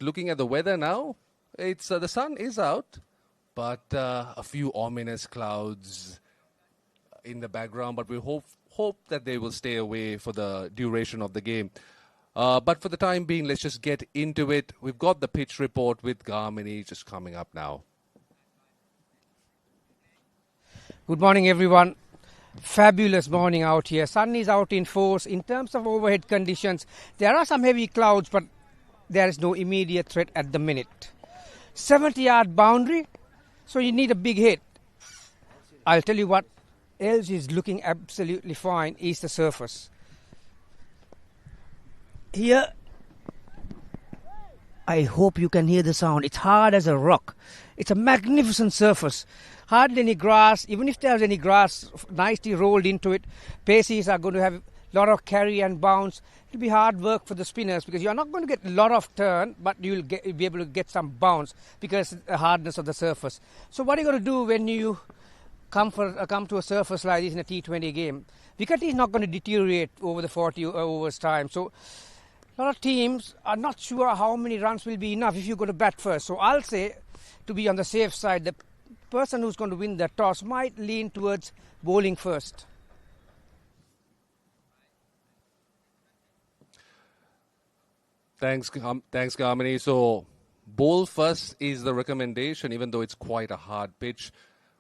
looking at the weather now, it's the sun is out, but a few ominous clouds in the background. But we hope that they will stay away for the duration of the game. But for the time being, let's just get into it. We've got the pitch report with Garmini just coming up now. Good morning, everyone. Fabulous morning out here. Sun is out in force. In terms of overhead conditions, there are some heavy clouds, but there is no immediate threat at the minute. 70-yard boundary, so you need a big hit. I'll tell you what else is looking absolutely fine is the surface. Here, I hope you can hear the sound. It's hard as a rock. It's a magnificent surface. Hardly any grass. Even if there's any grass nicely rolled into it, paces are going to have a lot of carry and bounce. It'll be hard work for the spinners because you're not going to get a lot of turn, but you'll be able to get some bounce because of the hardness of the surface. So what are you going to do when you come to a surface like this in a T20 game? Wicket is not going to deteriorate over the 40 overs time. So a lot of teams are not sure how many runs will be enough if you go to bat first. So I'll say, to be on the safe side, the person who's going to win the toss might lean towards bowling first. Thanks, Garmini. So bowl first is the recommendation, even though it's quite a hard pitch.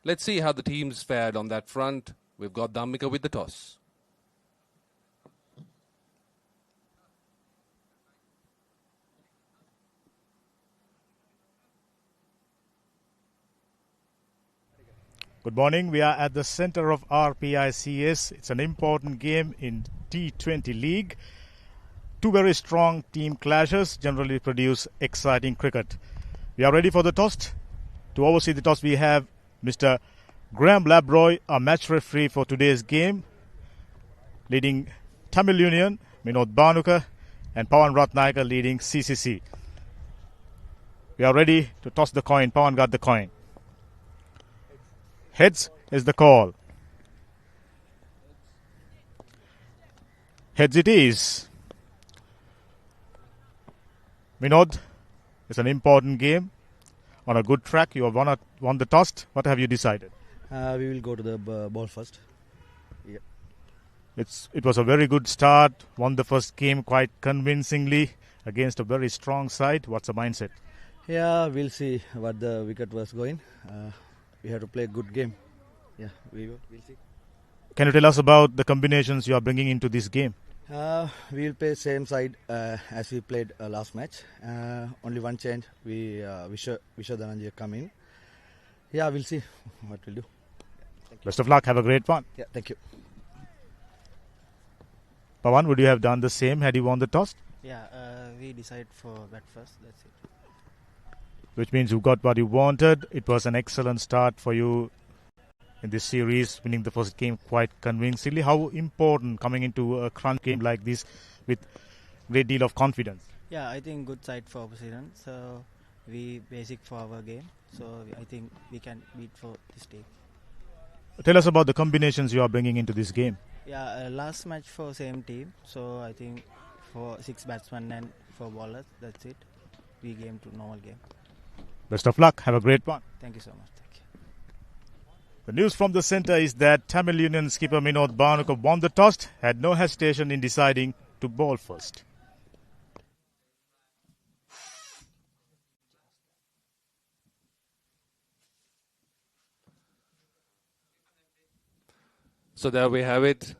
Let's see how the team's fared on that front. We've got Dhammika with the toss. Good morning. We are at the center of RPICS. It's an important game in T20 League. Two very strong team clashes generally produce exciting cricket. We are ready for the toss. To oversee the toss, we have Mr. Graham Labroy, our match referee for today's game, leading Tamil Union, Minod Bhanuka, and Pawan Ratnayaka leading CCC. We are ready to toss the coin. Pawan got the coin. Heads is the call. Heads it is. Minod, it's an important game. On a good track, you have won the toss. What have you decided? We will go to the ball first. Yeah. It was a very good start. Won the first game quite convincingly against a very strong side. What's the mindset? Yeah, we'll see what the wicket was going. We have to play a good game. Yeah, we'll see. Can you tell us about the combinations you are bringing into this game? We'll play same side as we played last match. Only one change. Vishwa Dhananjay come in. Yeah, we'll see what we'll do. Best of luck. Have a great one. Yeah, thank you. Pawan, would you have done the same had you won the toss? Yeah, we decide for that first. That's it. Which means you got what you wanted. It was an excellent start for you in this series, winning the first game quite convincingly. How important coming into a crunch game like this with great deal of confidence? Yeah, I think good side for opposition. So we basic for our game. So I think we can beat for this day. Tell us about the combinations you are bringing into this game. Yeah, last match for same team. So I think for 6 batsmen and 4 bowlers, that's it. We game to normal game. Best of luck. Have a great one. Thank you so much. Thank you. The news from the centre is that Tamil Union skipper Minod Bhanuka won the toss, had no hesitation in deciding to bowl first. So there we have it.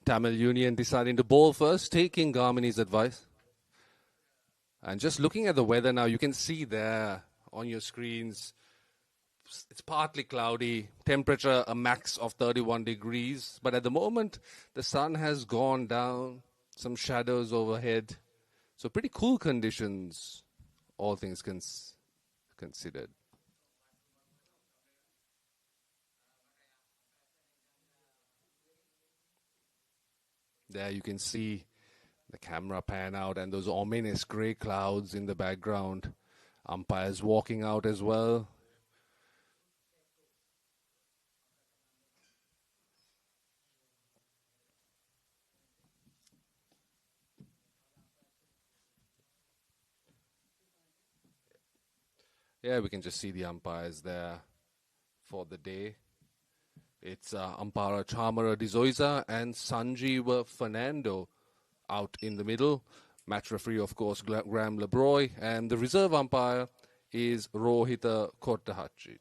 Tamil Union deciding to bowl first, taking Garmini's advice. And just looking at the weather now, you can see there on your screens, it's partly cloudy, temperature a max of 31 degrees. But at the moment, the sun has gone down, some shadows overhead. So pretty cool conditions, all things considered. There you can see the camera pan out and those ominous grey clouds in the background. Umpires walking out as well. Yeah, we can just see the umpires there for the day. It's umpire Chamara Dizoiza and Sanjeev Fernando out in the middle. Match referee, of course, Graham Lebroy. And the reserve umpire is Rohita Kottahachi.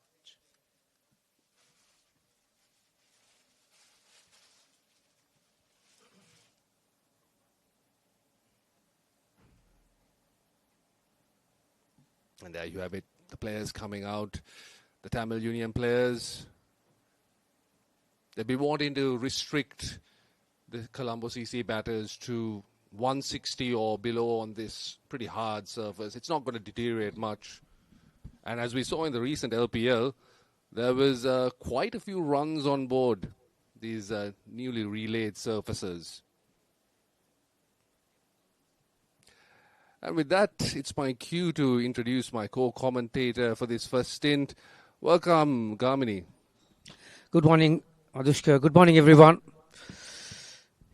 And there you have it, the players coming out, the Tamil Union players. They'll be wanting to restrict the Colombo CC batters to 160 or below on this pretty hard surface. It's not going to deteriorate much. And as we saw in the recent LPL, there was quite a few runs on board these newly relayed surfaces. And with that, it's my cue to introduce my co-commentator for this first stint. Welcome, Gamini. Good morning, Adushka. Good morning, everyone.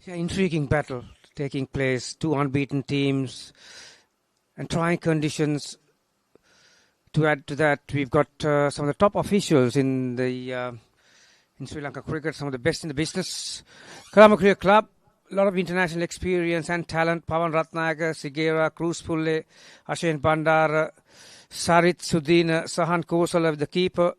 Yeah, intriguing battle taking place. Two unbeaten teams and trying conditions. To add to that, we've got some of the top officials in Sri Lanka cricket, some of the best in the business. Colombo Cricket Club, a lot of international experience and talent. Pawan Ratnayaka, Sigera, Cruz Pulle, Ashen Bandara, Sarit Sudina, Sahan Kosala, the keeper,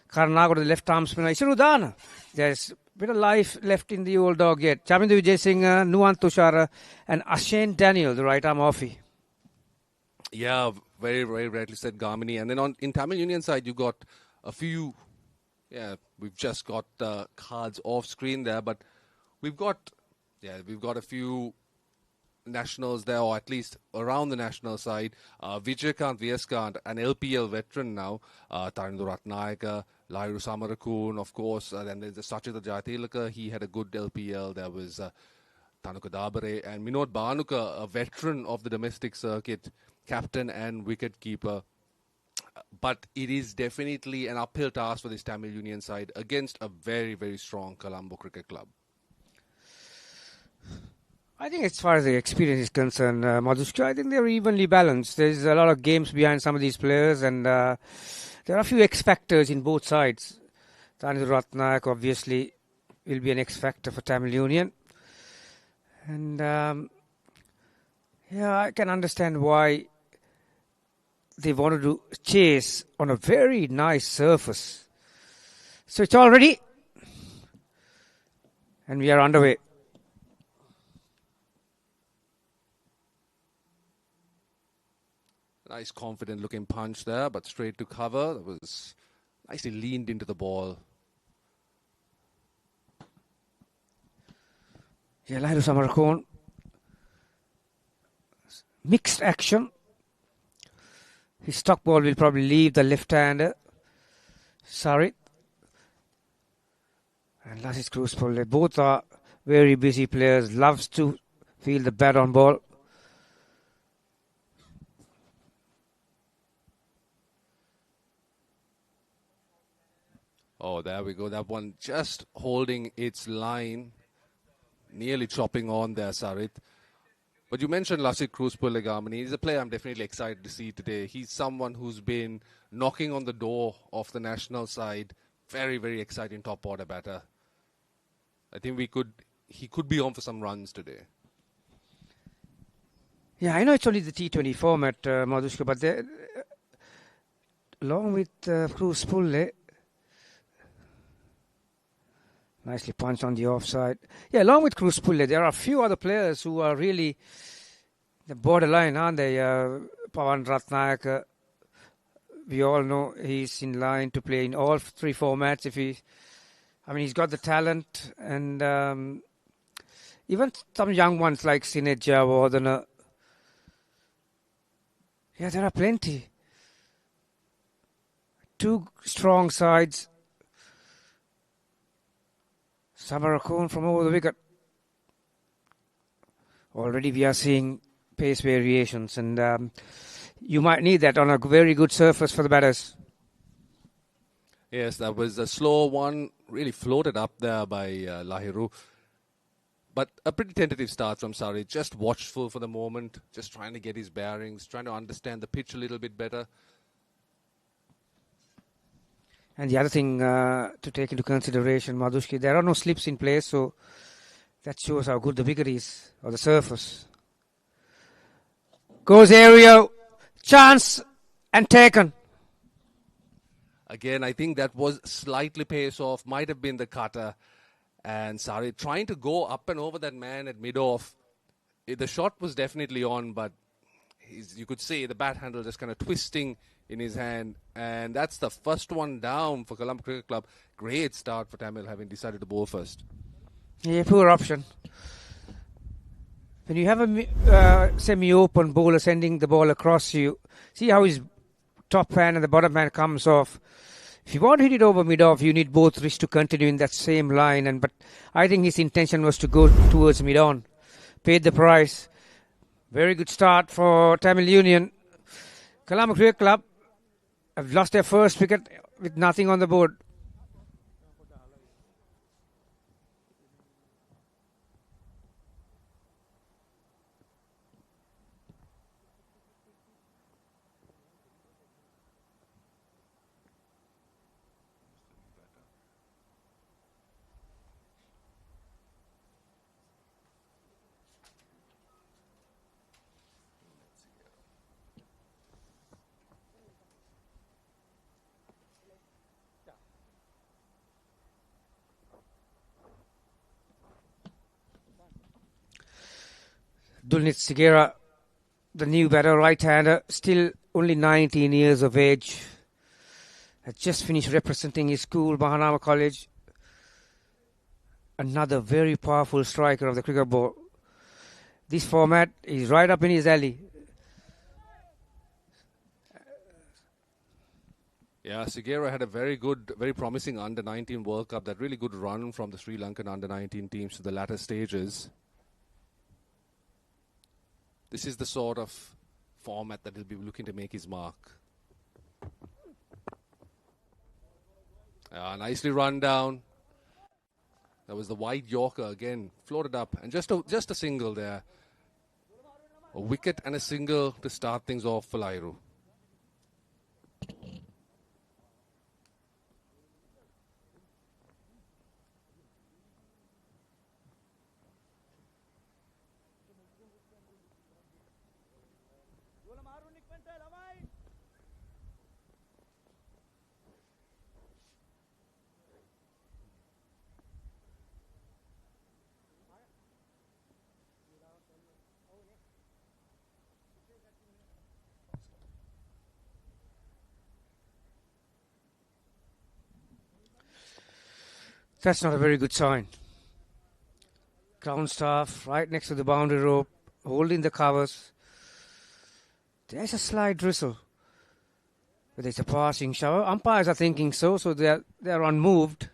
Karnago, the left arm spinner, Isarudana. There's a bit of life left in the old dog yet. Chamindu Vijay Singh, Nuwan Tushara, and Ashen Daniel, the right arm offie. Yeah, very, very rightly said, Gamini. And then in Tamil Union side, you got a few. Yeah, we've just got cards off screen there, but we've got a few nationals there, or at least around the national side. Vijayakant Viyaskant, an LPL veteran now. Tarindu Ratnayaka, Lairu Samarakun, of course. Then there's Sachita Jayatilaka. He had a good LPL. There was Tanuka Dabare and Minod Banuka, a veteran of the domestic circuit, captain and wicket keeper. But it is definitely an uphill task for this Tamil Union side against a very, very strong Colombo Cricket Club. I think as far as the experience is concerned, Madhushka, I think they're evenly balanced. There's a lot of games behind some of these players, and there are a few X factors in both sides. Tarindu Ratnayak obviously will be an X factor for Tamil Union. And I can understand why they wanted to chase on a very nice surface. So it's all ready. And we are underway. Nice confident looking punch there, but straight to cover. That was nicely leaned into the ball. Yeah, Lairu Samarakon. Mixed action. His stock ball will probably leave the left-hander. Sarit. And Lassis Cruz Pulle. Both are very busy players. Loves to feel the bat on ball. Oh, there we go. That one just holding its line. Nearly chopping on there, Sarit. But you mentioned Lassit Cruz Pulegamani. He's a player I'm definitely excited to see today. He's someone who's been knocking on the door of the national side. Very, very exciting top order batter. I think he could be on for some runs today. Yeah, I know it's only the T20 format, Madhushka, but along with Cruz Pulle, nicely punched on the offside. Yeah, along with Cruz Pulle, there are a few other players who are really the borderline, aren't they? Pawan Ratnayaka, we all know he's in line to play in all three formats. He's got the talent, and even some young ones like Sinead Javardhana. Yeah, there are plenty. Two strong sides. Samarakon from over the wicket. Already we are seeing pace variations, and you might need that on a very good surface for the batters. Yes, that was a slow one, really floated up there by Lahiru. But a pretty tentative start from Sari, just watchful for the moment, just trying to get his bearings, trying to understand the pitch a little bit better. And the other thing to take into consideration, Madhushki, there are no slips in place, so that shows how good the wicket is, or the surface. Goes aerial, chance, and taken. Again, I think that was slightly pace off, might have been the cutter. And Sari trying to go up and over that man at mid-off. The shot was definitely on, but you could see the bat handle just kind of twisting in his hand. And that's the first one down for Colombo Cricket Club. Great start for Tamil, having decided to bowl first. Yeah, poor option. When you have a semi-open bowler sending the ball across you, see how his top hand and the bottom hand comes off. If you want to hit it over mid-off, you need both wrists to continue in that same line. But I think his intention was to go towards mid-on. Paid the price. Very good start for Tamil Union. Colombo Cricket Club have lost their first wicket with nothing on the board. Dulnit Sigera, the new batter, right-hander, still only 19 years of age. Has just finished representing his school, Mahanama College. Another very powerful striker of the cricket ball. This format is right up in his alley. Yeah, Sigera had a very good, very promising under-19 World Cup. That really good run from the Sri Lankan under-19 teams to the latter stages. This is the sort of format that he'll be looking to make his mark. Nicely run down. That was the wide Yorker again, floated up, and just a single there. A wicket and a single to start things off for Lairu. That's not a very good sign. Ground staff right next to the boundary rope, holding the covers. There's a slight drizzle. But it's a passing shower. Umpires are thinking so they're unmoved.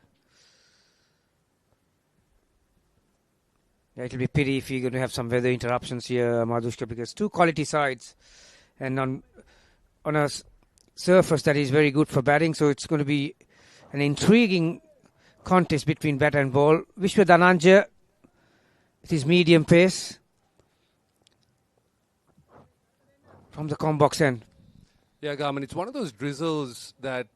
Yeah, it'll be pity if you're going to have some weather interruptions here, Madhushka, because two quality sides and on a surface that is very good for batting, so it's going to be an intriguing contest between bat and ball. Vishwa Dhananjaya with his medium pace from the combox end. Yeah, Garmin, it's one of those drizzles that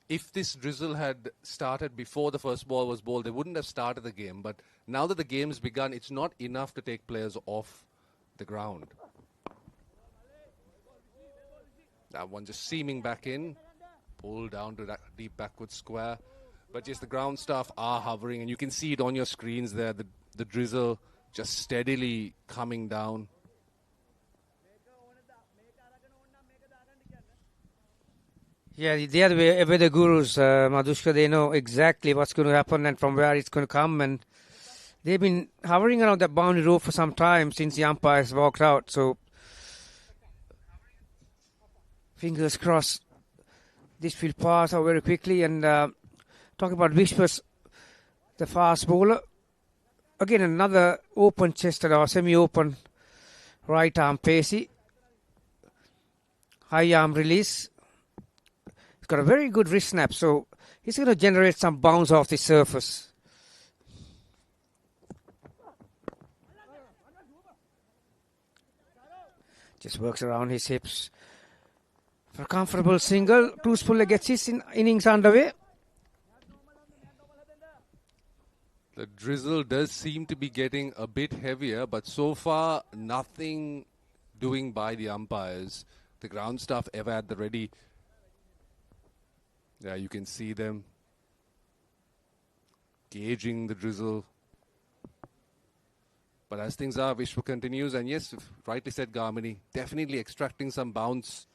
if this drizzle had started before the first ball was bowled, they wouldn't have started the game. But now that the game's begun, it's not enough to take players off the ground. That one just seaming back in, pulled down to that deep backward square. But yes, the ground staff are hovering, and you can see it on your screens there, the drizzle just steadily coming down. Yeah, they are the weather gurus, Madhushka. They know exactly what's going to happen and from where it's going to come. And they've been hovering around that boundary rope for some time since the umpires walked out. So, fingers crossed, this will pass out very quickly. And talking about Vishwas, the fast bowler. Again, another open-chested or semi-open right arm pacey. High arm release. He's got a very good wrist snap, so he's going to generate some bounce off the surface. Just works around his hips. For a comfortable single, Bruce Fuller gets his innings underway. The drizzle does seem to be getting a bit heavier, but so far nothing doing by the umpires. The ground staff ever at the ready. Yeah, you can see them gauging the drizzle. But as things are, Vishwa continues, and yes, rightly said Gamini, definitely extracting some bounce.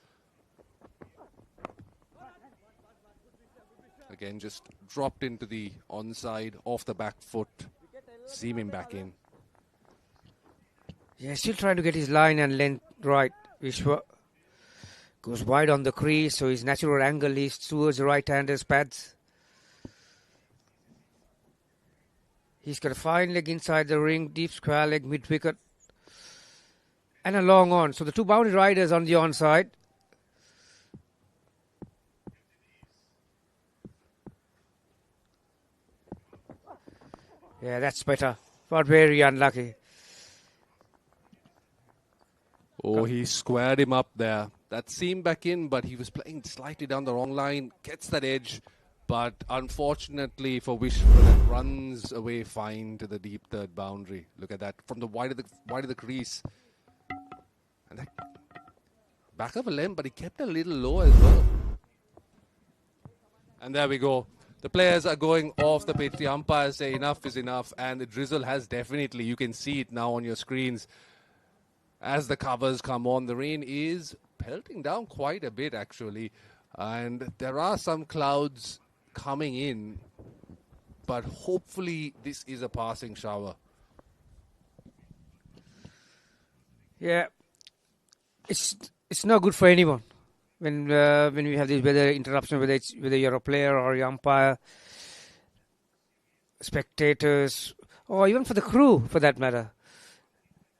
Again, just dropped into the onside, off the back foot. Seam him back in. Yeah, still trying to get his line and length right. Vishwa goes wide on the crease, so his natural angle is towards the right-hander's pads. He's got a fine leg inside the ring, deep square leg, mid-wicket, and a long on. So the two boundary riders on the onside. Yeah, that's better, but very unlucky. Oh, he squared him up there. That seam back in, but he was playing slightly down the wrong line. Gets that edge, but unfortunately for Vishwa, that runs away fine to the deep third boundary. Look at that, from the wide of the crease. And that back of a limb, but he kept a little low as well. And there we go. The players are going off the pitch. The umpires say enough is enough. And the drizzle has definitely, you can see it now on your screens. As the covers come on, the rain is pelting down quite a bit actually. And there are some clouds coming in. But hopefully this is a passing shower. Yeah, it's not good for anyone. When we have this weather interruption, whether you're a player or an umpire, spectators, or even for the crew, for that matter,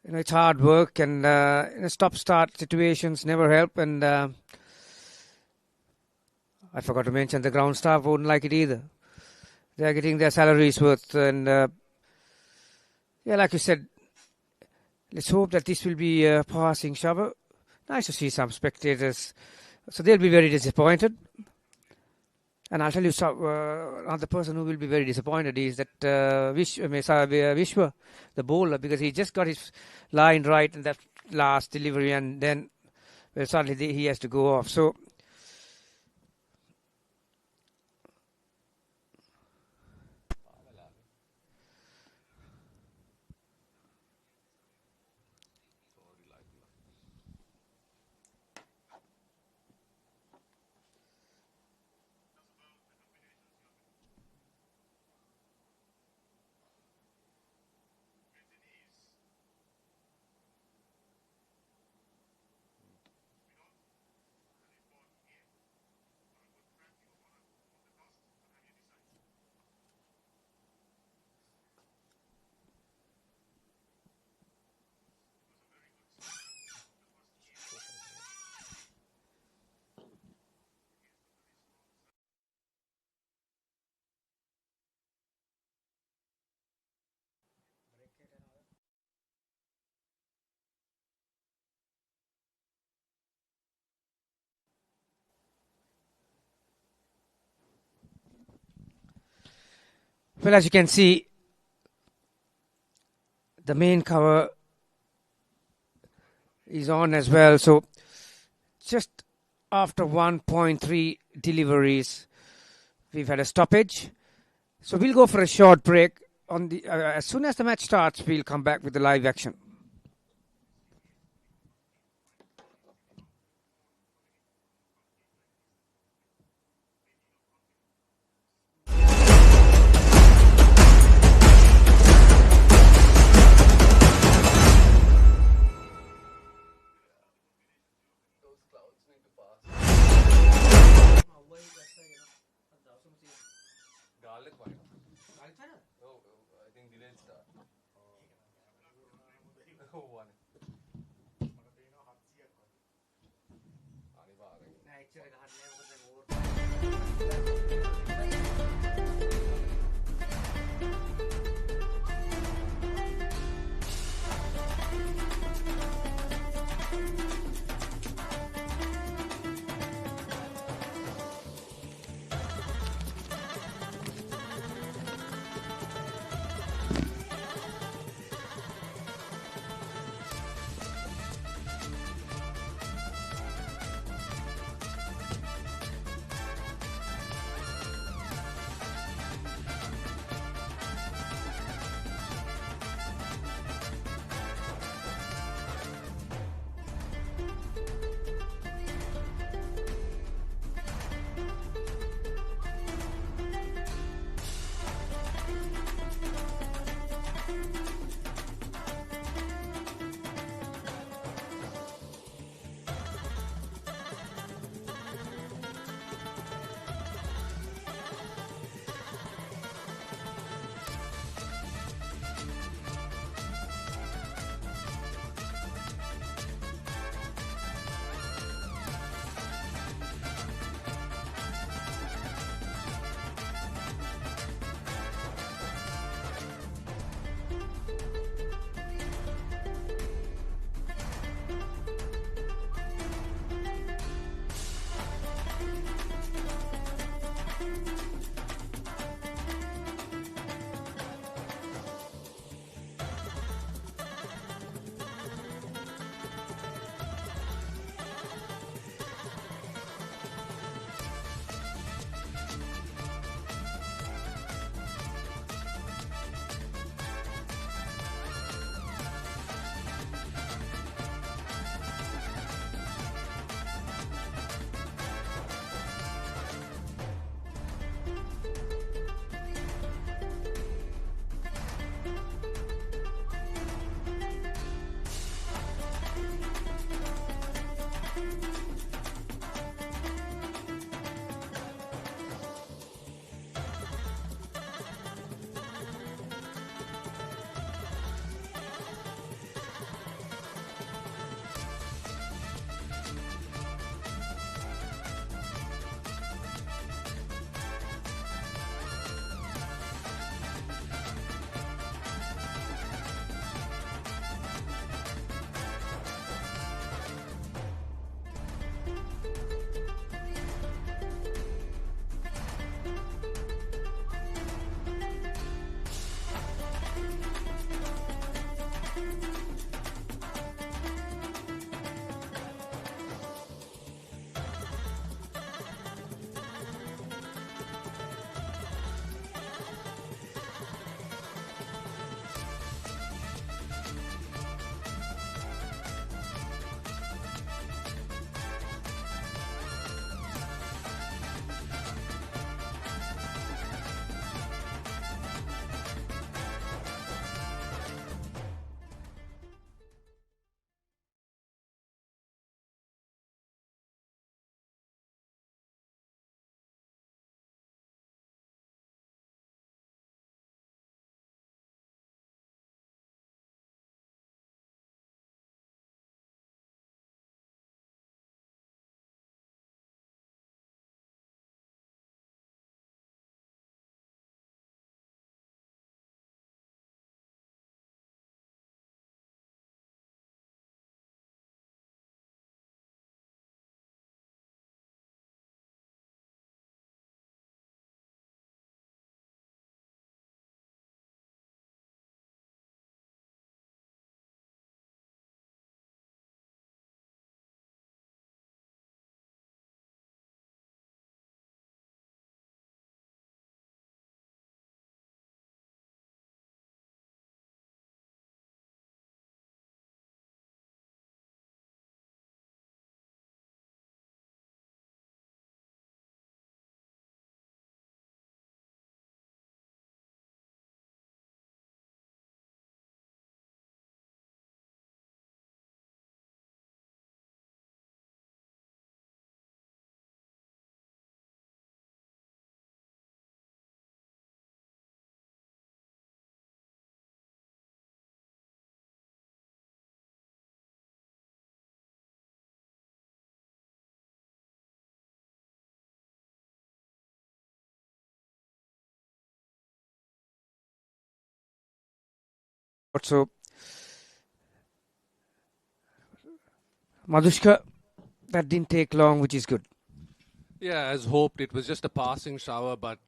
it's hard work, and stop-start situations never help. And I forgot to mention the ground staff wouldn't like it either. They're getting their salaries worth, and like you said, let's hope that this will be a passing shower. Nice to see some spectators. So they'll be very disappointed. And I'll tell you, another person who will be very disappointed is that Vishwa, the bowler, because he just got his line right in that last delivery, and then suddenly he has to go off. So well, as you can see, the main cover is on as well. So just after 1.3 deliveries, we've had a stoppage. So we'll go for a short break. As soon as the match starts, we'll come back with the live action. Garlic wine. Oh, I think delayed start. One. So Madhushka, that didn't take long, which is good. Yeah, as hoped, it was just a passing shower, but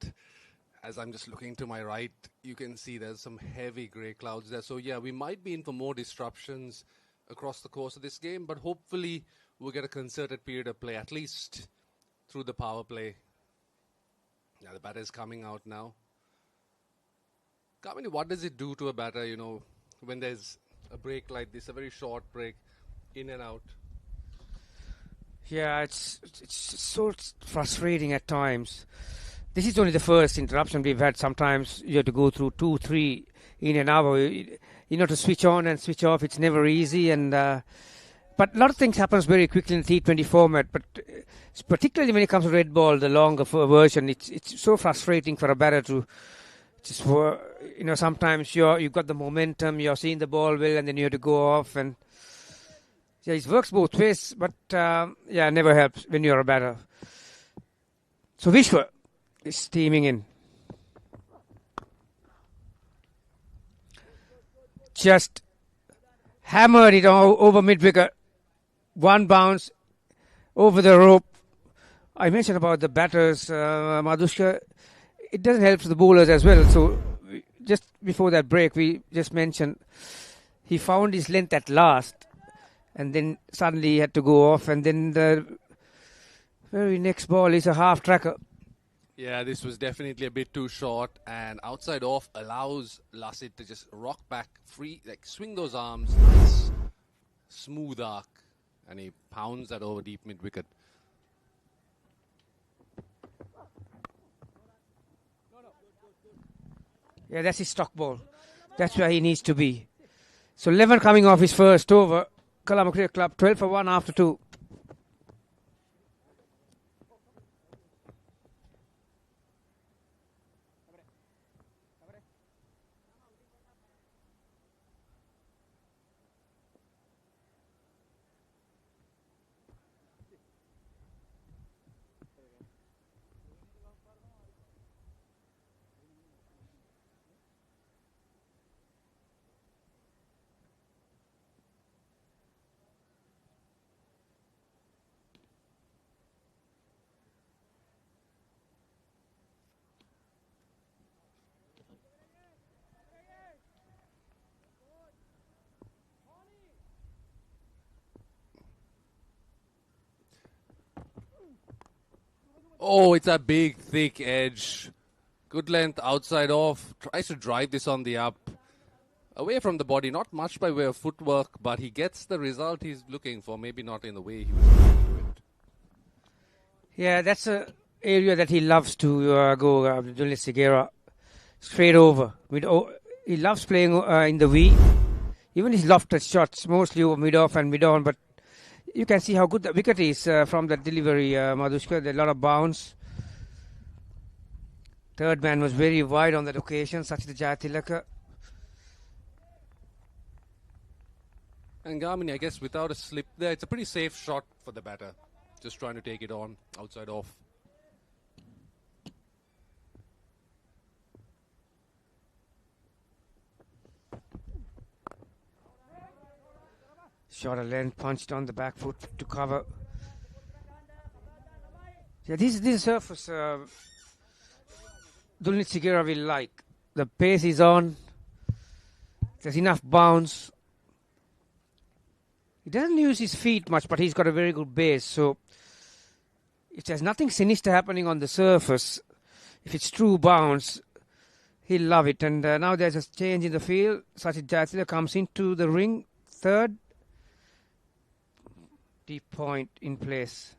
as I'm just looking to my right, you can see there's some heavy grey clouds there. So yeah, we might be in for more disruptions across the course of this game, but hopefully we'll get a concerted period of play, at least through the power play. Yeah, the batter is coming out now. Kamini, what does it do to a batter, when there's a break like this, a very short break, in and out? Yeah, it's so frustrating at times. This is only the first interruption we've had. Sometimes you have to go through 2-3 in an hour. To switch on and switch off. It's never easy, and but a lot of things happens very quickly in the T20 format. But particularly when it comes to red ball, the longer version, it's so frustrating for a batter to just sometimes you've got the momentum, you're seeing the ball well, and then you have to go off and. Yeah, it works both ways, but never helps when you're a batter. So Vishwa is steaming in. Just hammered it over mid-wicket. One bounce over the rope. I mentioned about the batters, Madhushka. It doesn't help the bowlers as well. So just before that break, we just mentioned he found his length at last. And then suddenly he had to go off, and then the very next ball is a half tracker. Yeah, this was definitely a bit too short, and outside off allows Lassit to just rock back free, like swing those arms, nice smooth arc, and he pounds that over deep mid wicket. Yeah, that's his stock ball. That's where he needs to be. So 11 coming off his first over. Colombo Cricket Club 12 for 1 after 2. Oh, it's a big, thick edge. Good length, outside off. Tries to drive this on the up. Away from the body, not much by way of footwork, but he gets the result he's looking for. Maybe not in the way he was trying to do it. Yeah, that's an area that he loves to go, Dulnis Sigera. Straight over. He loves playing in the V. Even his lofted shots, mostly over mid-off and mid-on, but you can see how good the wicket is from that delivery, Madhushka. There's a lot of bounce. Third man was very wide on that occasion, Sachit Jayatilaka. And Gamini, I guess without a slip there, it's a pretty safe shot for the batter. Just trying to take it on, outside off. Shot a length, punched on the back foot to cover. Yeah, this is surface Dulnis Sigera will like. The pace is on. There's enough bounce. He doesn't use his feet much, but he's got a very good base. So if there's nothing sinister happening on the surface, if it's true bounce, he'll love it. And now there's a change in the field. Sachit Jayatilaka comes into the ring, third. Deep point in place.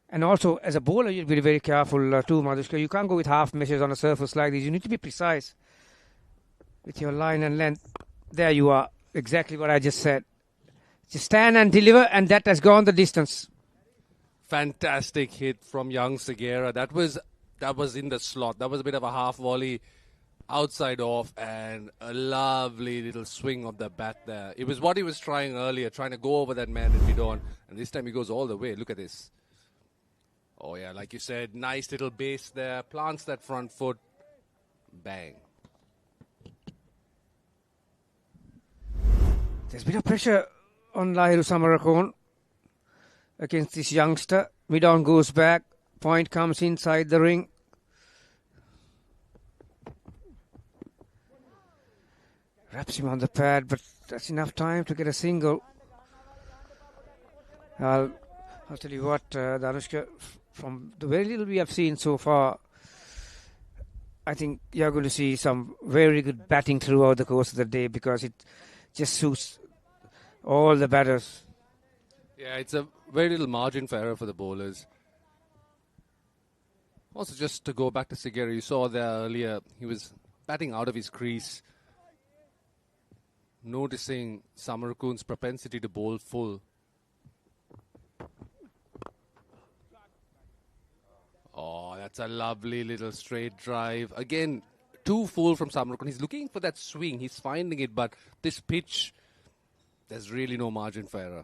And also, as a bowler, you'll be very careful too, Madhushka. You can't go with half measures on a surface like this. You need to be precise with your line and length. There you are. Exactly what I just said. Just stand and deliver, and that has gone the distance. Fantastic hit from young Sigera. That was in the slot. That was a bit of a half volley. Outside off, and a lovely little swing of the bat there. It was what he was trying earlier, trying to go over that man in mid-on, and this time he goes all the way. Look at this. Oh yeah, like you said, nice little base there, plants that front foot, bang. There's been a pressure on Lairu Samarakon against this youngster. Mid-on goes back. Point comes inside the ring. Wraps him on the pad, but that's enough time to get a single. I'll tell you what, Danushka, from the very little we have seen so far, I think you're going to see some very good batting throughout the course of the day because it just suits all the batters. Yeah, it's a very little margin for error for the bowlers. Also, just to go back to Sigera, you saw there earlier, he was batting out of his crease, noticing Samarakun's propensity to bowl full. Oh, that's a lovely little straight drive. Again, too full from Samarakun. He's looking for that swing. He's finding it, but this pitch, there's really no margin for error.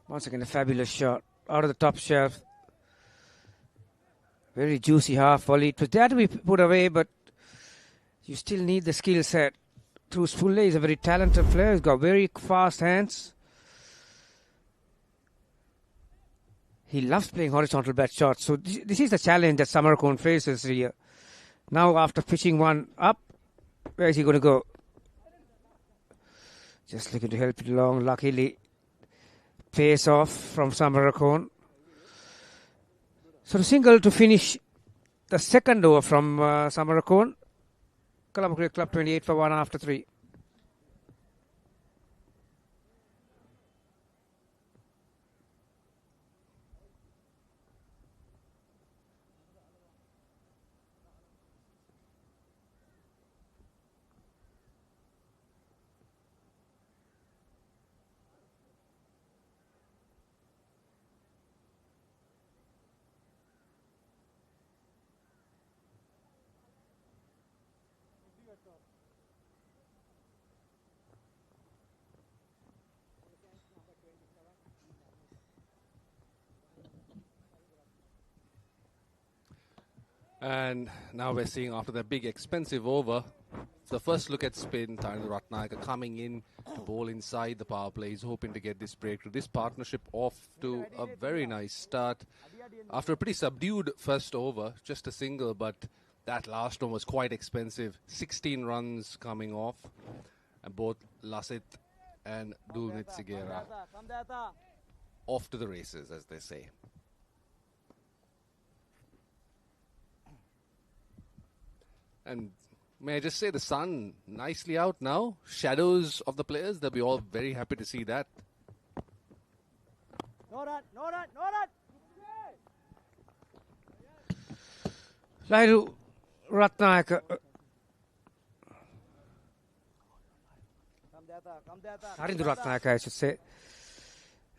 Once again, a fabulous shot out of the top shelf. Very juicy half volley. It was there to be put away, but you still need the skill set. Truce Pulle is a very talented player. He's got very fast hands. He loves playing horizontal bat shots. So this is the challenge that Samarakon faces here. Now after pitching one up, where is he going to go? Just looking to help it along. Luckily, pace off from Samarakon. So the single to finish the second over from Samarakon. Colombo Cricket Club 28 for 1 after 3. And now we're seeing after that big expensive over, the first look at spin, Tharindra Ratnayaka coming in to bowl inside the power play. He's hoping to get this breakthrough. This partnership off to a very nice start. After a pretty subdued first over, just a single, but that last one was quite expensive. 16 runs coming off. And both Lasith and Dulnit Sigera off to the races, as they say. And may I just say, the sun nicely out now. Shadows of the players, they'll be all very happy to see that. No run, no run, no run. Lairu Ratnayaka. Tharindra Ratnayaka, I should say.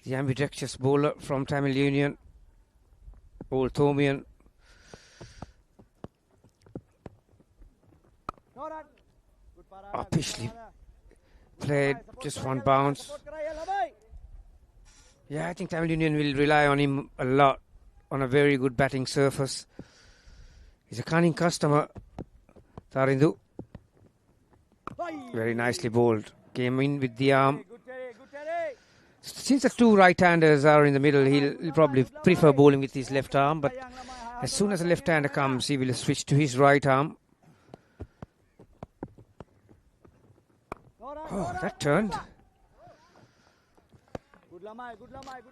The ambidextrous bowler from Tamil Union. Old Thomian. Officially played just one bounce. Yeah, I think Tamil Union will rely on him a lot on a very good batting surface. He's a cunning customer, Tharindu. Very nicely bowled. Came in with the arm. Since the two right-handers are in the middle, he'll probably prefer bowling with his left arm. But as soon as the left-hander comes, he will switch to his right arm. Oh, that turned.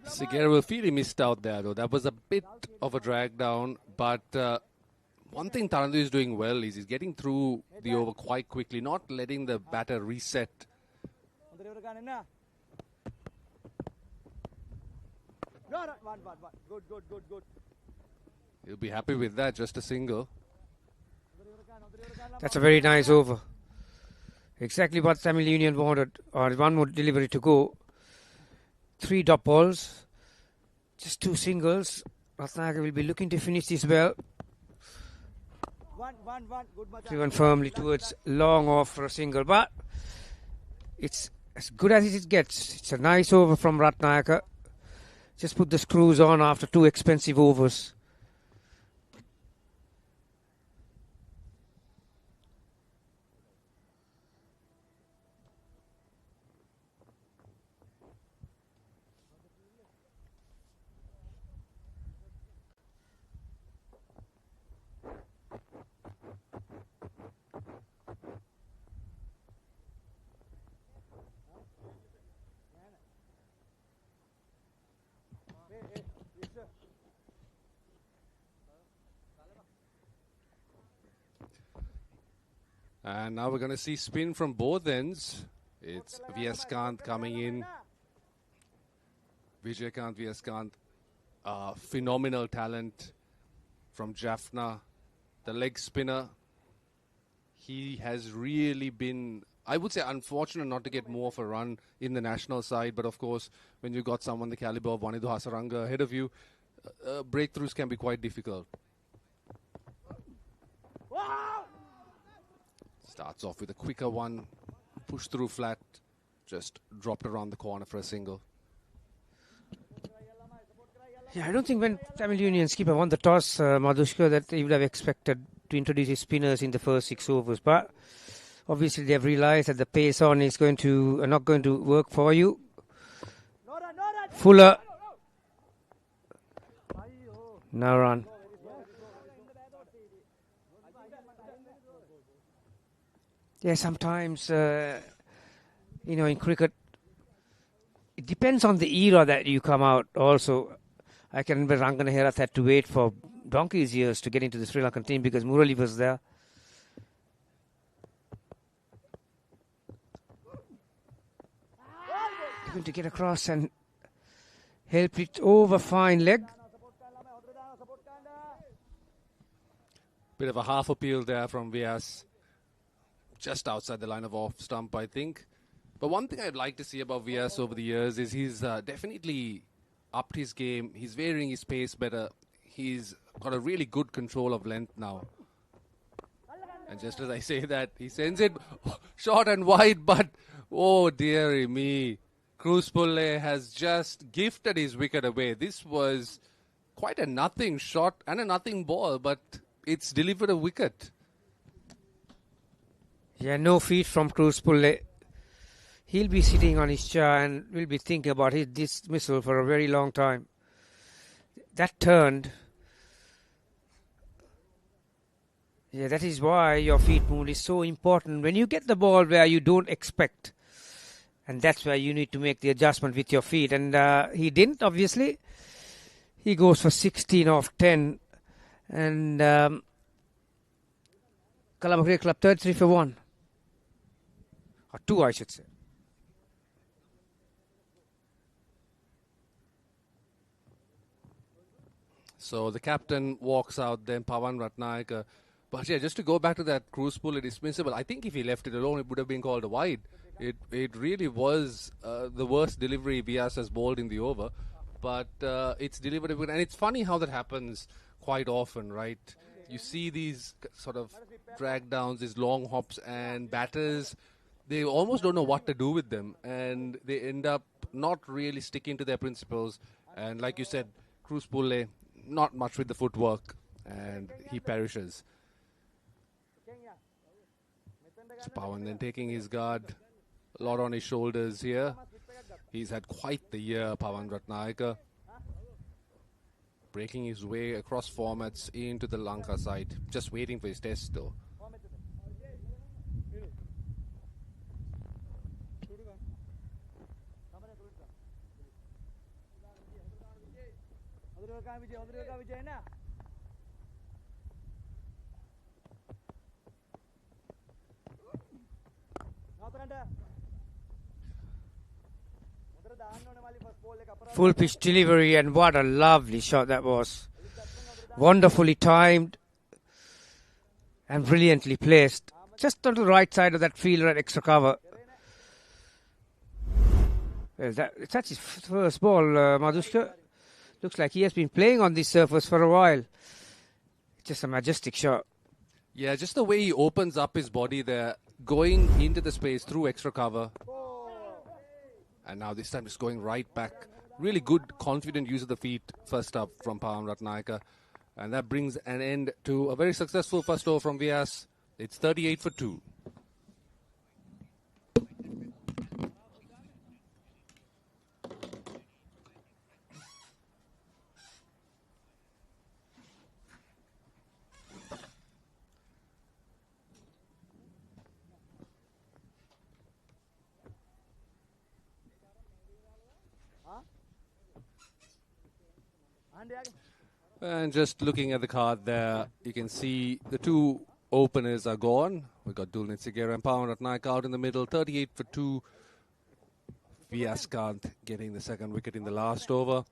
Sigera will feel he missed out there, though. That was a bit of a drag down. But one thing Tharindu is doing well is he's getting through the over quite quickly, not letting the batter reset. Good. He'll be happy with that, just a single. That's a very nice over. Exactly what Tamil Union wanted, or one more delivery to go. 3 dot balls, just 2 singles. Ratnayaka will be looking to finish this well. Driven firmly towards long off for a single, but it's as good as it gets. It's a nice over from Ratnayaka. Just put the screws on after 2 expensive overs. And now we're going to see spin from both ends. It's Vyaskant coming in. Vijayakant Vyaskant, phenomenal talent from Jaffna, the leg spinner. He has really been, I would say, unfortunate not to get more of a run in the national side. But of course, when you've got someone the caliber of Vanidu Hasaranga ahead of you, breakthroughs can be quite difficult. Starts off with a quicker one, push through flat, just dropped around the corner for a single. Yeah, I don't think when Tamil Union skipper won the toss, Madhushka, that he would have expected to introduce his spinners in the first 6 overs. But obviously they've realized that the pace on is not going to work for you. Fuller. No run. Yeah, sometimes, in cricket, it depends on the era that you come out also. I can remember Rangana Herath had to wait for donkey's years to get into the Sri Lankan team because Murali was there. They're going to get across and help it over fine leg. Bit of a half appeal there from Vyas. Just outside the line of off stump, I think. But one thing I'd like to see about Vyas over the years is he's definitely upped his game. He's varying his pace better. He's got a really good control of length now. And just as I say that, he sends it short and wide, but oh dearie me. Cruz Pulle has just gifted his wicket away. This was quite a nothing shot and a nothing ball, but it's delivered a wicket. Yeah, no feet from Cruz Pulle. He'll be sitting on his chair and will be thinking about his dismissal for a very long time. That turned. Yeah, that is why your feet movement is so important. When you get the ball where you don't expect, and that's where you need to make the adjustment with your feet. And he didn't, obviously. He goes for 16 off 10. And Colombo Cricket Club 33 for 1. Or 2, I should say. So the captain walks out, then Pawan Ratnayaka. But yeah, just to go back to that Cruz Pulle dismissible, I think if he left it alone, it would have been called a wide. It really was the worst delivery Vyas has bowled in the over. But it's delivered a bit. And it's funny how that happens quite often, right? You see these sort of drag downs, these long hops, and batters, they almost don't know what to do with them. And they end up not really sticking to their principles. And like you said, Cruz Pulle, not much with the footwork, and he perishes. So Pawan then taking his guard, a lot on his shoulders here. He's had quite the year, Pawan Ratnayaka. Breaking his way across formats into the Lanka side. Just waiting for his test though. Full pitch delivery, and what a lovely shot that was. Wonderfully timed and brilliantly placed. Just on the right side of that fielder at extra cover. Well, that's his first ball, Madhushka. Looks like he has been playing on this surface for a while. Just a majestic shot. Yeah, just the way he opens up his body there, going into the space through extra cover. And now this time it's going right back. Really good, confident use of the feet first up from Pawan Ratnayaka. And that brings an end to a very successful first over from Vyas. It's 38 for 2. And just looking at the card there, you can see the two openers are gone. We got Dulnit Sigera and Pawan Ratnaik out in the middle, 38 for 2. Viaskant getting the second wicket in the last over.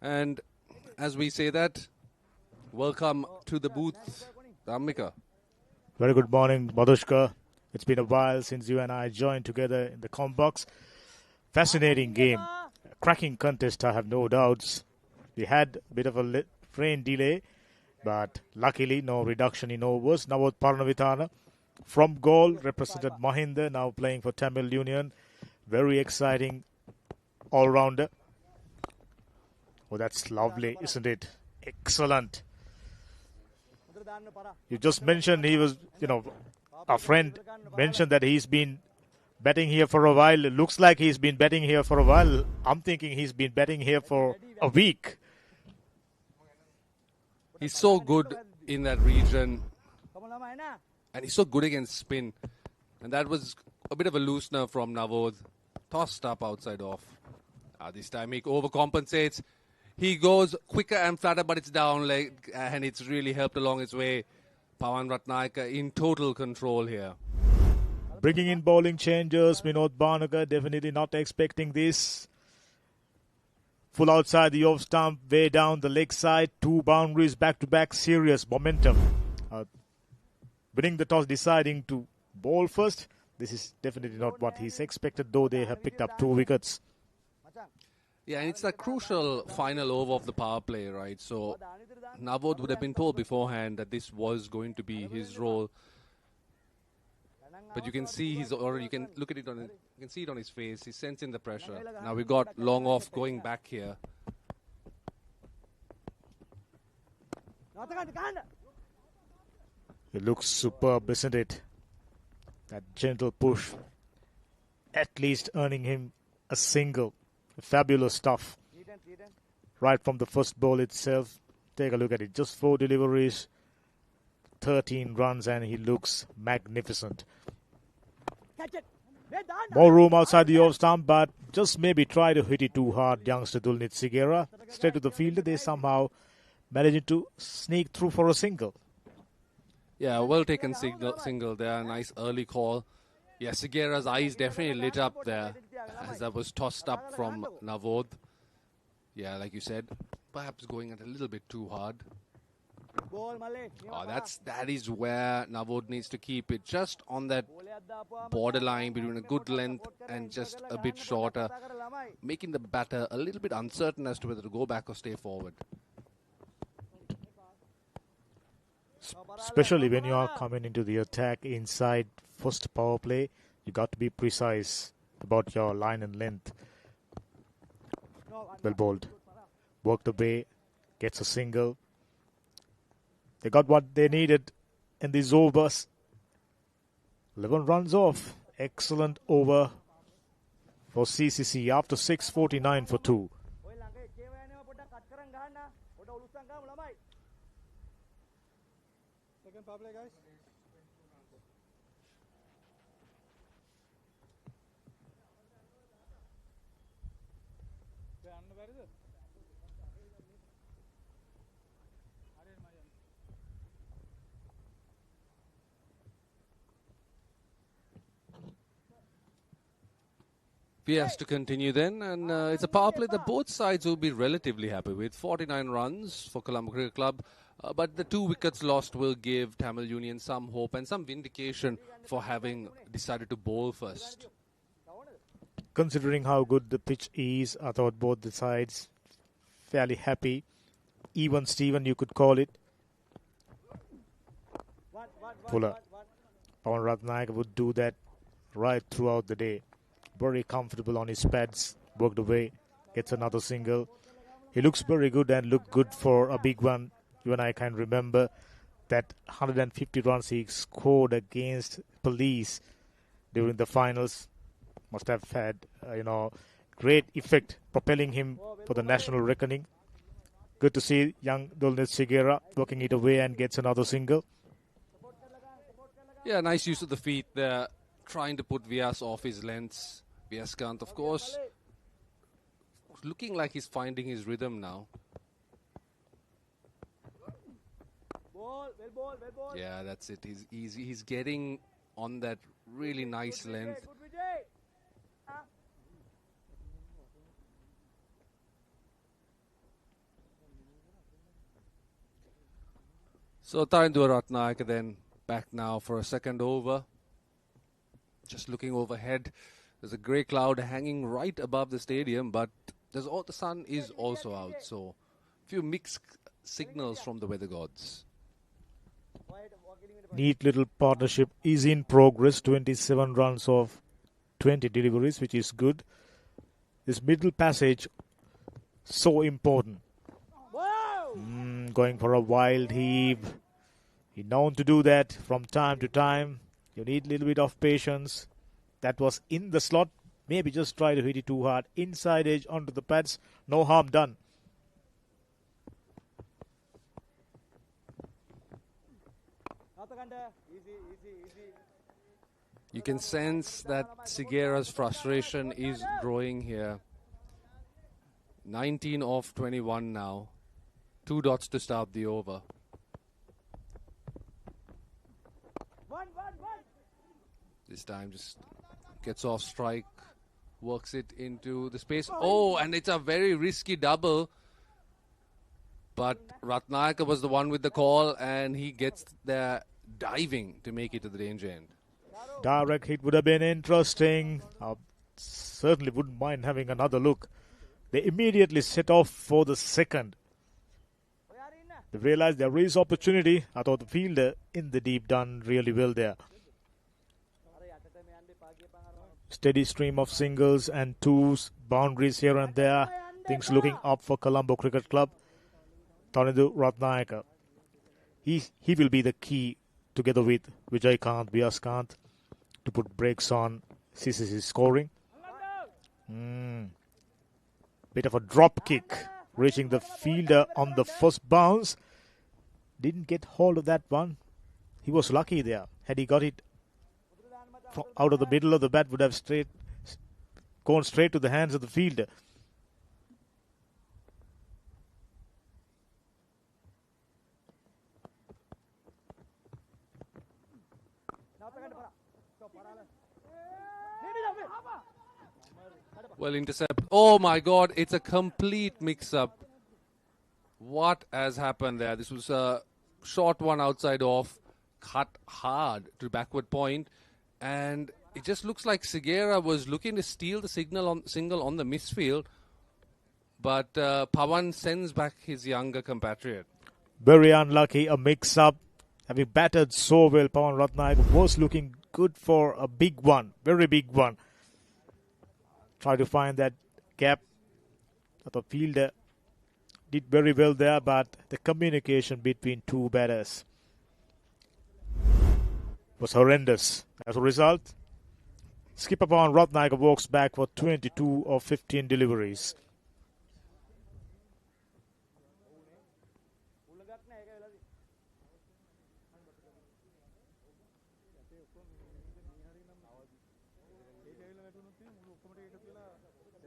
And as we say that, welcome to the booth, Dhammika. Very good morning, Madhushka. It's been a while since you and I joined together in the comm box. Fascinating game. Cracking contest, I have no doubts. We had a bit of a rain delay, but luckily no reduction in overs. Navod Parnavithana from goal represented Mahinda, now playing for Tamil Union. Very exciting all-rounder. Oh, that's lovely, isn't it? Excellent. You just mentioned he was, our friend mentioned that he's been betting here for a while. It looks like he's been betting here for a while. I'm thinking he's been betting here for a week. He's so good in that region. And he's so good against spin. And that was a bit of a loosener from Navod. Tossed up outside off. This time he overcompensates. He goes quicker and flatter, but it's down leg, and it's really helped along its way. Pawan Ratnaik in total control here. Bringing in bowling changers. Vinod Bhanaka definitely not expecting this. Full outside the off stump, way down the leg side. 2 boundaries back to back, serious momentum. Winning the toss, deciding to bowl first. This is definitely not what he's expected, though they have picked up 2 wickets. Yeah, and it's that crucial final over of the power play, right? So Navod would have been told beforehand that this was going to be his role. But you can see he's already, you can look at it you can see it on his face. He's sensing the pressure. Now we've got long off going back here. It looks superb, isn't it? That gentle push, at least earning him a single. Fabulous stuff. Right from the first ball itself. Take a look at it. Just 4 deliveries, 13 runs, and he looks magnificent. More room outside the off stump, but just maybe try to hit it too hard, youngster Dulnit Sigera. Straight to the fielder, they somehow managed to sneak through for a single. Yeah, well taken single there. Nice early call. Yeah, Sigera's eyes definitely lit up there as that was tossed up from Navod. Yeah, like you said, perhaps going at a little bit too hard. That is where Navod needs to keep it, just on that borderline between a good length and just a bit shorter, making the batter a little bit uncertain as to whether to go back or stay forward. Especially when you are coming into the attack inside first power play, you got to be precise about your line and length. Well bowled. Worked away, gets a single. They got what they needed in these overs. 11 runs off. Excellent over for CCC after 6:49 for 2. Second power play, guys. Where is it? He has to continue then, and it's a power play that both sides will be relatively happy with. 49 runs for Colombo Cricket Club, but the 2 wickets lost will give Tamil Union some hope and some vindication for having decided to bowl first. Considering how good the pitch is, I thought both the sides fairly happy. Even Steven, you could call it. Puller. Pawan Ratnaik would do that right throughout the day. Very comfortable on his pads. Worked away. Gets another single. He looks very good and looked good for a big one. You and I can remember that 150 runs he scored against Police during the finals. Must have had, great effect, propelling him for the national reckoning. Good to see young Dulnit Sigera working it away and gets another single. Yeah, nice use of the feet there, trying to put Vyas off his lengths. Viaskant, of course, looking like he's finding his rhythm now. Yeah, that's it. He's getting on that really nice length. Good Vijay. So Tarindua Ratnayaka then back now for a second over. Just looking overhead, there's a grey cloud hanging right above the stadium, but the sun is also out, so a few mixed signals from the weather gods. Neat little partnership is in progress. 27 runs of 20 deliveries, which is good. This middle passage, so important. Going for a wild heave. He's known to do that from time to time. You need a little bit of patience. That was in the slot. Maybe just try to hit it too hard. Inside edge onto the pads. No harm done. You can sense that Segura's frustration is growing here. 19 off 21 now. 2 dots to start the over. This time just gets off strike, works it into the space. Oh, and it's a very risky double. But Ratnayaka was the one with the call, and he gets there diving to make it to the danger end. Direct hit would have been interesting. Certainly wouldn't mind having another look. They immediately set off for the second. They realized there is opportunity. I thought the fielder in the deep done really well there. Steady stream of singles and twos, boundaries here and there. Things looking up for Colombo Cricket Club. Tarindu Ratnayaka. He will be the key together with Vijay Kant, Vyas Kant to put brakes on CCC scoring. Bit of a drop kick, reaching the fielder on the first bounce. Didn't get hold of that one. He was lucky there. Had he got it from out of the middle of the bat, would have gone straight to the hands of the fielder. Well, intercept. Oh my God, it's a complete mix-up. What has happened there? This was a short one outside off, cut hard to backward point, and it just looks like Segura was looking to steal the single on the misfield, but Pawan sends back his younger compatriot. Very unlucky, a mix-up. Having batted so well, Pawan Ratnayaka was looking good for a big one, very big one. Try to find that gap. The fielder did very well there, but the communication between two batters was horrendous. As a result, skipper Pawan Ratnayaka walks back for 22 of 15 deliveries.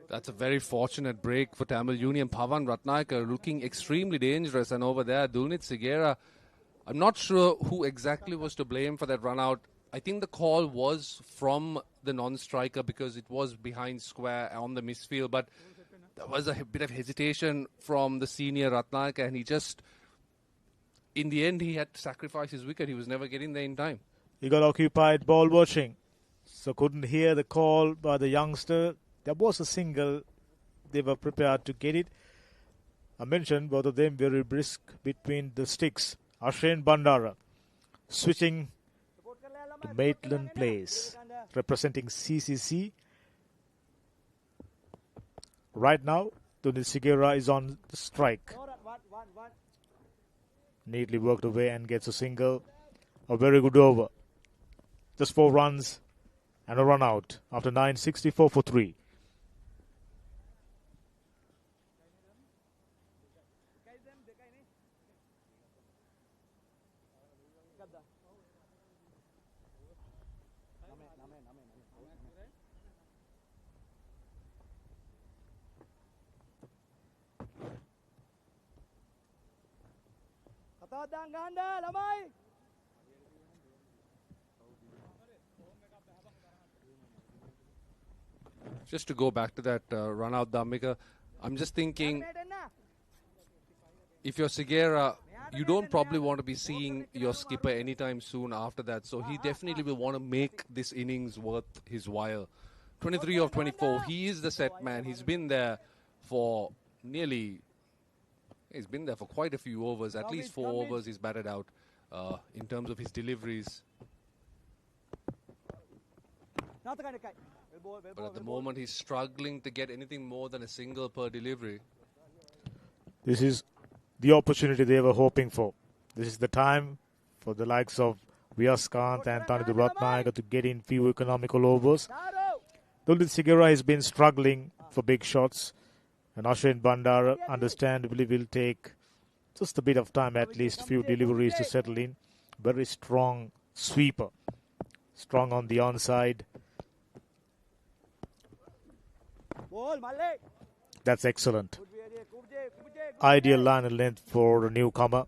That's a very fortunate break for Tamil Union. Pawan Ratnayaka looking extremely dangerous, and over there, Dulnit Segura. I'm not sure who exactly was to blame for that run out. I think the call was from the non-striker because it was behind square on the misfield, but there was a bit of hesitation from the senior Ratnayaka, and he just, in the end, he had to sacrifice his wicket. He was never getting there in time. He got occupied ball watching, so couldn't hear the call by the youngster. There was a single. They were prepared to get it. I mentioned both of them very brisk between the sticks. Ashen Bandara switching to Maitland Place, representing CCC. Right now, Dulnit Segura is on the strike. Neatly worked away and gets a single. A very good over. Just 4 runs and a run out after 9, 64 for 3. Tawad ganda, lamay. Just to go back to that run out, Dhammika, I'm just thinking if you're Sigera, you don't probably want to be seeing your skipper anytime soon after that. So he definitely will want to make this innings worth his while. 23 of 24, he is the set man. He's been there for he's been there for quite a few overs. At least 4 overs he's batted out in terms of his deliveries. But at the moment he's struggling to get anything more than a single per delivery. This is the opportunity they were hoping for. This is the time for the likes of Viyaskant and Tanidu Ratnayaka to get in few economical overs. Dulcet Sigera has been struggling for big shots, and Ashwin Bandara understandably will take just a bit of time, at least few deliveries to settle in. Very strong sweeper, strong on the onside. That's excellent. Ideal line and length for a newcomer.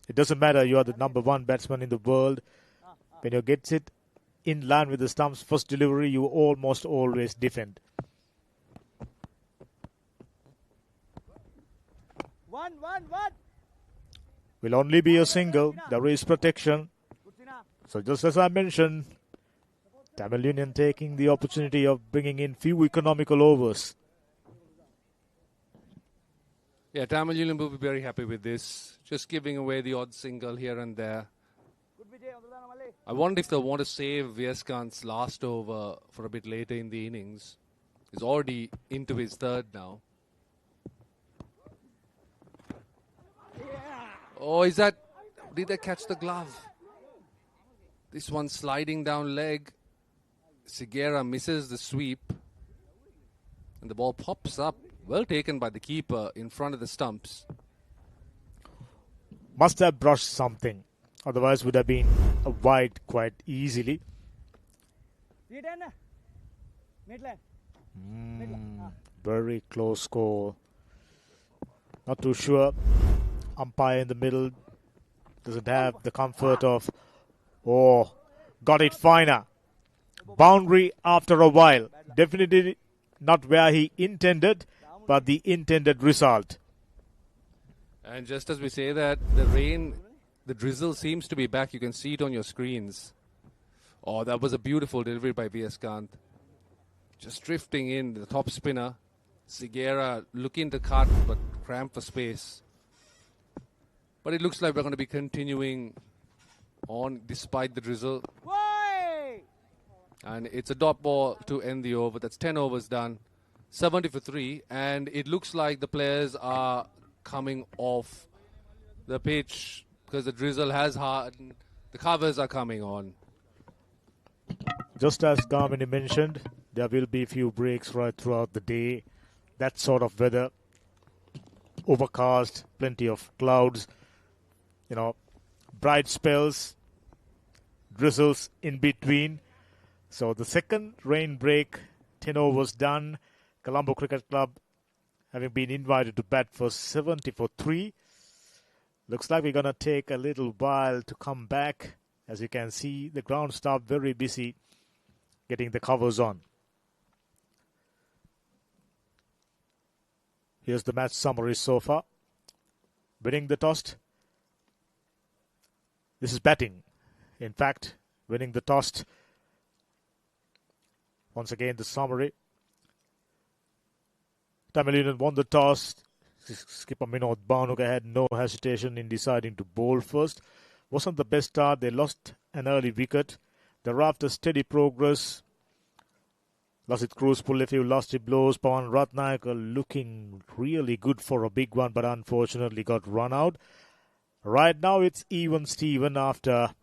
It doesn't matter, you are the number 1 batsman in the world. When you get it in line with the stumps, first delivery, you almost always defend. One. Will only be a single. There is protection. So just as I mentioned, Tamil Union taking the opportunity of bringing in few economical overs. Yeah, Tamil Union will be very happy with this. Just giving away the odd single here and there. I wonder if they'll want to save Viyaskant's last over for a bit later in the innings. He's already into his third now. Oh, did they catch the glove? This one sliding down leg. Sigera misses the sweep. And the ball pops up. Well taken by the keeper in front of the stumps. Must have brushed something. Otherwise would have been a wide quite easily. Very close score. Not too sure. Umpire in the middle doesn't have the comfort of, got it finer. Boundary after a while. Definitely not where he intended, but the intended result. And just as we say that, the drizzle seems to be back. You can see it on your screens. Oh, that was a beautiful delivery by Viyaskant. Just drifting in, the top spinner. Sigera looking to cut, but cramp for space. But it looks like we're going to be continuing on despite the drizzle. And it's a dot ball to end the over. That's 10 overs done. 70 for 3. And it looks like the players are coming off the pitch because the drizzle has hardened. The covers are coming on. Just as Garmini mentioned, there will be a few breaks right throughout the day. That sort of weather. Overcast, plenty of clouds. Bright spells, drizzles in between. So the second rain break, 10 overs done. Colombo Cricket Club having been invited to bat for 70 for 3. Looks like we're going to take a little while to come back. As you can see, the ground staff very busy getting the covers on. Here's the match summary so far. Winning the toss. This is batting. In fact, winning the toss. Once again, the summary. Tamil Union won the toss. Skipper Minod Bhanuka had no hesitation in deciding to bowl first. Wasn't the best start. They lost an early wicket. Thereafter, steady progress. Lasith Cruz pulled a few lusty blows. Pawan Ratnayaka looking really good for a big one, but unfortunately got run out. Right now, it's even Steven after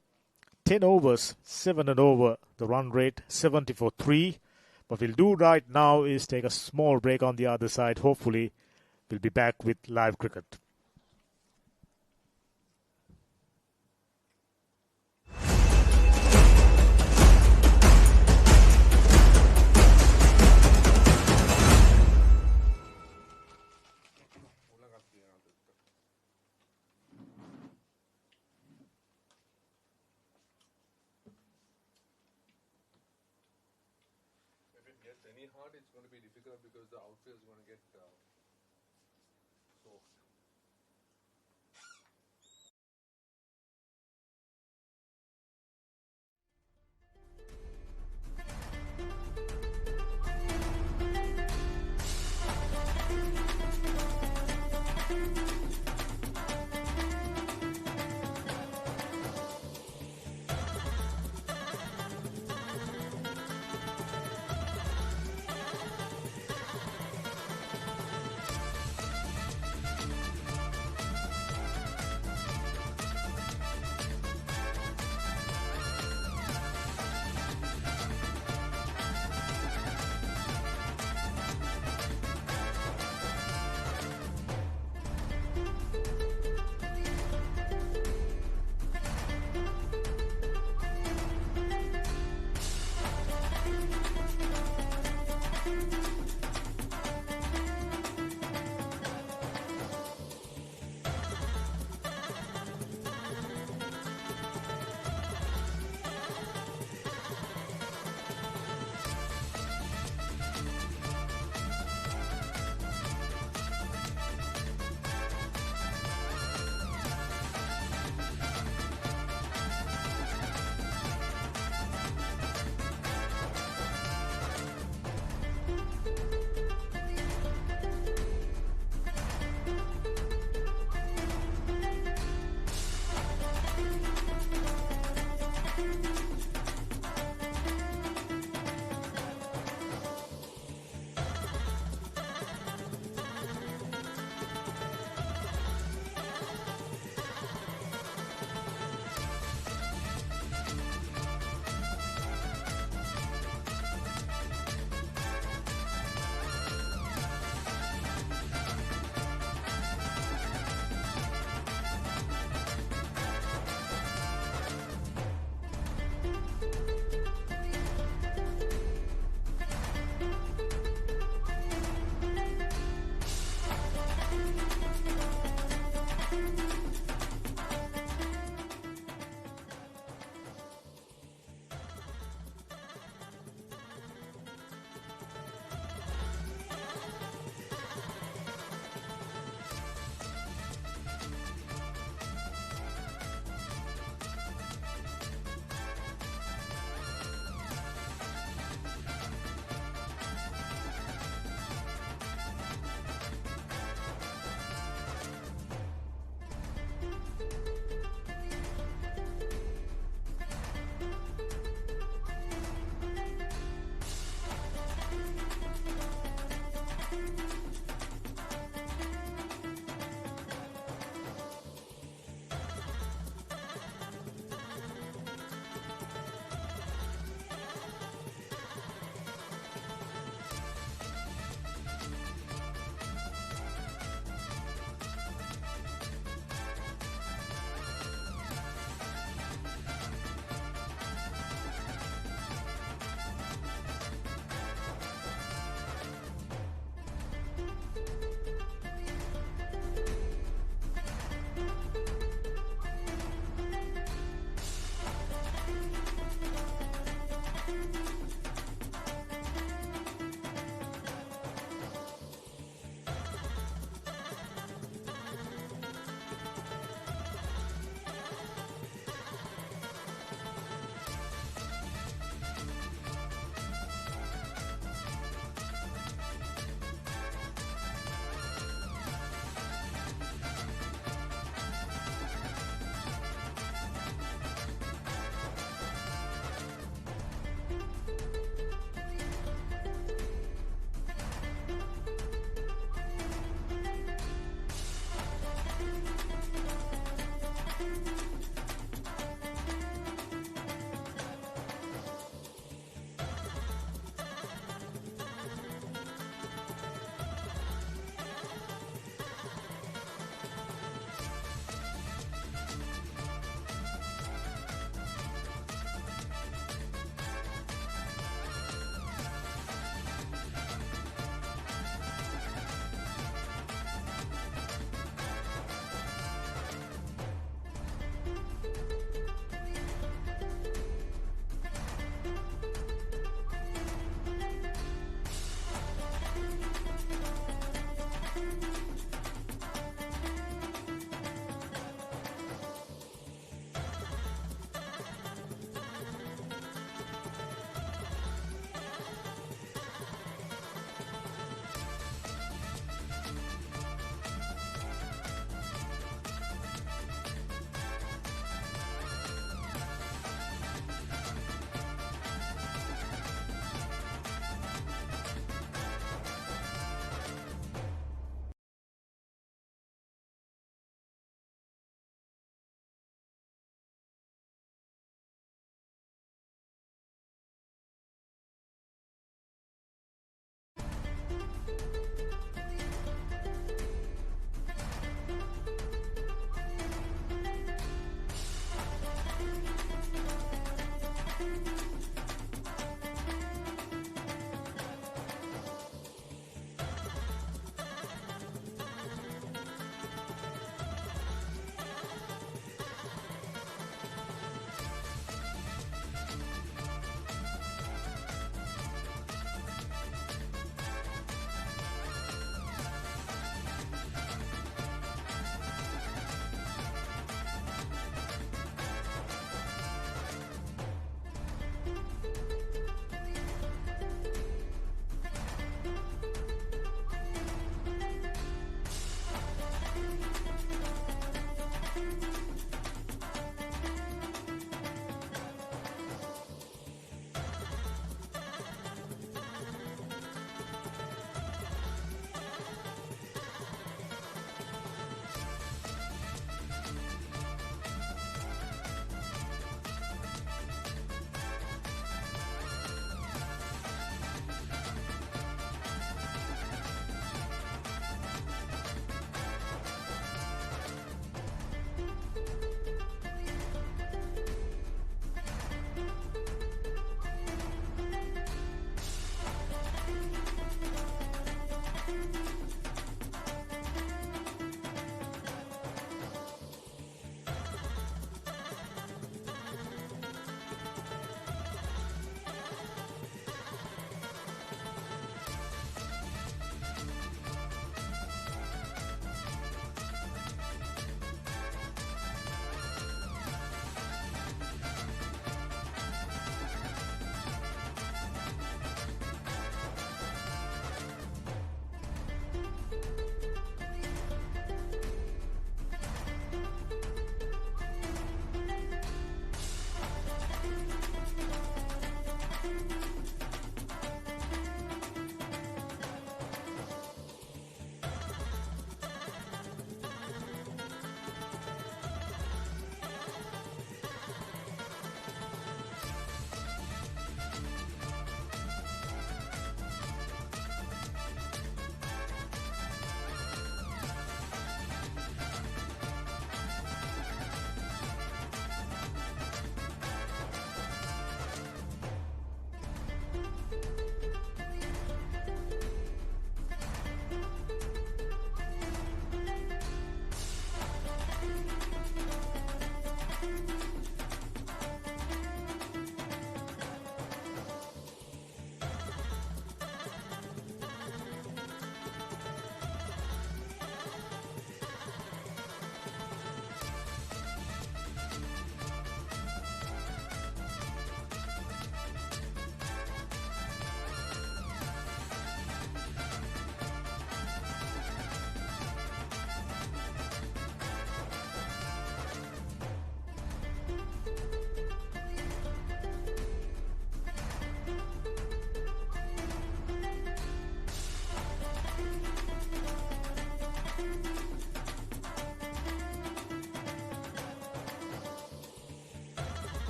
10 overs, 7 and over. The run rate 70 for 3. What we'll do right now is take a small break on the other side. Hopefully, we'll be back with live cricket. hard, it's going to be difficult because the outfield is going to get soaked.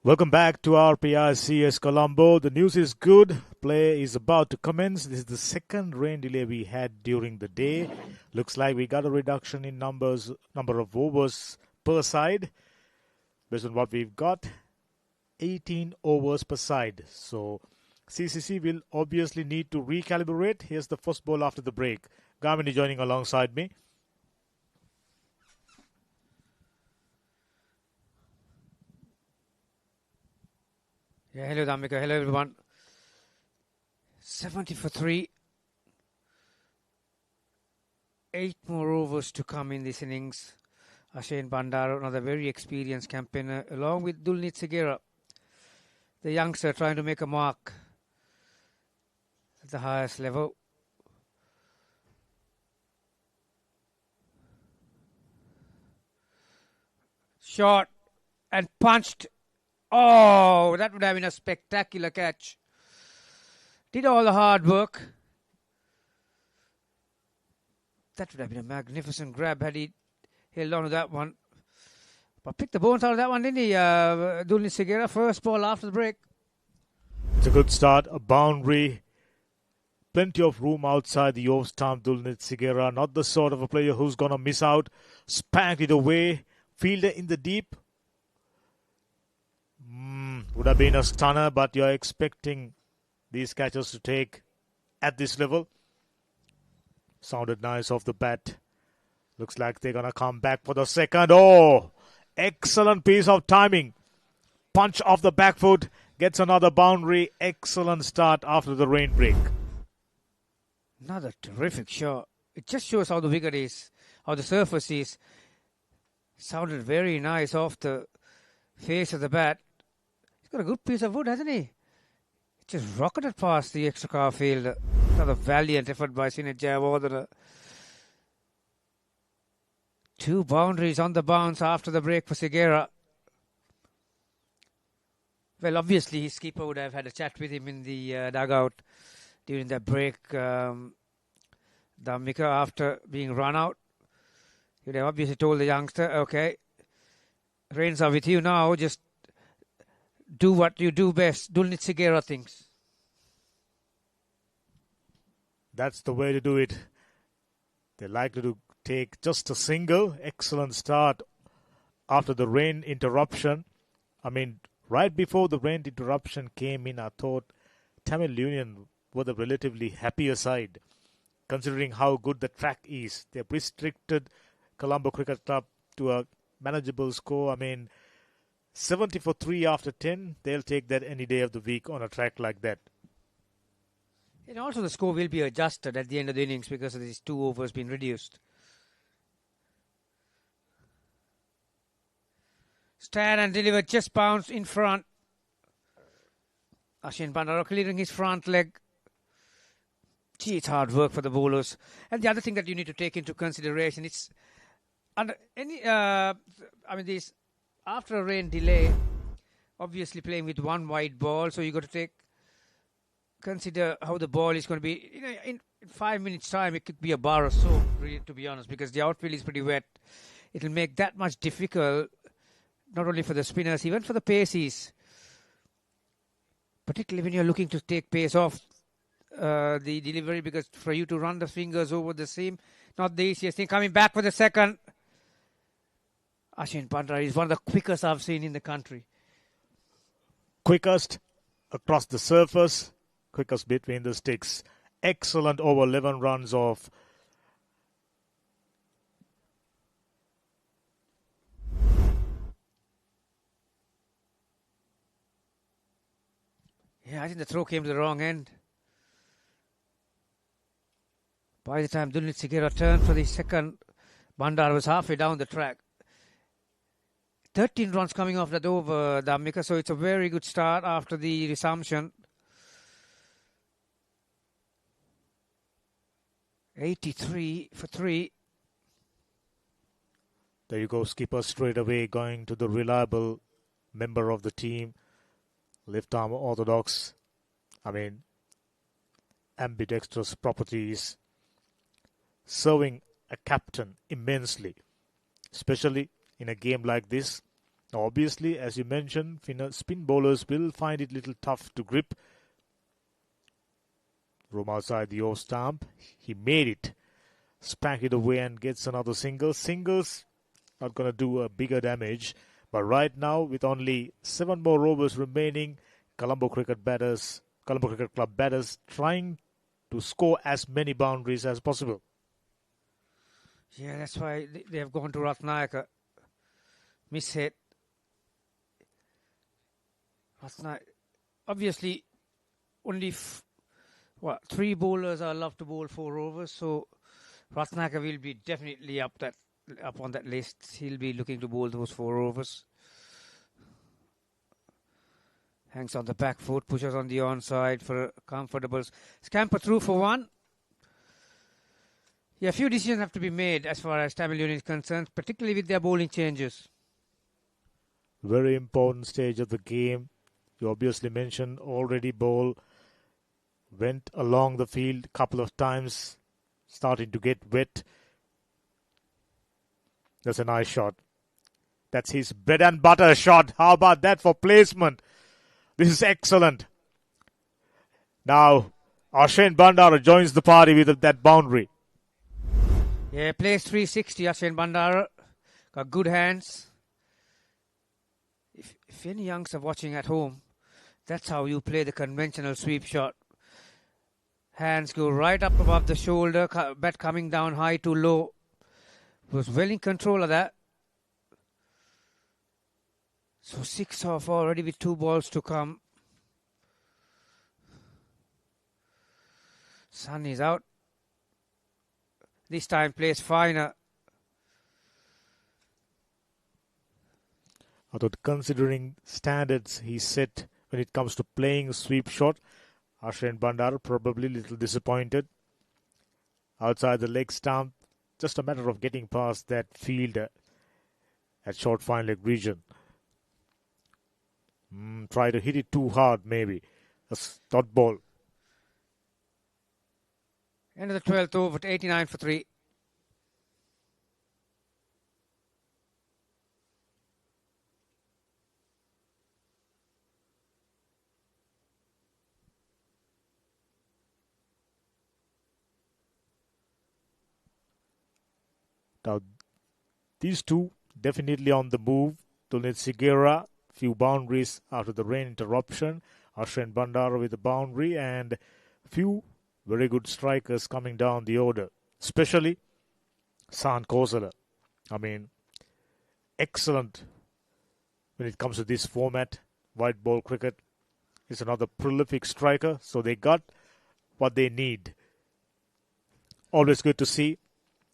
Welcome back to RPICS Colombo. The news is good. Play is about to commence. This is the second rain delay we had during the day. Looks like we got a reduction in number of overs per side. Based on what we've got, 18 overs per side. So CCC will obviously need to recalibrate. Here's the first ball after the break. Gamini joining alongside me. Yeah, hello Dhammika, hello everyone. 70 for 3. 8 more overs to come in this innings. Ashane Bandaro, another very experienced campaigner, along with Dulnit Segera, the youngster trying to make a mark at the highest level. Shot and punched. Oh, that would have been a spectacular catch. Did all the hard work. That would have been a magnificent grab had he held on to that one. But picked the bones out of that one, didn't he? Dulnit Segera, first ball after the break. It's a good start, a boundary. Plenty of room outside the off stump. Dulnit Segera, not the sort of a player who's going to miss out. Spanked it away. Fielder in the deep. Would have been a stunner, but you're expecting these catches to take at this level. Sounded nice off the bat. Looks like they're going to come back for the second. Oh, excellent piece of timing. Punch off the back foot. Gets another boundary. Excellent start after the rain break. Another terrific shot. It just shows how the wicket is, how the surface is. Sounded very nice off the face of the bat. He's got a good piece of wood, hasn't he? It just rocketed past the extra car field. Another valiant effort by Sinet Jayawardena. 2 boundaries on the bounce after the break for Segera. Well, obviously his keeper would have had a chat with him in the dugout during that break. Dhammika, after being run out, he would have obviously told the youngster, okay, reins are with you now, just do what you do best. Dulnit Segera thinks. That's the way to do it. They're likely to take just a single. Excellent start after the rain interruption. I mean, right before the rain interruption came in, I thought Tamil Union were the relatively happier side, considering how good the track is. They've restricted Colombo Cricket Club to a manageable score. I mean, 70 for 3 after 10, they'll take that any day of the week on a track like that. And also the score will be adjusted at the end of the innings because of these 2 overs being reduced. Stand and deliver, just bounce in front. Ashane Bandaro clearing his front leg. Gee, it's hard work for the bowlers. And the other thing that you need to take into consideration, it's under any, these after a rain delay, obviously playing with 1 wide ball, so you got to consider how the ball is going to be. You know, in 5 minutes' time, it could be a bar or so, really, to be honest, because the outfield is pretty wet. It'll make that much difficult, not only for the spinners, even for the paces. Particularly when you're looking to take pace off the delivery, because for you to run the fingers over the seam, not the easiest thing. Coming back for the second. Ashane Bandaro is one of the quickest I've seen in the country. Quickest across the surface, quickest between the sticks. Excellent over 11 runs off. Yeah, I think the throw came to the wrong end. By the time Dulnit Segera turned for the second, Bandaro was halfway down the track. 13 runs coming off that over, Dhammika, so it's a very good start after the resumption. 83 for 3. There you go, skipper straight away going to the reliable member of the team. Left arm orthodox. I mean, ambidextrous properties. Serving a captain immensely, especially in a game like this. Obviously, as you mentioned, spin bowlers will find it a little tough to grip. Roam outside the off stump. He made it. Spank it away and gets another single. Singles not going to do a bigger damage. But right now, with only 7 more overs remaining, Colombo Cricket Club batters trying to score as many boundaries as possible. Yeah, that's why they have gone to Ratnayaka. Mishit. Ratnayaka. Obviously, only 3 bowlers are allowed to bowl 4 overs, so Ratnayaka will be definitely up on that list. He'll be looking to bowl those 4 overs. Hangs on the back foot, pushes on the onside for a comfortable scamper through for 1. Yeah, a few decisions have to be made as far as Tamil Union is concerned, particularly with their bowling changes. Very important stage of the game. You obviously mentioned already ball went along the field a couple of times, starting to get wet. That's a nice shot. That's his bread and butter shot. How about that for placement? This is excellent. Now, Ashane Bandara joins the party with that boundary. Yeah, plays 360, Ashane Bandara. Got good hands. If any youngs are watching at home, that's how you play the conventional sweep shot. Hands go right up above the shoulder, bat coming down high to low. Was well in control of that. So 6 off already with 2 balls to come. Sun is out. This time plays finer. I thought considering standards he set when it comes to playing a sweep shot, Ashane Bandar probably a little disappointed. Outside the leg stump, just a matter of getting past that fielder at short fine leg region. Try to hit it too hard, maybe. A dot ball. End of the 12th over to 89 for 3. Now, these two definitely on the move. Tulnit Sigera, few boundaries after the rain interruption. Ashane Bandara with a boundary and few very good strikers coming down the order. Especially San Kosala. I mean, excellent when it comes to this format. White ball cricket is another prolific striker. So they got what they need. Always good to see.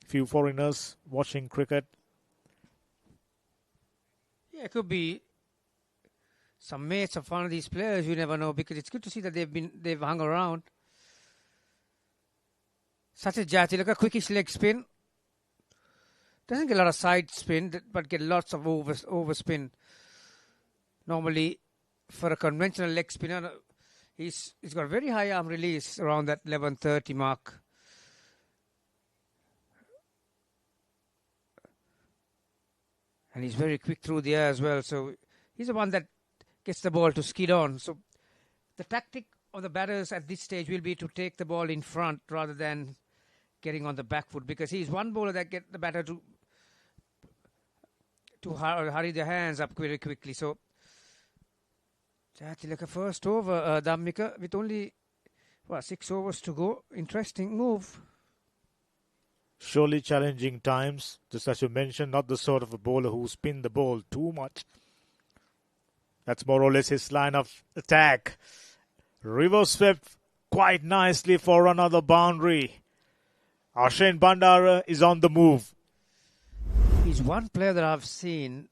Few foreigners watching cricket. Yeah, it could be some mates of one of these players. You never know, because it's good to see that they've hung around. Such a Jati, like a quickish leg spin. Doesn't get a lot of side spin, but get lots of overspin. Normally, for a conventional leg spinner, he's got a very high arm release around that 11:30 mark. And he's very quick through the air as well. So he's the one that gets the ball to skid on. So the tactic of the batters at this stage will be to take the ball in front rather than getting on the back foot, because he's one bowler that get the batter to hurry their hands up very quickly. So like a first over, Dhammika, with only 6 overs to go. Interesting move. Surely challenging times, just as you mentioned, not the sort of a bowler who spin the ball too much. That's more or less his line of attack. Reverse swept quite nicely for another boundary. Ashane Bandara is on the move. He's one player that I've seen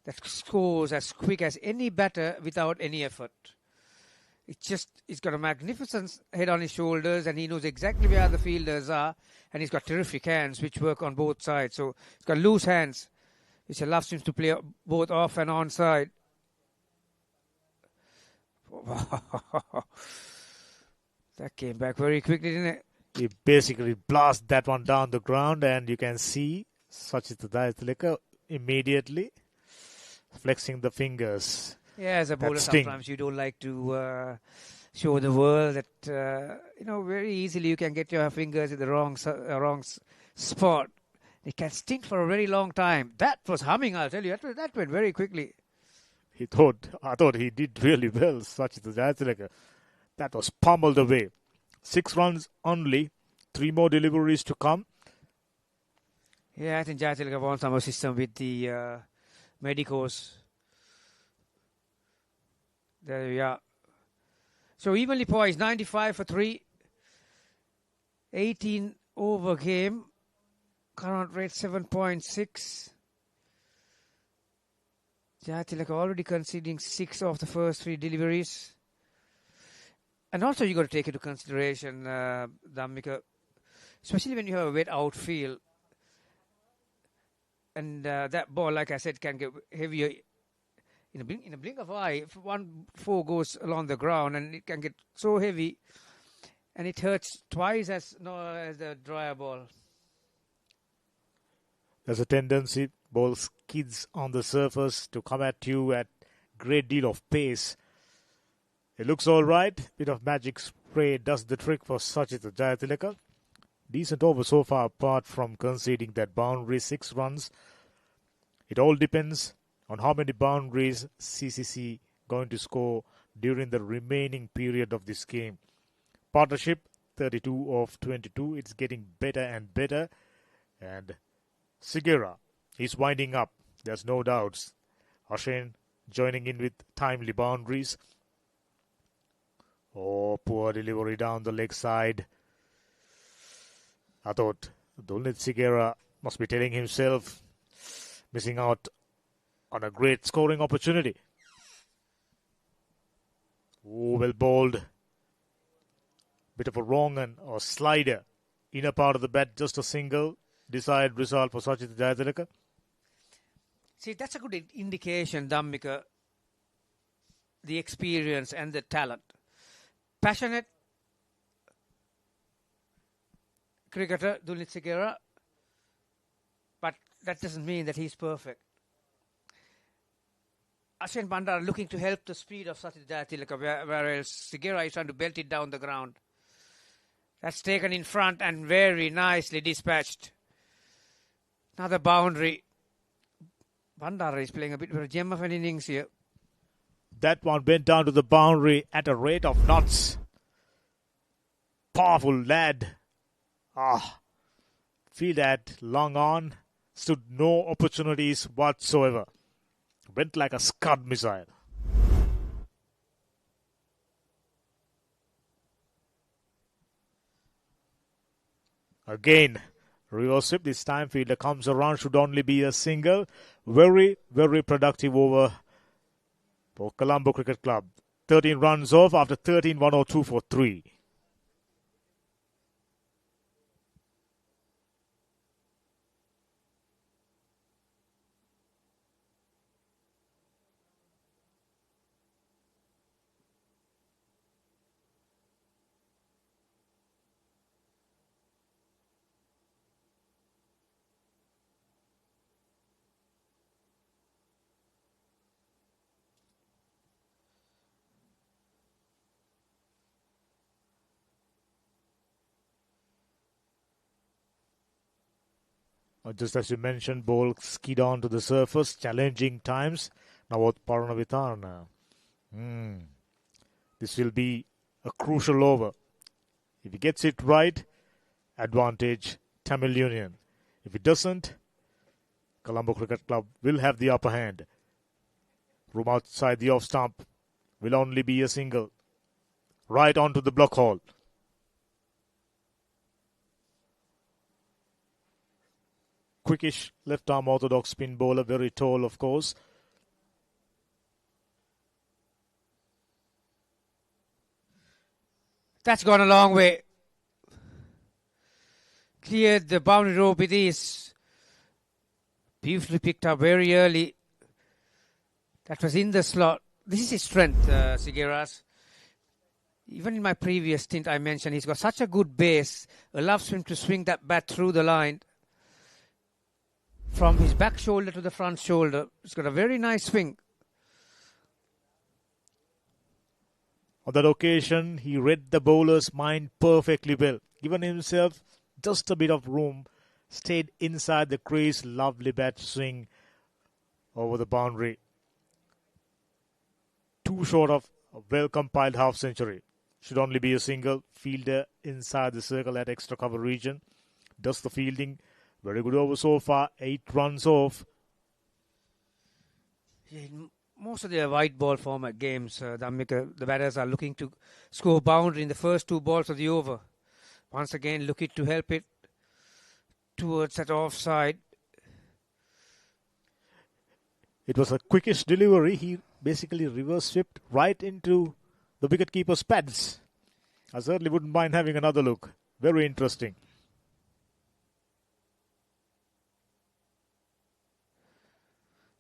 that scores as quick as any batter without any effort. He's got a magnificent head on his shoulders, and he knows exactly where the fielders are, and he's got terrific hands which work on both sides. So he's got loose hands, which allows him to play both off and on side. That came back very quickly, didn't it? He basically blasts that one down the ground, and you can see Sachit Dayatileka immediately flexing the fingers. Yeah, as a That bowler, sting. sometimes you don't like to show the world that, very easily you can get your fingers in the wrong spot. It can sting for a very long time. That was humming, I'll tell you. That went very quickly. I thought he did really well, Sachit Jayatilaka. That was pummeled away. 6 runs only. 3 more deliveries to come. Yeah, I think Jayatilaka won some system with the medicos. There we are. So evenly poised, 95 for 3. 18 over game. Current rate 7.6. Jayatilaka already conceding 6 of the first 3 deliveries. And also you got to take into consideration, Dhammika, especially when you have a wet outfield. And that ball, like I said, can get heavier in a blink of an eye. If 1-4 goes along the ground, and it can get so heavy, and it hurts twice as the drier ball. There's a tendency, ball skids on the surface to come at you at great deal of pace. It looks all right. Bit of magic spray does the trick for Sachit Jayatilaka. Decent over so far, apart from conceding that boundary, 6 runs. It all depends on how many boundaries CCC going to score during the remaining period of this game. Partnership, 32 of 22. It's getting better and better. And Sigera is winding up. There's no doubts. Ashen joining in with timely boundaries. Oh, poor delivery down the leg side. I thought Dulnit Sigera must be telling himself, missing out on a great scoring opportunity. Oh, well bowled. Bit of a wrong or slider. Inner part of the bat, just a single. Desired result for Sachit Jayatilaka. See, that's a good indication, Dhammika. The experience and the talent. Passionate cricketer, Dulnit Sigera. But that doesn't mean that he's perfect. Ashwin Bandar looking to help the speed of Sachit Jayatilaka, whereas Sigera is trying to belt it down the ground. That's taken in front and very nicely dispatched. Another boundary. Bandara is playing a bit of a gem of an innings here. That one went down to the boundary at a rate of knots. Powerful lad. Feel that long on. Stood no opportunities whatsoever. Went like a Scud missile. Again, reverse sweep. This time fielder comes around. Should only be a single. Very, very productive over for Colombo Cricket Club. 13 runs off after 13, 102 for 3. Just as you mentioned, ball skid on to the surface, challenging times. Now what Paranavitarna. This will be a crucial over. If he gets it right, advantage Tamil Union. If he doesn't, Colombo Cricket Club will have the upper hand. Room outside the off stump will only be a single. Right onto the block hole. Quickish left arm orthodox spin bowler, very tall of course. That's gone a long way. Cleared the boundary rope with ease. Beautifully picked up very early. That was in the slot. This is his strength, Sigera's. Even in my previous stint I mentioned he's got such a good base. Allows him to swing that bat through the line. from his back shoulder to the front shoulder. It's got a very nice swing. On that occasion, he read the bowler's mind perfectly well. Given himself just a bit of room, stayed inside the crease, lovely bat swing over the boundary. Too short of a well-compiled half-century. Should only be a single. Fielder inside the circle at extra cover region. Does the fielding. Very good over so far. 8 runs off. Yeah, in most of the white ball format games, the batters are looking to score boundary in the first 2 balls of the over. Once again, looking to help it towards that offside. It was a quickish delivery. He basically reverse swept right into the wicketkeeper's pads. I certainly wouldn't mind having another look. Very interesting.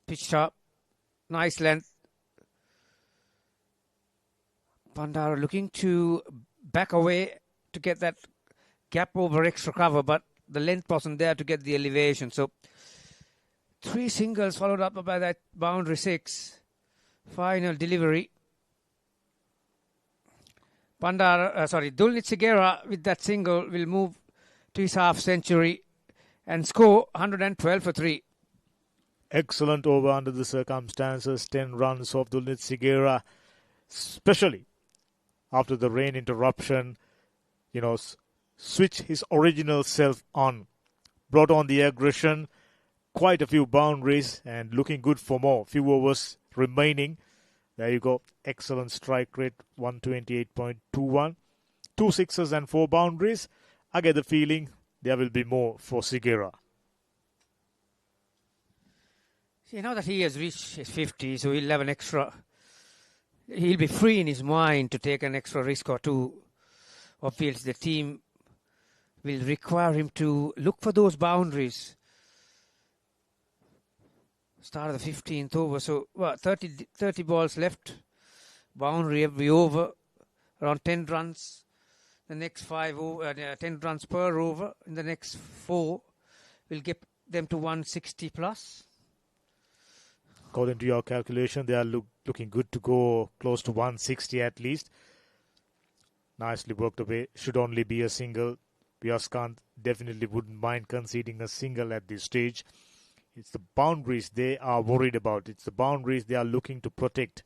Pitched up. Nice length. Bandara looking to back away to get that gap over extra cover, but the length wasn't there to get the elevation. So 3 singles followed up by that boundary 6. Final delivery. Dulnit Sigera with that single will move to his half century and score 112 for 3. Excellent over under the circumstances. 10 runs of Dulnit Sigera, especially after the rain interruption. Switch his original self on. Brought on the aggression. Quite a few boundaries and looking good for more. Few overs remaining. There you go. Excellent strike rate. 128.21. 2 sixes and 4 boundaries. I get the feeling there will be more for Sigera. See, now that he has reached his 50, so he'll have an extra. He'll be free in his mind to take an extra risk or two. Obviously, the team will require him to look for those boundaries. Start of the 15th over, so 30 balls left. Boundary every over, around 10 runs. The next 10 runs per over. In the next 4, will get them to 160 plus. According to your calculation, they are looking good to go close to 160 at least. Nicely worked away. Should only be a single. Piaskant definitely wouldn't mind conceding a single at this stage. It's the boundaries they are worried about. It's the boundaries they are looking to protect.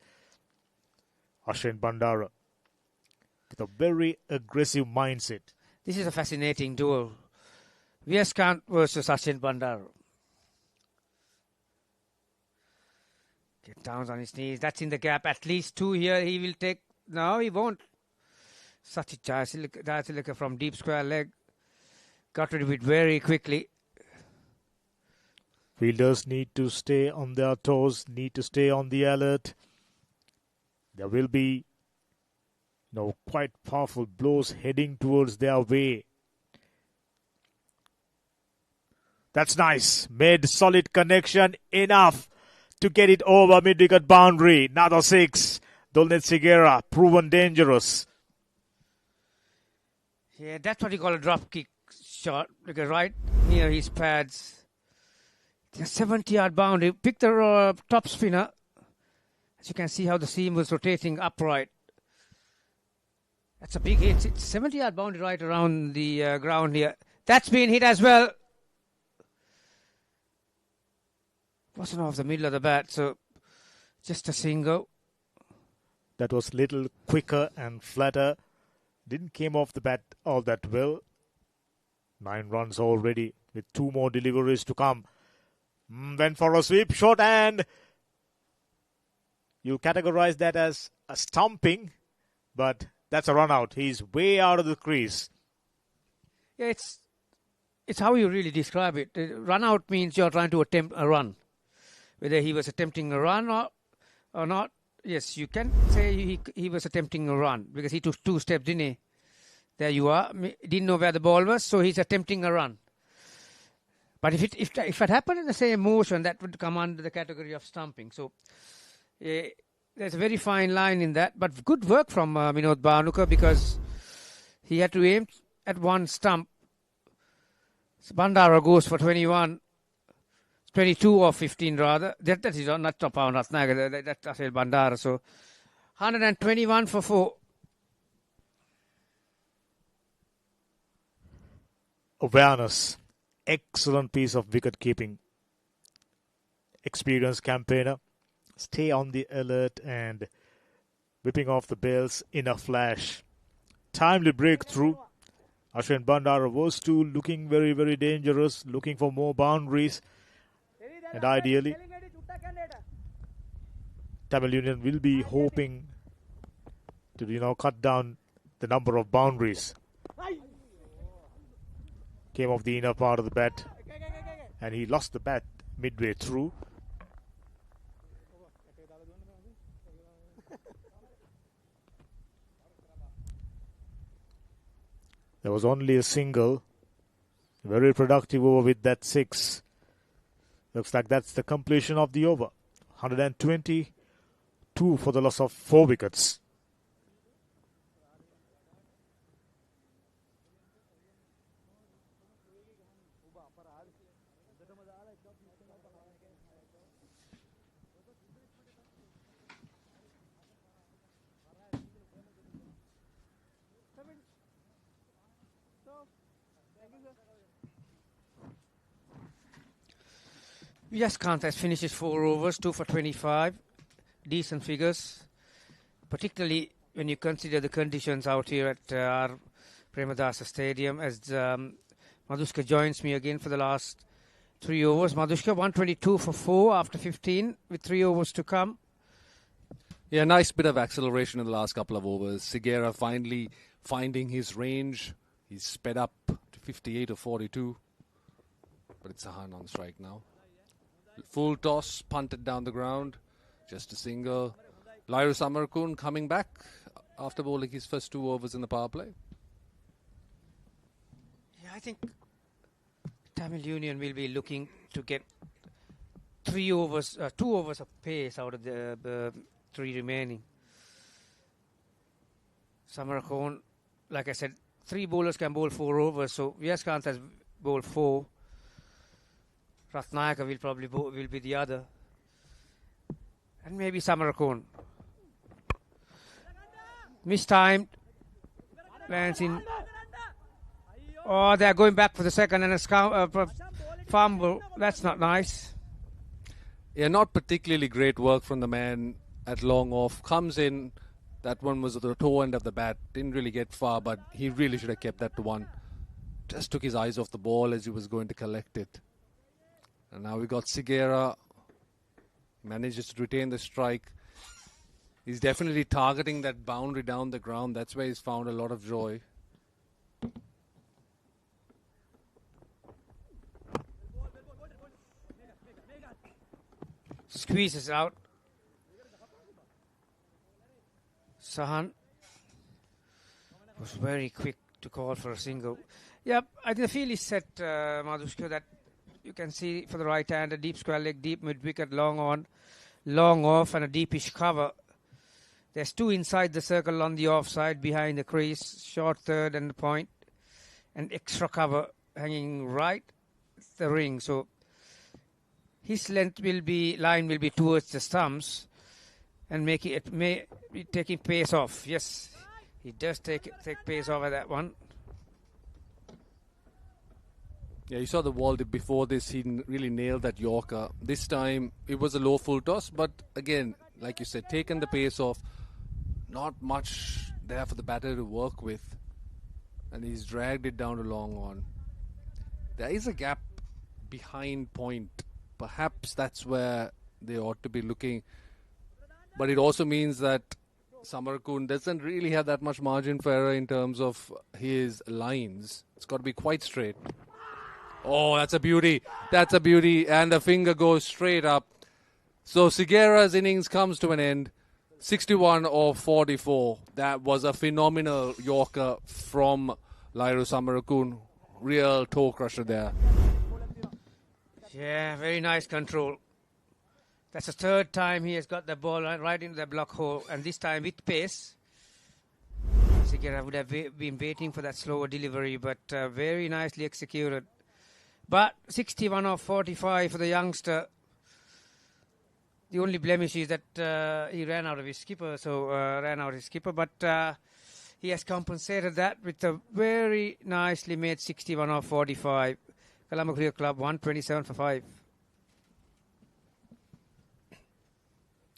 Ashwin Bandara with a very aggressive mindset. This is a fascinating duel. Piaskant versus Ashwin Bandara. Get down on his knees. That's in the gap. At least 2 here. He will take. No, he won't. Sachit Jayasilica from deep square leg. Got rid of it very quickly. Fielders need to stay on their toes, need to stay on the alert. There will be quite powerful blows heading towards their way. That's nice. Made solid connection. Enough to get it over mid-wicket boundary. Another 6. Dulnit Sigera, proven dangerous. Yeah, that's what you call a drop kick shot. Because right near his pads. 70-yard boundary. Pick the top spinner. As you can see how the seam was rotating upright. That's a big hit. It's 70-yard boundary right around the ground here. That's been hit as well. Wasn't off the middle of the bat, so just a single. That was little quicker and flatter. Didn't came off the bat all that well. 9 runs already with 2 more deliveries to come. Went for a sweep, short, and you categorize that as a stumping, but that's a run out. He's way out of the crease. Yeah, it's how you really describe it. Run out means you're trying to attempt a run. Whether he was attempting a run or not, yes, you can say he was attempting a run because he took 2 steps, didn't he? There you are. Didn't know where the ball was, so he's attempting a run. But if it happened in the same motion, that would come under the category of stumping. So there's a very fine line in that. But good work from Minod Bhanuka because he had to aim at one stump. So Bandara goes for 21. 22 or 15 rather. That is not top pound Ratnagar. That's Asel Bandara. So 121 for 4. Awareness. Excellent piece of wicket keeping. Experienced campaigner. Stay on the alert and whipping off the bails in a flash. Timely breakthrough. Ashwin Bandara was too looking very, very dangerous, looking for more boundaries. And ideally, Tamil Union will be hoping to, cut down the number of boundaries. Came off the inner part of the bat and he lost the bat midway through. There was only a single. Very productive over with that 6. Looks like that's the completion of the over. 122 for the loss of 4 wickets. Yaskant has finished his 4 overs, 2 for 25. Decent figures, particularly when you consider the conditions out here at our Premadasa Stadium. As Madhuska joins me again for the last 3 overs. Madhuska, 122 for 4 after 15 with 3 overs to come. Yeah, nice bit of acceleration in the last couple of overs. Sigera finally finding his range. He's sped up to 58 or 42. But it's Sahan on strike now. Full toss, punted down the ground. Just a single. Lairu Samarkun coming back after bowling his first 2 overs in the power play. Yeah, I think Tamil Union will be looking to get 3 overs, 2 overs of pace out of the 3 remaining. Samarkun, like I said, 3 bowlers can bowl 4 overs, so Yaskant has bowled 4. Ratnayaka will probably will be the other. And maybe Samarkun. Mistimed. Lands in. Oh, they're going back for the second and a fumble. That's not nice. Yeah, not particularly great work from the man at long off. Comes in. That one was at the toe end of the bat. Didn't really get far, but he really should have kept that to 1. Just took his eyes off the ball as he was going to collect it. And now we got Sigera. Manages to retain the strike. He's definitely targeting that boundary down the ground. That's where he's found a lot of joy. Squeezes out. Sahan was very quick to call for a single. Yep, I think the field is set, Madhushka, that you can see for the right hand, a deep square leg, deep mid wicket, long on, long off, and a deepish cover. There's 2 inside the circle on the offside, behind the crease, short third and the point, and extra cover hanging right the ring. So his line will be towards the stumps, and taking pace off. Yes, he does take pace off at that one. Yeah, you saw the wall before this. He really nailed that Yorker. This time, it was a low full toss. But again, like you said, taken the pace off. Not much there for the batter to work with. And he's dragged it down to long on. There is a gap behind point. Perhaps that's where they ought to be looking. But it also means that Samarkun doesn't really have that much margin for error in terms of his lines. It's got to be quite straight. Oh, that's a beauty. That's a beauty. And the finger goes straight up. So Sigera's innings comes to an end. 61 or 44. That was a phenomenal Yorker from Lairu Samarkun. Real toe crusher there. Yeah, very nice control. That's the 3rd time he has got the ball right into the block hole. And this time with pace. Sigera would have been waiting for that slower delivery, but very nicely executed But 61 of 45 for the youngster. The only blemish is that he ran out of his skipper, but he has compensated that with a very nicely made 61 of 45. Colombo Cricket Club 127 for 5.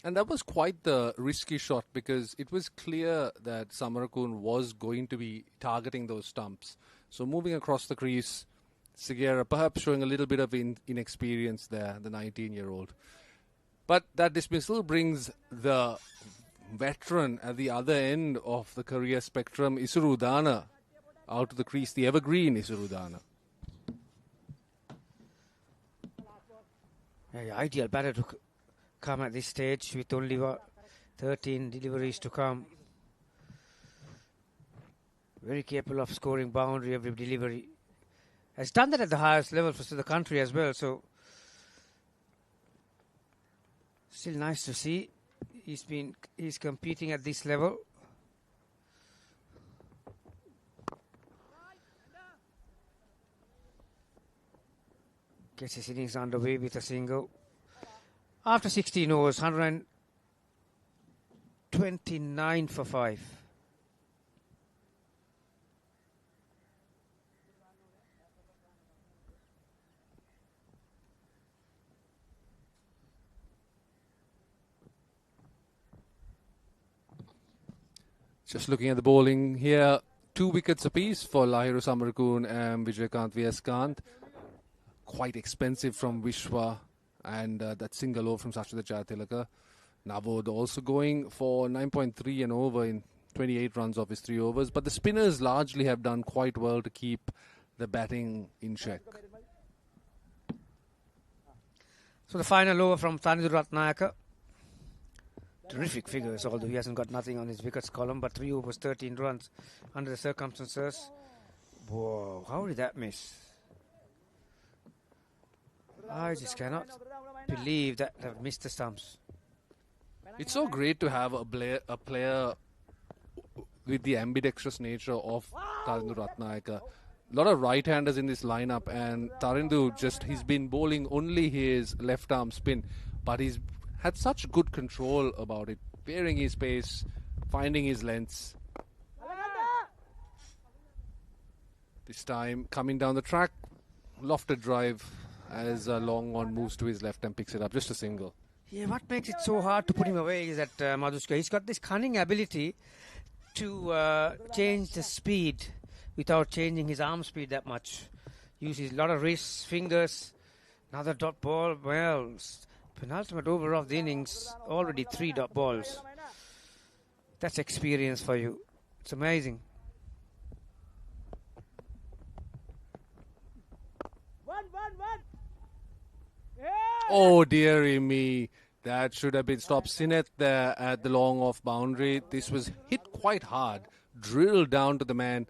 And that was quite the risky shot because it was clear that Samarakun was going to be targeting those stumps. So moving across the crease, Segera perhaps showing a little bit of inexperience there, the 19-year-old. But that dismissal brings the veteran at the other end of the career spectrum, Isuru Udana, out to the crease, the evergreen Isuru Udana. Yeah, ideal batter to come at this stage with only 13 deliveries to come. Very capable of scoring boundary every delivery. Has done that at the highest level for the country as well, so still nice to see. He's competing at this level. Gets his innings underway with a single. After 16 overs, 129 for 5. Just looking at the bowling here, 2 wickets apiece for Lahiru Samarakun and Vijaykanth Vyaskanth. Quite expensive from Vishwa, and that single over from Sachita Jaytilaka. Navod also going for 9.3 and over in 28 runs of his 3 overs. But the spinners largely have done quite well to keep the batting in check. So the final over from Tarindu Ratnayaka. Terrific figures, although he hasn't got nothing on his wickets column, but 3 overs, 13 runs under the circumstances. Whoa, how did that miss? I just cannot believe that have missed the stumps. It's so great to have a player with the ambidextrous nature of Tarindu Ratnayaka. A lot of right-handers in this lineup, and Tarindu he's been bowling only his left-arm spin, but he's had such good control about it, varying his pace, finding his lengths. This time, coming down the track, lofted drive as a long one moves to his left and picks it up, just a single. Yeah, what makes it so hard to put him away is that Madhuska, he's got this cunning ability to change the speed without changing his arm speed that much. Uses a lot of wrists, fingers, another dot ball. Well, penultimate over of the innings, already 3 dot balls. That's experience for you. It's amazing. One. Oh, dearie me. That should have been stopped. Sinet there at the long off boundary. This was hit quite hard, drilled down to the man,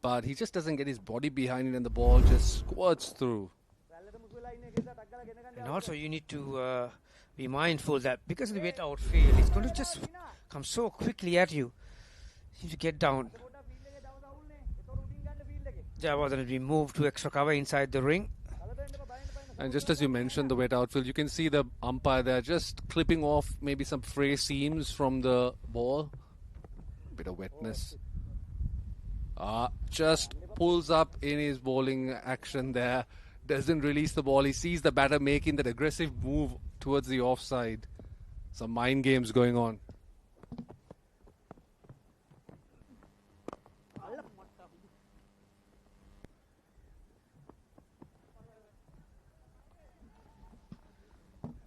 but he just doesn't get his body behind it and the ball just squirts through. And also you need to be mindful that because of the wet outfield, it's going to just come so quickly at you. You need to get down. Jawad will be moved to extra cover inside the ring. And just as you mentioned, the wet outfield, you can see the umpire there just clipping off maybe some fray seams from the ball. Bit of wetness. Just pulls up in his bowling action there. Doesn't release the ball. He sees the batter making that aggressive move towards the offside. Some mind games going on.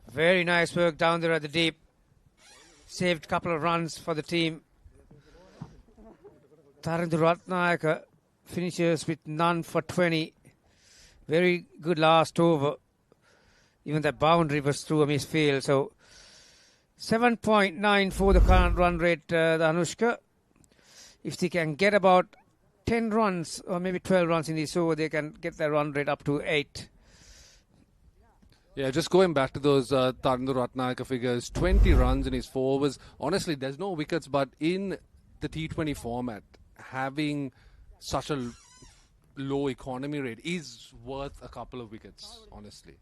Very nice work down there at the deep. Saved a couple of runs for the team. Tarindu Ratnayaka finishes with none for 20. Very good last over. Even that boundary was through a misfield. So 7.9 for the current run rate, the Anushka. If they can get about 10 runs or maybe 12 runs in this over, they can get their run rate up to 8. Yeah, just going back to those Tarindu Ratnayaka figures, 20 runs in his 4 overs. Honestly, there's no wickets, but in the T20 format, having such a low economy rate is worth a couple of wickets, honestly.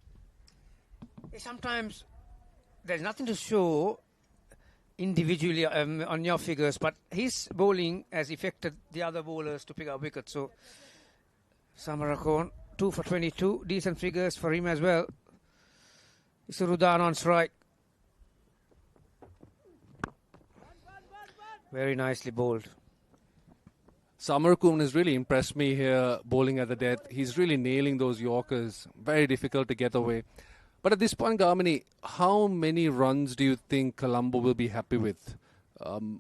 Sometimes there's nothing to show individually on your figures, but his bowling has affected the other bowlers to pick up wickets. So Samarakon 2 for 22, decent figures for him as well. Isurudan on strike. Very nicely bowled. Samarkun has really impressed me here, bowling at the death. He's really nailing those Yorkers. Very difficult to get away. But at this point, Gamini, how many runs do you think Colombo will be happy with?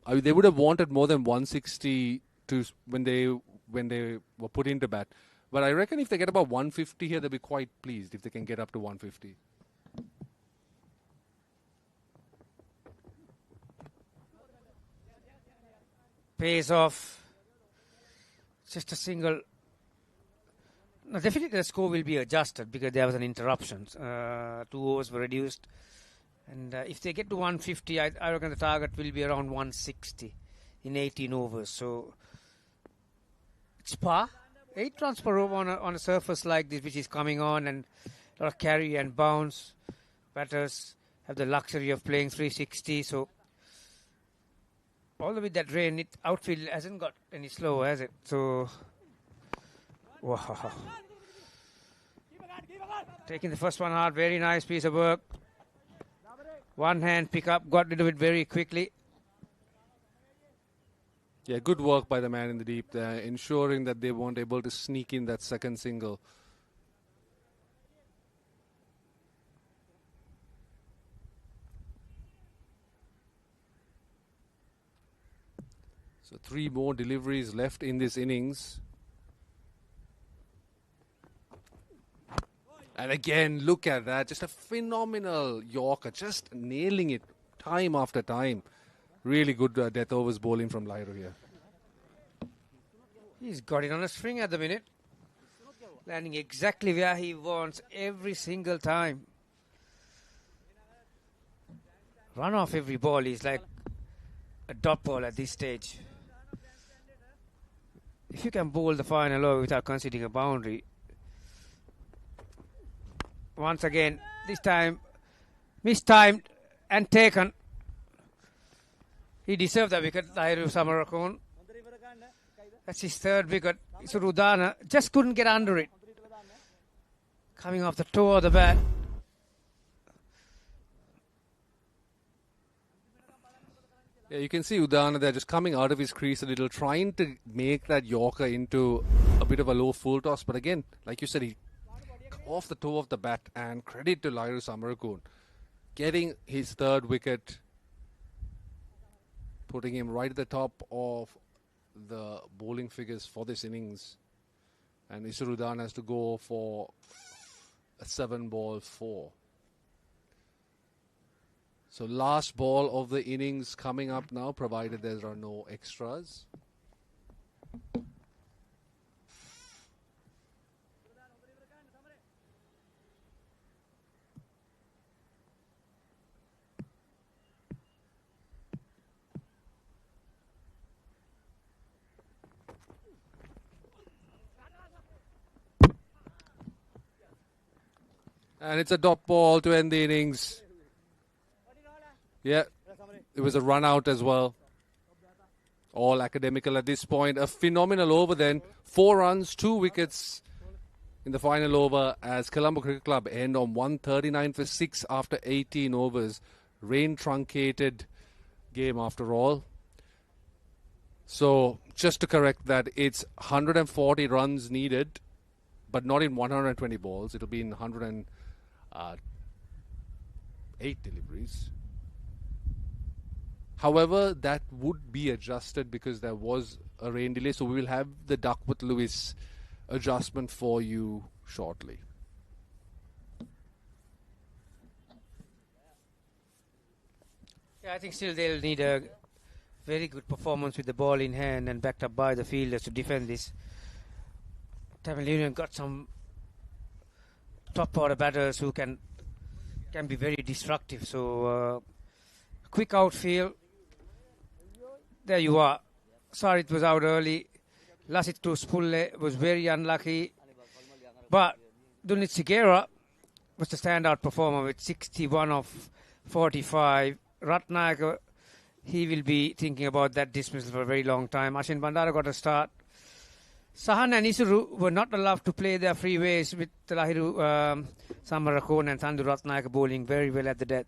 They would have wanted more than 160 when they were put into bat. But I reckon if they get about 150 here, they'll be quite pleased if they can get up to 150. Pays off. Just a single. No, definitely the score will be adjusted because there was an interruption. 2 overs were reduced. And if they get to 150, I reckon the target will be around 160 in 18 overs. So it's par. 8 runs per over on a surface like this, which is coming on, and a lot of carry and bounce. Batters have the luxury of playing 360. So although with that rain, outfield hasn't got any slow, has it? So, wow. Taking the first one hard, very nice piece of work. One hand pick up, got rid of it very quickly. Yeah, good work by the man in the deep there, ensuring that they weren't able to sneak in that second single. So 3 more deliveries left in this innings. And again, look at that. Just a phenomenal Yorker, just nailing it time after time. Really good death overs bowling from Lyro here. He's got it on a string at the minute. Landing exactly where he wants every single time. Run off every ball is like a dot ball at this stage. If you can bowl the final over without conceding a boundary. Once again, this time mistimed and taken. He deserved that wicket, Tahiru Samarakon. That's his 3rd wicket. Surudana just couldn't get under it. Coming off the toe of the bat. Yeah, you can see Udana there just coming out of his crease a little, trying to make that Yorker into a bit of a low full toss. But again, like you said, he off the toe of the bat, and credit to Lyro Samarakun. Getting his 3rd wicket, putting him right at the top of the bowling figures for this innings. And Isurudan has to go for a 7-ball 4. So last ball of the innings coming up now, provided there are no extras. And it's a dot ball to end the innings. Yeah, it was a run out as well. All academical at this point. A phenomenal over then. 4 runs, 2 wickets in the final over as Colombo Cricket Club end on 139 for 6 after 18 overs. Rain truncated game after all. So just to correct that, it's 140 runs needed, but not in 120 balls. It'll be in 108 deliveries. However, that would be adjusted because there was a rain delay. So we will have the Duckworth-Lewis adjustment for you shortly. Yeah, I think still they'll need a very good performance with the ball in hand and backed up by the fielders to defend this. Tamil Union got some top order batters who can be very destructive. So quick outfield. There you are. Sorry it was out early. Lasit Spulle was very unlucky. But Dunit Sigera was the standout performer with 61 of 45. Ratnayaka, he will be thinking about that dismissal for a very long time. Ashin Bandara got a start. Sahan and Isuru were not allowed to play their freeways with Lahiru Samarakon and Thandu Ratnayaka bowling very well at the death.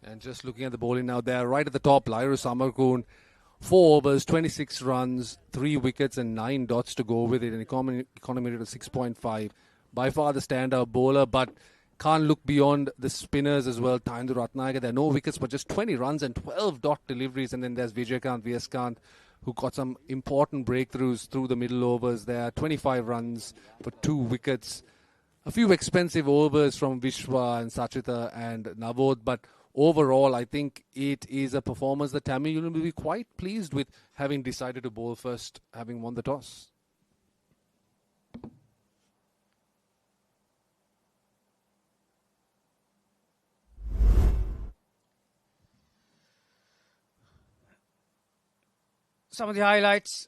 And just looking at the bowling now, they're right at the top. Lahiru Samarakon, 4 overs, 26 runs, 3 wickets and 9 dots to go with it. An economy rate of 6.5. By far the standout bowler, but can't look beyond the spinners as well. Thandu Ratnayaka, there are no wickets, but just 20 runs and 12 dot deliveries. And then there's Vijayakant Vyaskanth, who got some important breakthroughs through the middle overs there. 25 runs for 2 wickets. A few expensive overs from Vishwa and Sachita and Navod, but overall, I think it is a performance that Tamil Union will be quite pleased with, having decided to bowl first, having won the toss. Some of the highlights.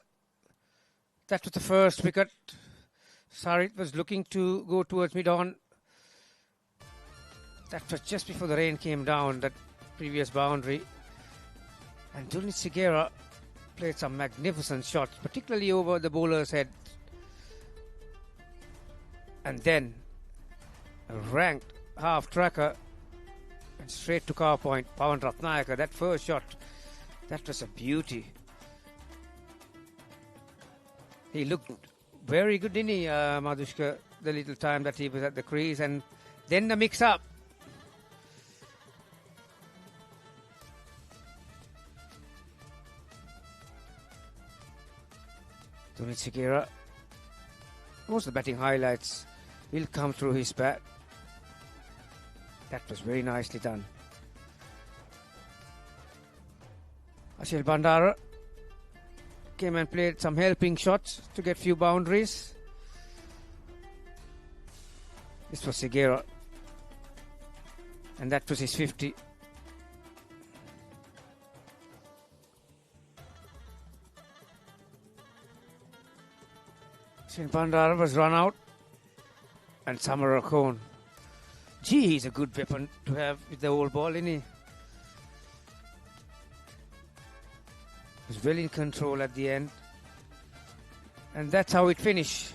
That was the first wicket. Sarit was looking to go towards mid-on. That was just before the rain came down, that previous boundary. And Dunit Sigera played some magnificent shots, particularly over the bowler's head. And then a ranked half-tracker and straight to cover point. Pawan Ratnayaka, that first shot, that was a beauty. He looked very good, didn't he, Madhushka, the little time that he was at the crease. And then the mix-up. Dunit Sigera, most of the batting highlights will come through his bat. That was very nicely done. Ashil Bandara came and played some helping shots to get few boundaries. This was Sigera, and that was his 50. Ashil Bandara was run out, and Samarakon. Gee, he's a good weapon to have with the old ball, isn't he? Was well in control at the end. And that's how it finished.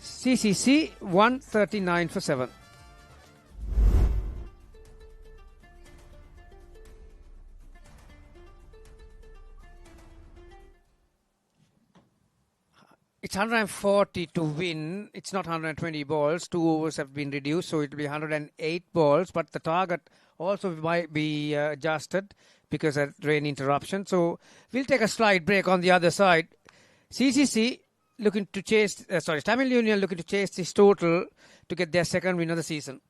CCC 139 for 7. It's 140 to win. It's not 120 balls. 2 overs have been reduced, so it will be 108 balls. But the target also might be adjusted because of rain interruption. So we'll take a slight break on the other side. CCC looking to chase, Tamil Union looking to chase this total to get their second win of the season.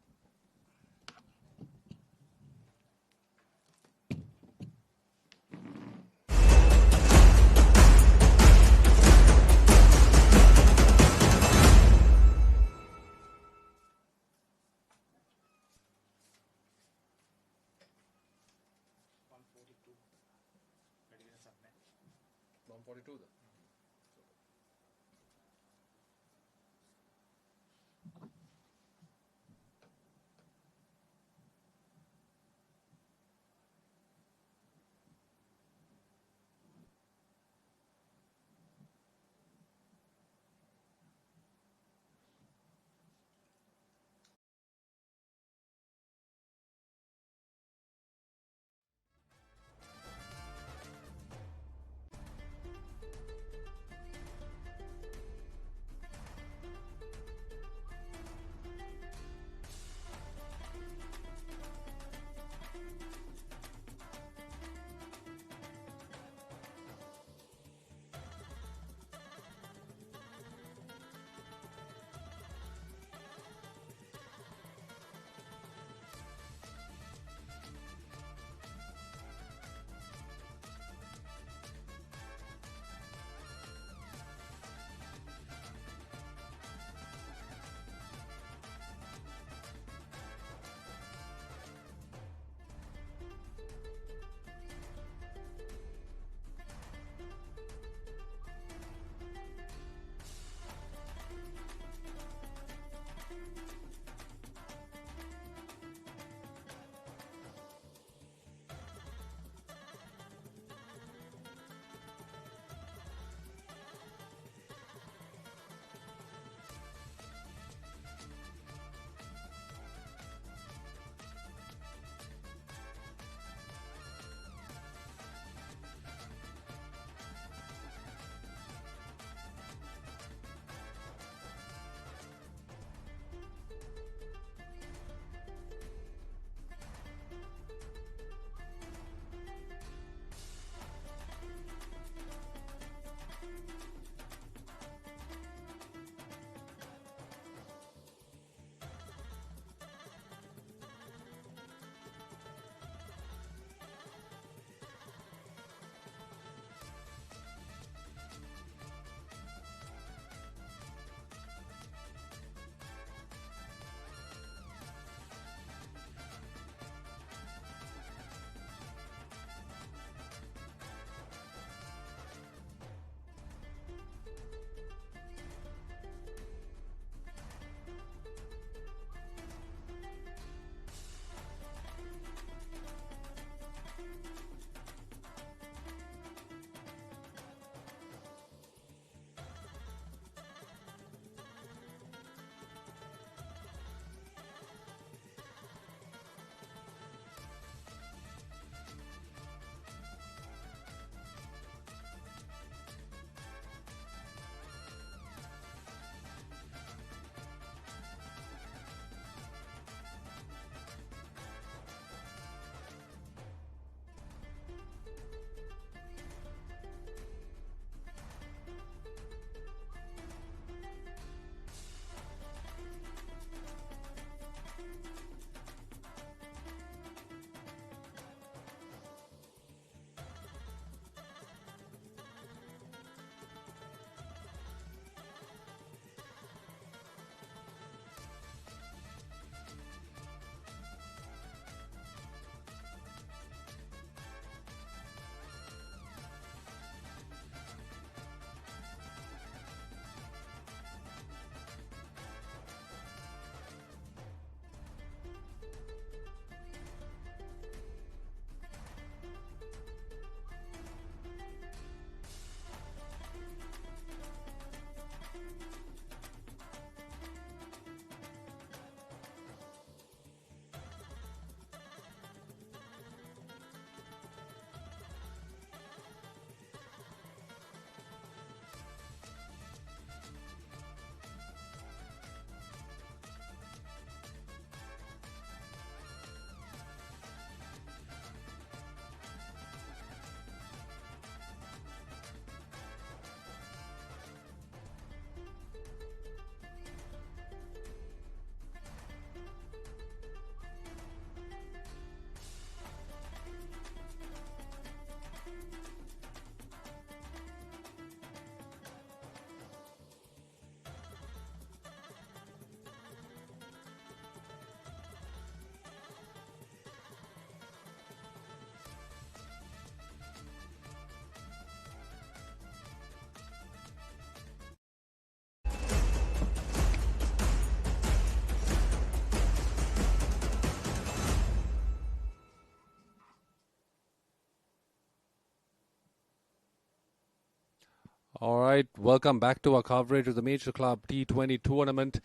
All right, welcome back to our coverage of the Major Club T20 tournament.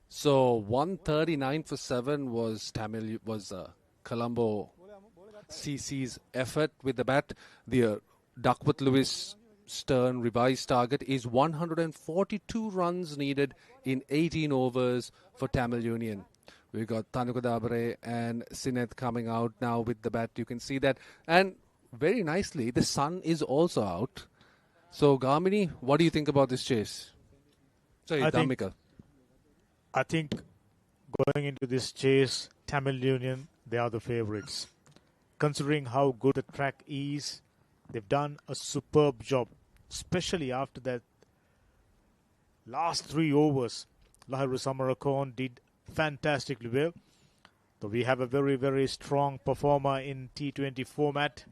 So 139 for 7 was Colombo CC's effort with the bat. The Duckworth Lewis Stern revised target is 142 runs needed in 18 overs for Tamil Union. We've got Tanuka Dabre and Sineth coming out now with the bat. You can see that. And very nicely, the sun is also out. So, Gamini, what do you think about this chase? Sorry, Dhammika. I think going into this chase, Tamil Union, they are the favourites. Considering how good the track is, they've done a superb job, especially after that last 3 overs. Lahiru Samarakon did fantastically well. So we have a very, very strong performer in T20 format.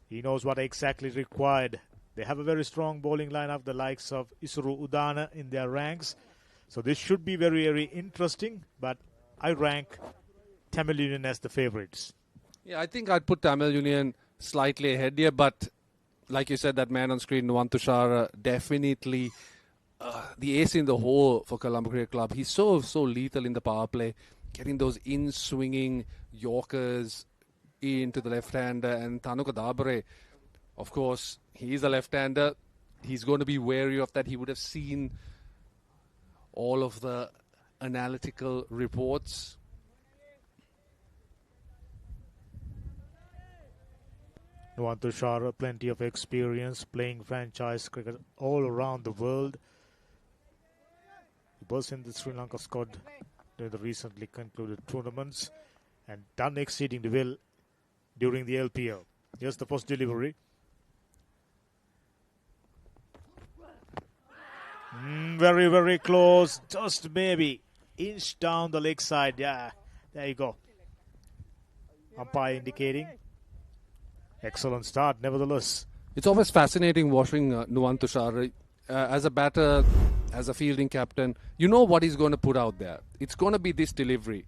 He knows what exactly required. They have a very strong bowling lineup, the likes of Isuru Udana in their ranks. So this should be very, very interesting. But I rank Tamil Union as the favourites. Yeah, I think I'd put Tamil Union slightly ahead here. But like you said, that man on screen, Nuwan Tushar, definitely the ace in the hole for Colombo Cricket Club. He's so lethal in the power play, getting those in-swinging Yorkers into the left-hander. And Tanuka Dabre, of course, he's a left-hander. He's going to be wary of that. He would have seen all of the analytical reports. Nuwan Tushar, plenty of experience playing franchise cricket all around the world. He was in the Sri Lanka squad during the recently concluded tournaments and done exceedingly well during the LPL. Here's the first delivery. Very, very close. Just maybe inch down the leg side. Yeah, there you go. Umpire indicating. Excellent start, nevertheless. It's always fascinating watching Nuwan Tushar. As a batter, as a fielding captain, you know what he's going to put out there. It's going to be this delivery.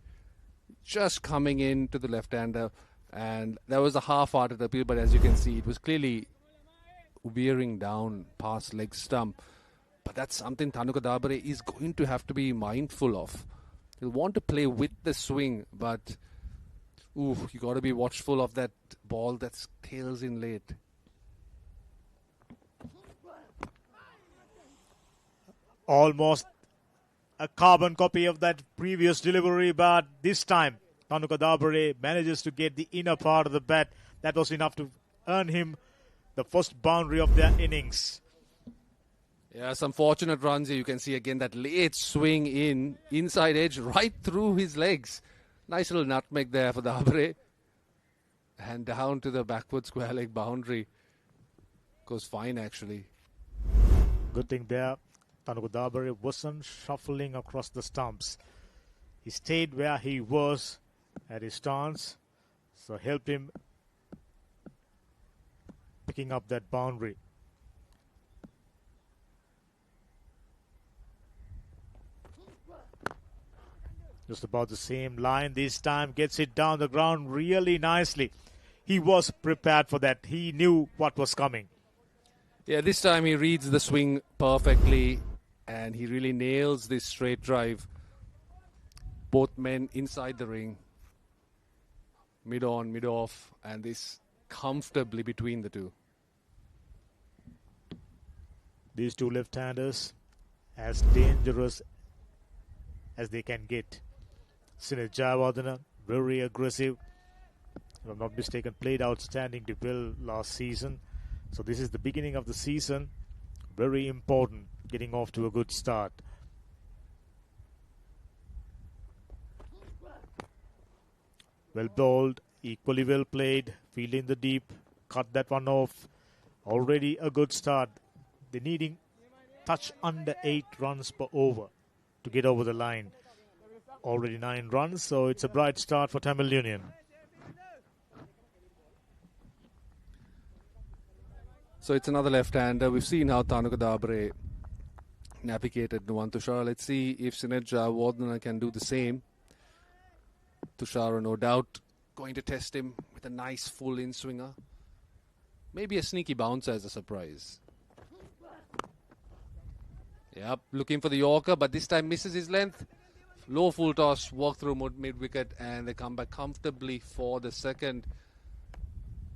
Just coming in to the left-hander. And there was a half-hearted appeal, but as you can see, it was clearly veering down past leg stump. But that's something Tanuka Dabre is going to have to be mindful of. He'll want to play with the swing, but you got to be watchful of that ball that tails in late. Almost a carbon copy of that previous delivery, but this time Tanuka Dabre manages to get the inner part of the bat. That was enough to earn him the first boundary of their innings. Yeah, some fortunate runs here. You can see again that late swing inside edge right through his legs. Nice little nutmeg there for Dabre. And down to the backward square leg boundary. Goes fine actually. Good thing there. Tanuka Dabre wasn't shuffling across the stumps. He stayed where he was at his stance. So helped him picking up that boundary. Just about the same line this time. Gets it down the ground really nicely. He was prepared for that. He knew what was coming. Yeah, this time he reads the swing perfectly. And he really nails this straight drive. Both men inside the ring. Mid on, mid off. And this comfortably between the two. These two left-handers as dangerous as they can get. Sineth Jayawardena, very aggressive. If I'm not mistaken, played outstandingly well last season. So this is the beginning of the season. Very important, getting off to a good start. Well bowled, equally well played, fielding the deep, cut that one off. Already a good start. They're needing touch under 8 runs per over to get over the line. Already 9 runs, so it's a bright start for Tamil Union. So it's another left-hander. We've seen how Tanuka Dabre navigated Nuwan Tushar. Let's see if Sineth Jayawardena can do the same. Tushar, no doubt, going to test him with a nice full in-swinger. Maybe a sneaky bouncer as a surprise. Yep, looking for the Yorker, but this time misses his length. Low full toss, walk through mid-wicket, and they come back comfortably for the second.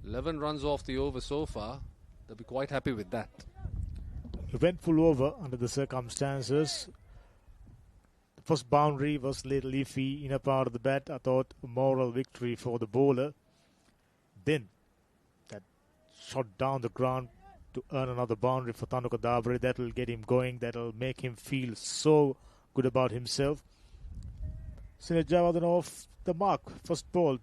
11 runs off the over so far. They'll be quite happy with that. Eventful over under the circumstances. The first boundary was a little iffy. Inner part of the bat, I thought a moral victory for the bowler. Then that shot down the ground to earn another boundary for Thanuka Dabare. That will get him going. That will make him feel so good about himself. Sinet Jayawardene off the mark. First ball.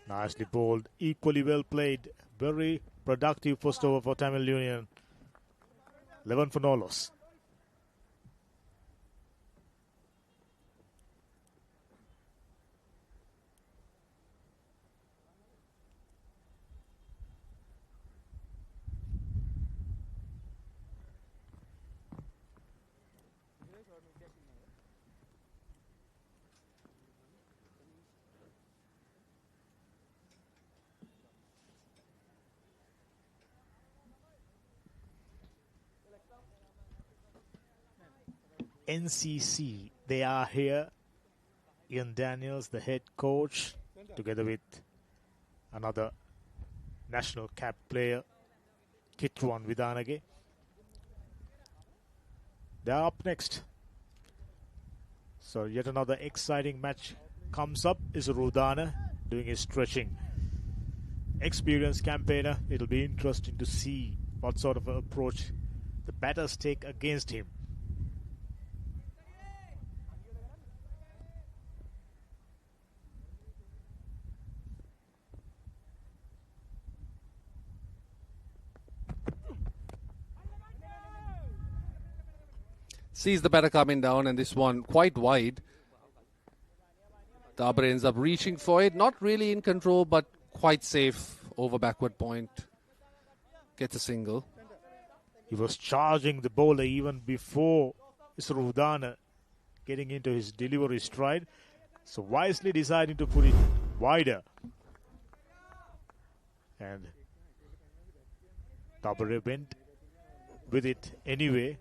Nicely bowled. Equally well played. Very productive first over for Tamil Union. 11 for no loss. NCC, they are here. Ian Daniels, the head coach, together with another national cap player, Kitwan Vidanage. They are up next. So yet another exciting match comes up. Is Rudana doing his stretching. Experienced campaigner. It'll be interesting to see what sort of approach the batters take against him. Sees the batter coming down, and this one quite wide. Dabare ends up reaching for it. Not really in control, but quite safe over backward point. Gets a single. He was charging the bowler even before Rudana getting into his delivery stride. So wisely deciding to put it wider. And Dabare went with it anyway,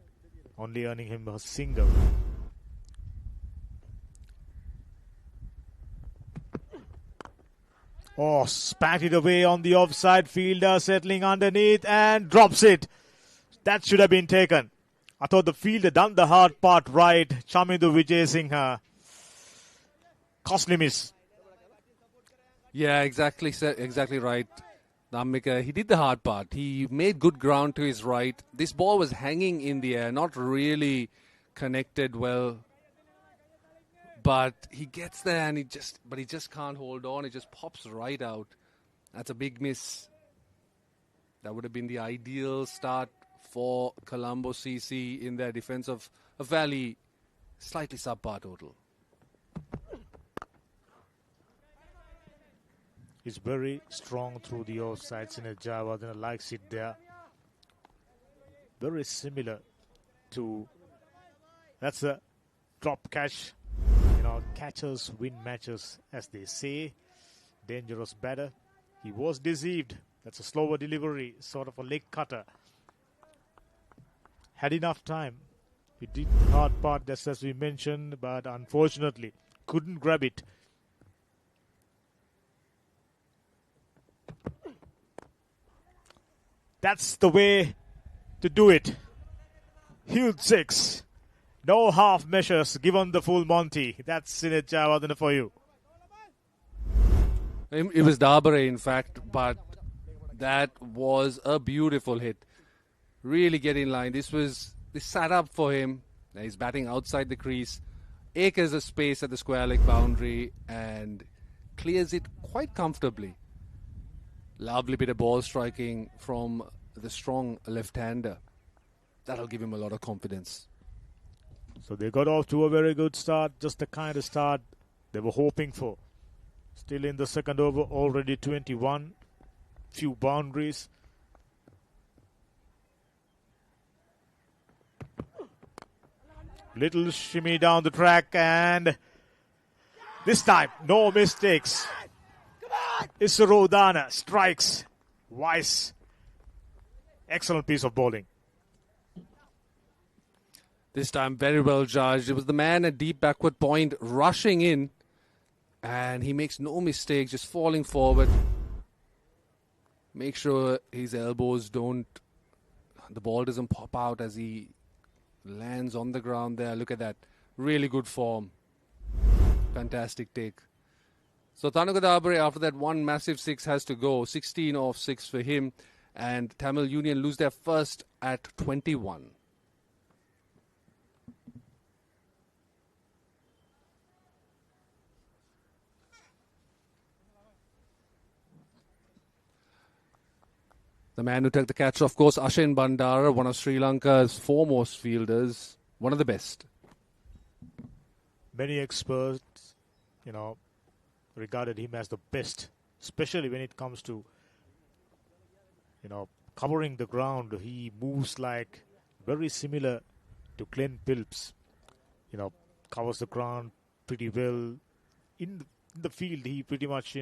only earning him a single. Oh, spat it away on the offside. Fielder settling underneath and drops it. That should have been taken. I thought the fielder done the hard part right. Chamindu Vijay Singha. Costly miss. Yeah, exactly right. Dhammika, he did the hard part. He made good ground to his right. This ball was hanging in the air, not really connected well. But he gets there and he just can't hold on. It just pops right out. That's a big miss. That would have been the ideal start for Colombo CC in their defense of a fairly slightly subpar total. He's very strong through the offside. Sinet Jayawardene likes it there. Very similar to, that's a drop catch. You know, catchers win matches, as they say. Dangerous batter. He was deceived. That's a slower delivery, sort of a leg cutter. Had enough time. He did the hard part, just as we mentioned, but unfortunately couldn't grab it. That's the way to do it. Huge six. No half measures given the full Monty. That's Sinet Jayawardene for you. It was Dabare, in fact, but that was a beautiful hit. Really get in line. This sat up for him. Now he's batting outside the crease. Acres of space at the square leg boundary and clears it quite comfortably. Lovely bit of ball striking from the strong left-hander. That'll give him a lot of confidence. So they got off to a very good start, just the kind of start they were hoping for. Still in the second over, already 21. Few boundaries. Little shimmy down the track, and this time, no mistakes. Isrodana strikes. Wise. Excellent piece of bowling. This time very well judged. It was the man at deep backward point rushing in. And he makes no mistake, just falling forward. Make sure his elbows the ball doesn't pop out as he lands on the ground there. Look at that. Really good form. Fantastic take. So Thanukadabre, after that one massive six, has to go. 16 off 6 for him. And Tamil Union lose their first at 21. The man who took the catch, of course, Ashin Bandara, one of Sri Lanka's foremost fielders, one of the best. Many experts, regarded him as the best, especially when it comes to, covering the ground. He moves like very similar to Glenn Phillips. Covers the ground pretty well. In the field, he pretty much,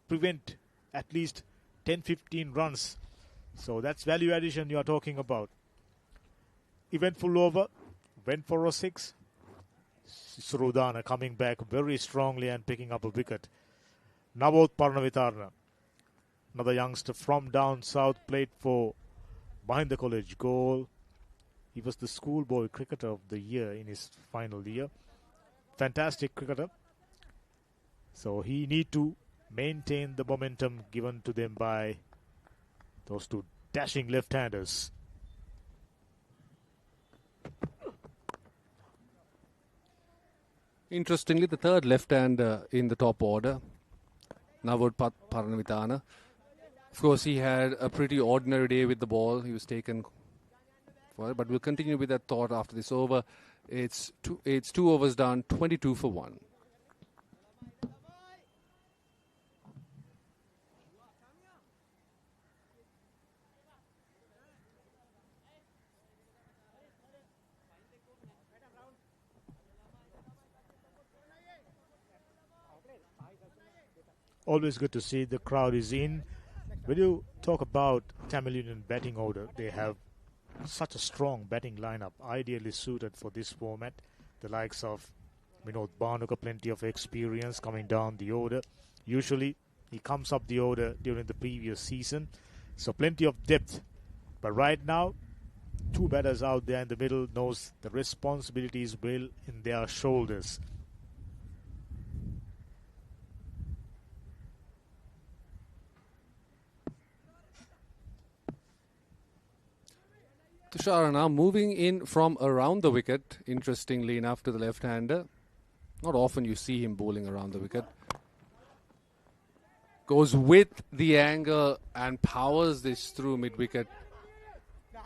prevent at least 10-15 runs. So that's value addition you are talking about. Eventful over. Went for a 6. Srudana coming back very strongly and picking up a wicket. Navot Parnavitarna, another youngster from down south, played for Mahinda College Goal. He was the schoolboy cricketer of the year in his final year. Fantastic cricketer. So he need to maintain the momentum given to them by those two dashing left-handers. Interestingly, the third left-hander in the top order, Navod Paranavitana. Of course, he had a pretty ordinary day with the ball. He was taken for it, but we'll continue with that thought after this over. It's 2 overs done, 22 for 1. Always good to see the crowd is in. When you talk about Tamil Union batting order, they have such a strong batting lineup, ideally suited for this format. The likes of Vinod Bhanuka, plenty of experience coming down the order. Usually, he comes up the order during the previous season, so plenty of depth. But right now, 2 batters out there in the middle knows the responsibility is well in their shoulders. Tushar now moving in from around the wicket, interestingly enough, to the left-hander. Not often you see him bowling around the wicket. Goes with the angle and powers this through mid-wicket.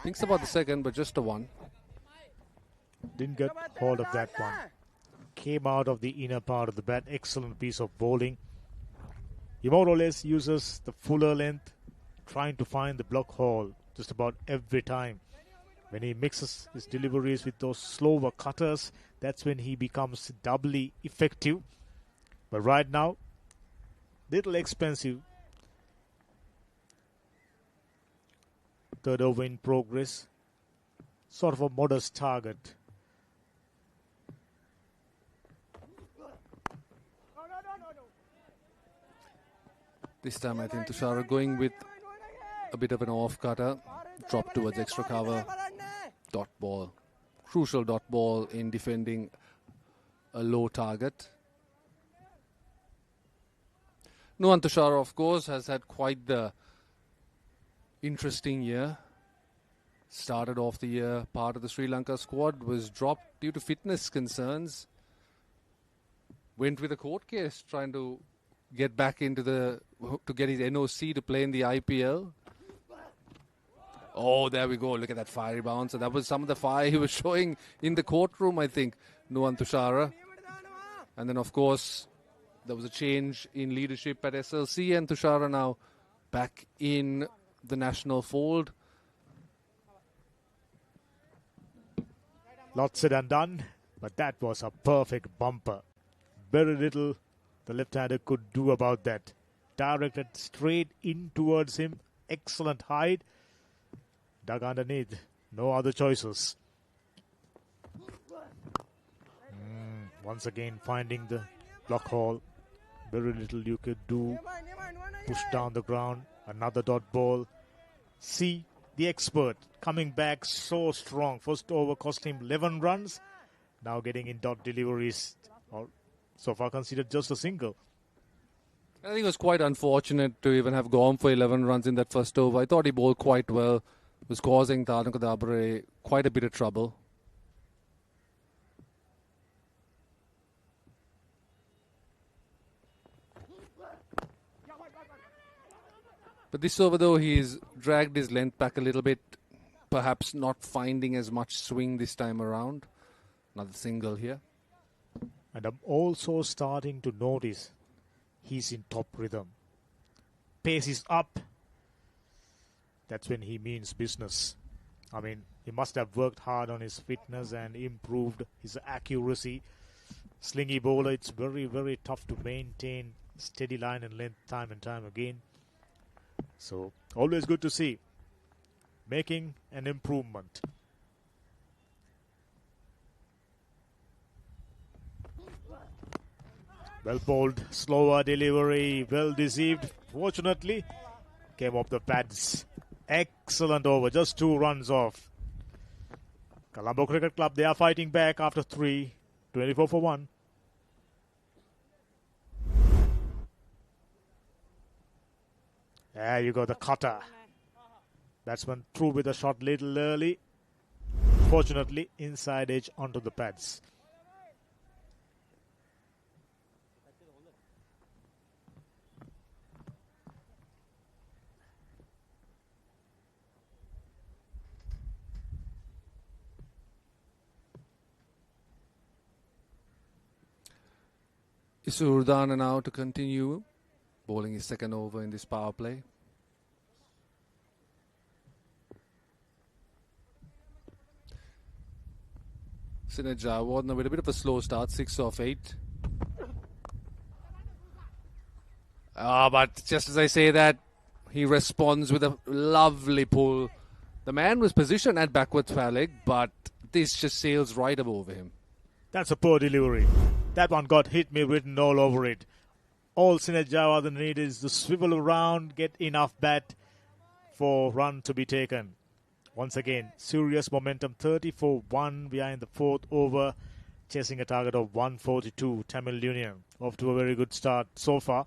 Thinks about the second, but just a 1. Didn't get hold of that one. Came out of the inner part of the bat. Excellent piece of bowling. He more or less uses the fuller length, trying to find the block hole just about every time. When he mixes his deliveries with those slower cutters, that's when he becomes doubly effective. But right now, little expensive. Third over in progress. Sort of a modest target. This time I think Tushar going with a bit of an off-cutter. Drop towards extra cover. Dot ball. Crucial dot ball in defending a low target. Nuwan Tushar, of course, has had quite the interesting year. Started off the year part of the Sri Lanka squad, was dropped due to fitness concerns. Went with a court case trying to get back into to get his NOC to play in the IPL. Oh, there we go. Look at that fiery bounce. So that was some of the fire he was showing in the courtroom, I think, Nuwan Tushara. And then, of course, there was a change in leadership at SLC, and Tushara now back in the national fold. Lots said and done, but that was a perfect bumper. Very little the left-hander could do about that. Directed straight in towards him. Excellent height. Dug underneath. No other choices. Once again finding the block hole. Very little you could do. Push down the ground. Another dot ball. See the expert coming back so strong. First over cost him 11 runs. Now getting in dot deliveries. So far considered just a single. I think it was quite unfortunate to even have gone for 11 runs in that first over. I thought he bowled quite well. Was causing Tharnaka Dabre quite a bit of trouble. But this over, though, he's dragged his length back a little bit. Perhaps not finding as much swing this time around. Another single here. And I'm also starting to notice he's in top rhythm. Pace is up. That's when he means business. I mean, he must have worked hard on his fitness and improved his accuracy. Slingy bowler, it's very, very tough to maintain steady line and length time and time again. So, always good to see. Making an improvement. Well bowled, slower delivery, well deceived. Fortunately, came off the pads. Excellent over, just 2 runs off. Colombo Cricket Club, they are fighting back after 3. 24 for 1. There you go, the cutter. Batsman threw with a shot little early. Fortunately, inside edge onto the pads. Isurdana now to continue bowling his second over in this power play. Sinaj Jawad with a bit of a slow start, 6 off 8. But just as I say that, he responds with a lovely pull. The man was positioned at backwards foul leg, but this just sails right above him. That's a poor delivery. That one got hit me written all over it. All Sinaj Jawad need is to swivel around, get enough bat for run to be taken. Once again, serious momentum, 34-1. We are in the 4th over, chasing a target of 142. Tamil Union off to a very good start so far.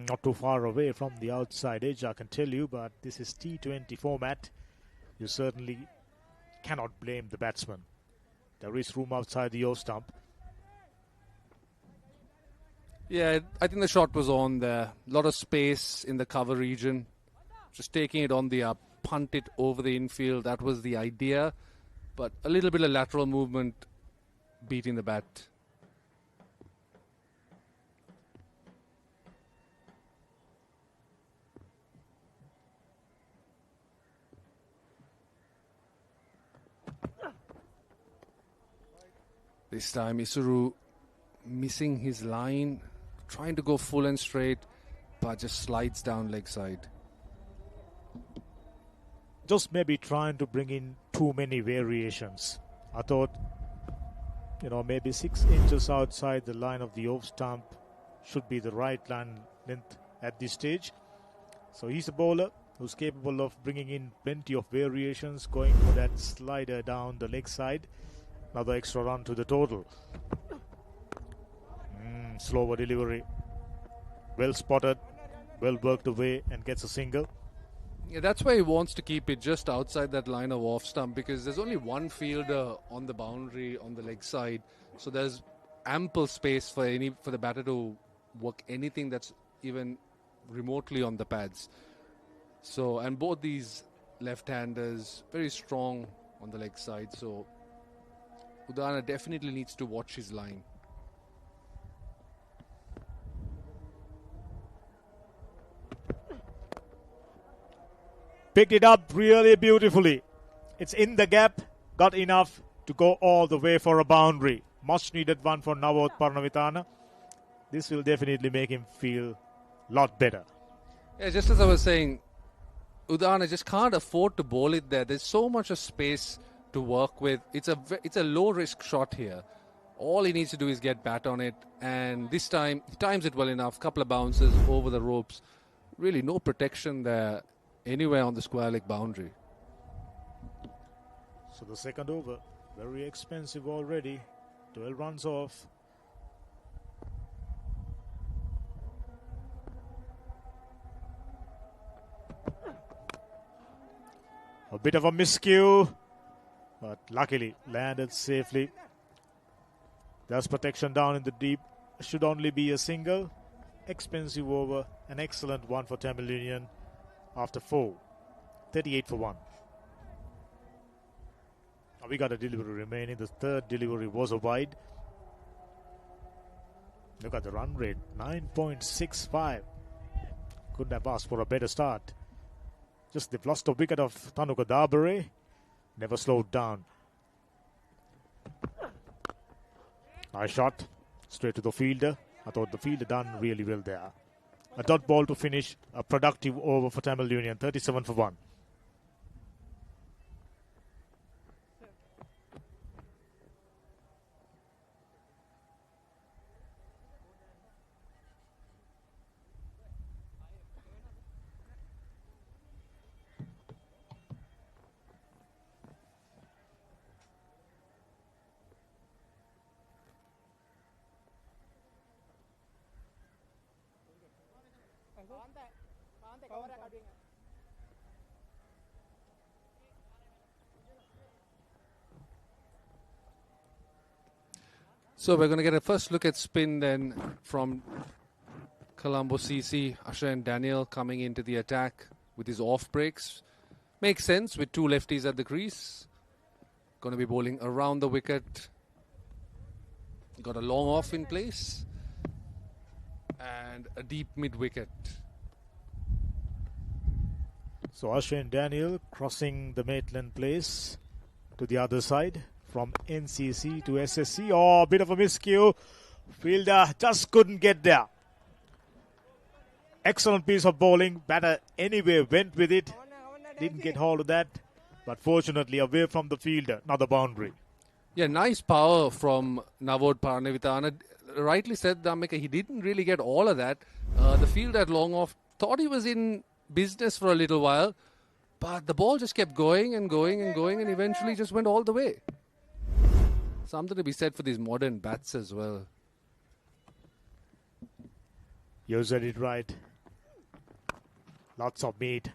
Not too far away from the outside edge, I can tell you, but this is T20 format. You certainly cannot blame the batsman. There is room outside the off stump. Yeah, I think the shot was on there. A lot of space in the cover region. Just taking it on the up, punt it over the infield. That was the idea. But a little bit of lateral movement beating the bat. This time Isuru missing his line, trying to go full and straight, but just slides down leg side. Just maybe trying to bring in too many variations. I thought, maybe 6 inches outside the line of the off stump should be the right line length at this stage. So he's a bowler who's capable of bringing in plenty of variations, going for that slider down the leg side. Another extra run to the total. Slower delivery. Well spotted. Well worked away and gets a single. Yeah, that's why he wants to keep it just outside that line of off stump, because there's only one fielder on the boundary on the leg side. So there's ample space for the batter to work anything that's even remotely on the pads. So, and both these left-handers very strong on the leg side. So Udana definitely needs to watch his line. Picked it up really beautifully. It's in the gap, got enough to go all the way for a boundary. Much needed one for Navod Parnavitana. This will definitely make him feel a lot better. Yeah, just as I was saying, Udana just can't afford to bowl it there. There's so much of space to work with. It's a low risk shot here. All he needs to do is get bat on it, and this time he times it well enough. Couple of bounces over the ropes. Really no protection there anywhere on the square leg boundary. So the second over, very expensive already. 12 runs off. A bit of a miscue, but luckily landed safely. There's protection down in the deep. Should only be a single. Expensive over. An excellent one for Tamil Union after 4. 38 for 1. Now we got a delivery remaining. The third delivery was a wide. Look at the run rate. 9.65. Couldn't have asked for a better start. Just they've lost a wicket of Tanuka Dabare. Never slowed down. Nice shot. Straight to the fielder. I thought the fielder done really well there. A dot ball to finish a productive over for Tamil Union. 37 for 1. So we're going to get a first look at spin then from Colombo CC. Asher and Daniel coming into the attack with his off breaks. Makes sense with two lefties at the crease. Going to be bowling around the wicket. Got a long off in place. And a deep mid wicket. So Asher and Daniel crossing the Maitland place to the other side. From NCC to SSC. Oh, a bit of a miscue. Fielder just couldn't get there. Excellent piece of bowling. Batter anyway went with it. Didn't get hold of that. But fortunately away from the fielder. Another boundary. Yeah, nice power from Navod Parnavitana. Rightly said, Dhammika, he didn't really get all of that. The fielder at long off thought he was in business for a little while. But the ball just kept going and going and going and eventually just went all the way. Something to be said for these modern bats as well. You said it right. Lots of meat.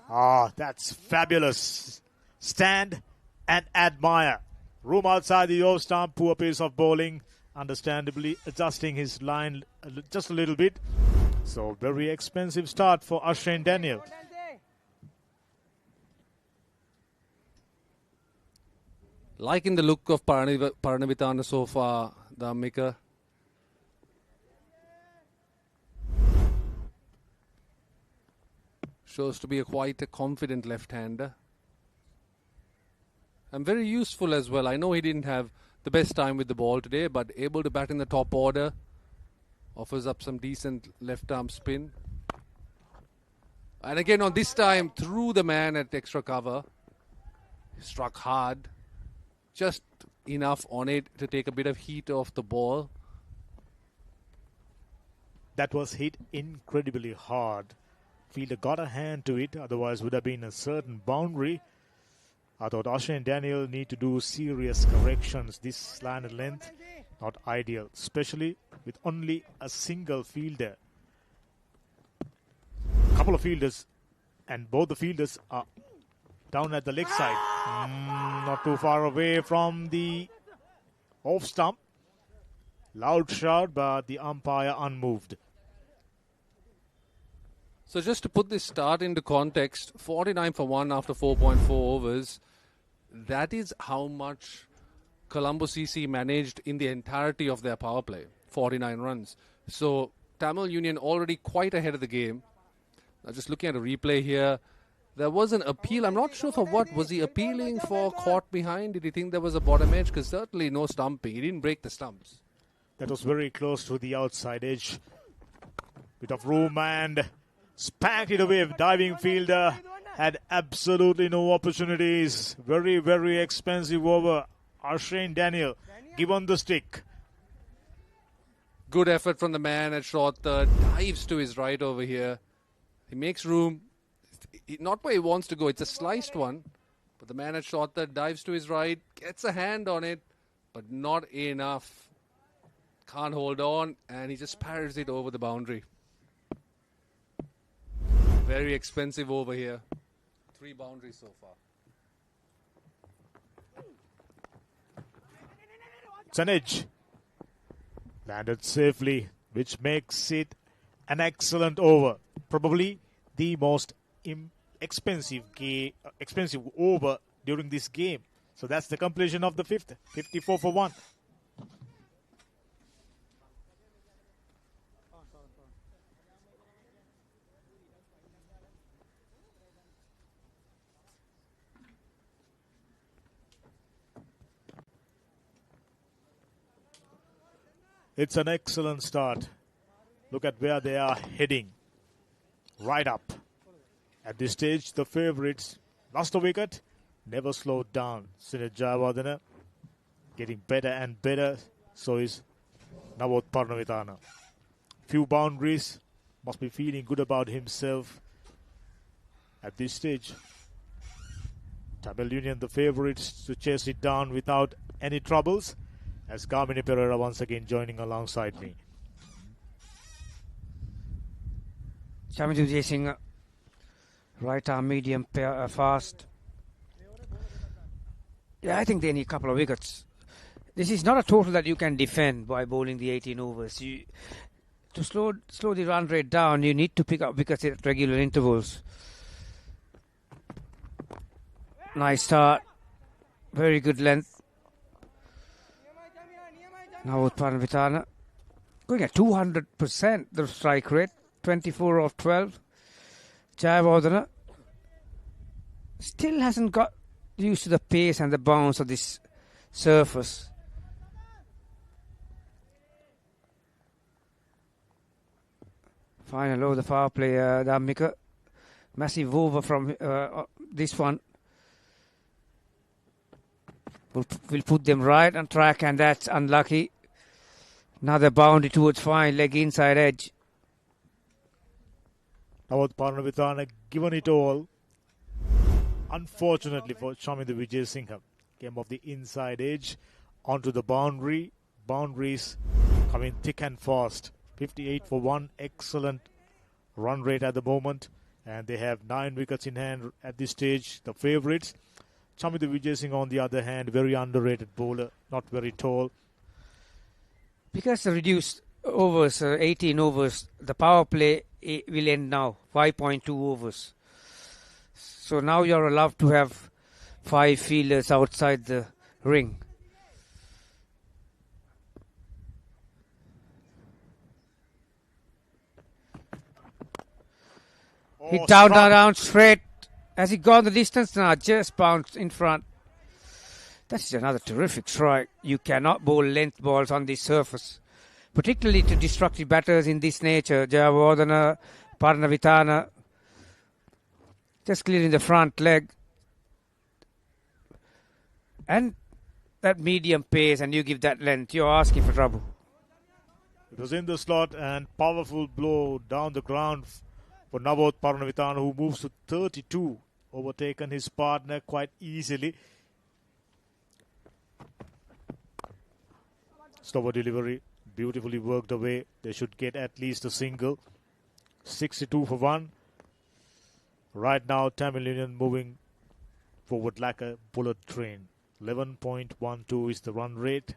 Ah, that's fabulous. Stand and admire. Room outside the off stump. Poor piece of bowling. Understandably adjusting his line just a little bit. So very expensive start for Asher and Daniel. Liking the look of Parnavitana so far, Dhammika. Shows to be quite a confident left-hander. And very useful as well. I know he didn't have the best time with the ball today, but able to bat in the top order. Offers up some decent left-arm spin. And again on this time, through the man at extra cover. Struck hard. Just enough on it to take a bit of heat off the ball. That was hit incredibly hard. Fielder got a hand to it, otherwise would have been a certain boundary. I thought Asher and Daniel need to do serious corrections. This slanted length, not ideal, especially with only a single fielder. A couple of fielders, and both the fielders are down at the leg side. Not too far away from the off stump. Loud shout, but the umpire unmoved. So just to put this start into context, 49 for 1 after 4.4 overs. That is how much Colombo CC managed in the entirety of their power play. 49 runs. So Tamil Union already quite ahead of the game. Now just looking at a replay here, There was an appeal. I'm not sure for what. Was he appealing for caught behind? Did he think there was a bottom edge? Because certainly no stumping. He didn't break the stumps. That was very close to the outside edge. Bit of room and spanked it away. Diving fielder had absolutely no opportunities. Very, very expensive over. Arshane Daniel given the stick. Good effort from the man at short third. Dives to his right over here. He makes room. Not where he wants to go. It's a sliced one. But the man at short third dives to his right. Gets a hand on it. But not enough. Can't hold on. And he just parries it over the boundary. Very expensive over here. 3 boundaries so far. It's an edge. Landed safely, which makes it an excellent over. Probably the most expensive over during this game. So that's the completion of the 5th. 54 for 1. It's an excellent start. Look at where they are heading. Right up. At this stage, the favourites lost a wicket, never slowed down. Sinet Jayawardena getting better and better. So is Nawoth Parnavithana. Few boundaries. Must be feeling good about himself at this stage. Tamil Union, the favourites to chase it down without any troubles. As Kamini Pereira once again joining alongside me. Chamiju chasing right arm medium fast. Yeah, I think they need a couple of wickets. This is not a total that you can defend by bowling the 18 overs. To slow the run rate down, you need to pick up wickets at regular intervals. Nice start. Very good length. Nawoth Parnavithana going at 200% the strike rate, 24 of 12. Jayawardena still hasn't got used to the pace and the bounce of this surface. Final over the power play, Dhammika. Massive over from this one. Will put them right on track, and that's unlucky. Another boundary towards fine leg inside edge. Nawoth Parnavithana given it all. Unfortunately for Chaminda Vijayasinghe, came off the inside edge onto the boundary. Boundaries coming thick and fast. 58 for 1. Excellent run rate at the moment. And they have 9 wickets in hand at this stage. The favourites. Chaminda Vijayasinghe, on the other hand, very underrated bowler, not very tall. Because the reduced overs, 18 overs, the power play will end now, 5.2 overs. So now you're allowed to have 5 fielders outside the ring. Hit down, straight. Has he gone the distance? Now just bounced in front. That's another terrific strike. You cannot bowl length balls on this surface, particularly to destructive batters in this nature. Jayawardena, Parnavithana, just clearing the front leg. And that medium pace, and you give that length, you're asking for trouble. It was in the slot, and powerful blow down the ground for Nawoth Parnavithana, who moves to 32, overtaken his partner quite easily. Slower delivery, beautifully worked away. They should get at least a single. 62 for 1. Right now, Tamil Union moving forward like a bullet train. 11.12 is the run rate.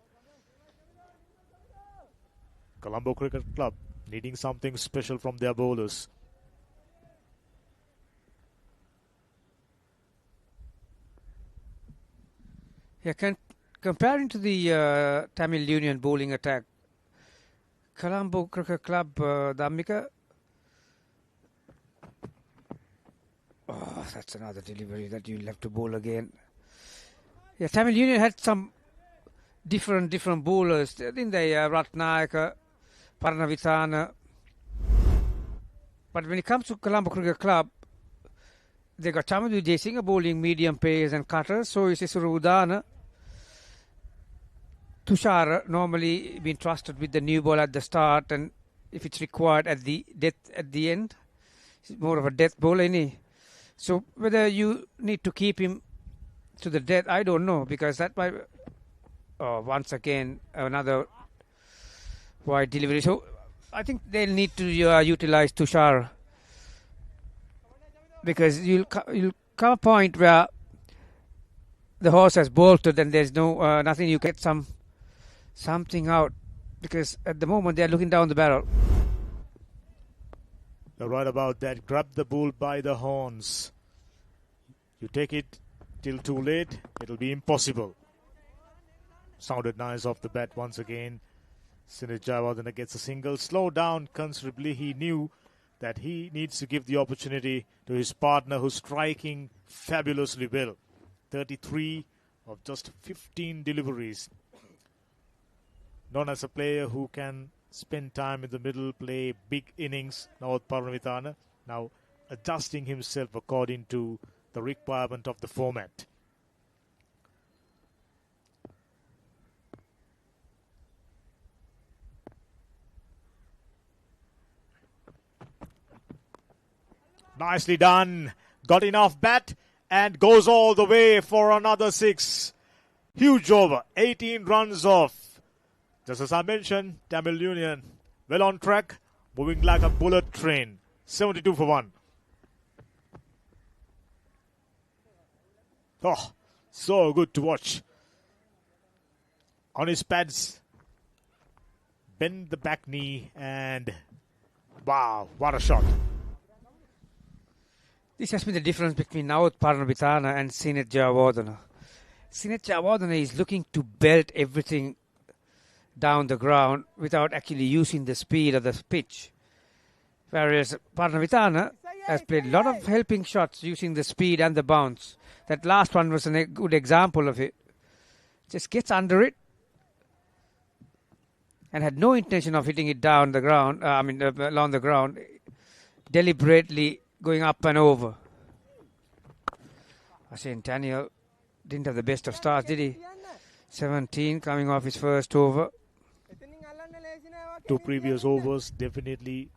Colombo Cricket Club needing something special from their bowlers. Yeah, comparing to the Tamil Union bowling attack, Colombo Cricket Club, Dhammika, that's another delivery that you'll have to bowl again. Yeah, Tamil Union had some different bowlers. Didn't they? Ratnayaka, Paranavithana. But when it comes to Colombo Cricket Club, they got Chamandu Jayasinghe bowling medium pace and cutters. So is Surudana. Tushar normally been trusted with the new ball at the start, and if it's required at the end, he's more of a death bowler, isn't he? So whether you need to keep him to the death, I don't know, because that might once again another wide delivery. So I think they'll need to utilize Tushar, because you'll come a point where the horse has bolted and there's no nothing you get something out, because at the moment they're looking down the barrel. You're right about that. Grab the bull by the horns. You take it till too late, it'll be impossible. Sounded nice off the bat once again. Sinead Jayawardene gets a single. Slow down considerably. He knew that he needs to give the opportunity to his partner, who's striking fabulously well. 33 of just 15 deliveries. Known as a player who can spend time in the middle, play big innings. Now Paranavithana now adjusting himself according to the requirement of the format. Nicely done. Got enough bat and goes all the way for another 6. Huge over. 18 runs off. Just as I mentioned, Tamil Union well on track, moving like a bullet train. 72 for 1. Oh, so good to watch. On his pads, bend the back knee, and wow, what a shot. This has been the difference between now Paranavithana and Sinead Jayawardene. Sinead Jayawardene is looking to belt everything down the ground without actually using the speed of the pitch. Whereas Paranavithana has played a lot of helping shots using the speed and the bounce. That last one was a good example of it. Just gets under it and had no intention of hitting it down the ground, along the ground, deliberately going up and over. Ashane Daniel didn't have the best of starts, did he? 17 coming off his first over. 2 previous overs definitely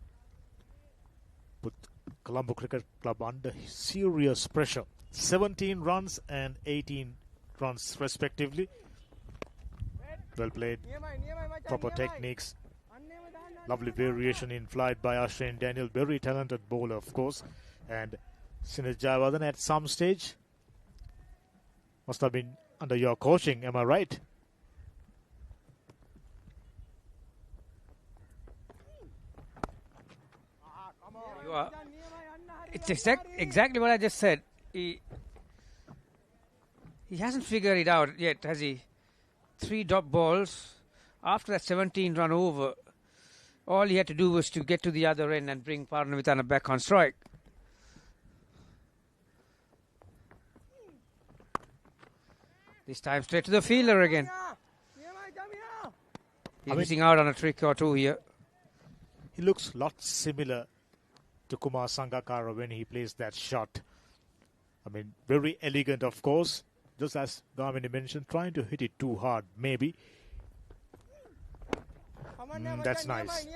put Colombo Cricket Club under serious pressure. 17 runs and 18 runs respectively. Well played, proper techniques, lovely variation in flight by Ashane Daniel, very talented bowler of course. And Sinead Jayawardene at some stage must have been under your coaching, am I right? You are. It's exactly what I just said. He hasn't figured it out yet, has he? 3 dot balls. After that 17 run over, all he had to do was to get to the other end and bring Paranavithana back on strike. This time straight to the fielder again. He's missing out on a trick or two here. He looks a lot similar to Kumar Sangakkara when he plays that shot. I mean, very elegant, of course. Just as Dhamini mentioned, trying to hit it too hard, maybe. That's nice.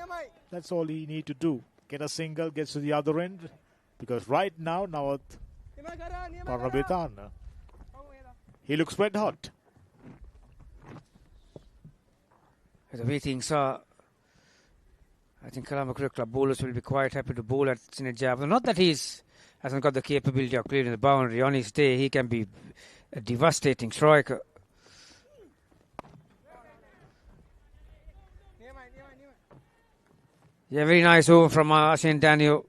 That's all he need to do. Get a single, gets to the other end. Because right now, Paranavithana, he looks red hot. The way things are, I think Colombo Cricket Club bowlers will be quite happy to bowl at Sinead Jayawardene. Not that hasn't got the capability of clearing the boundary. On his day, he can be a devastating striker. Yeah, very nice over from Ashane Daniel.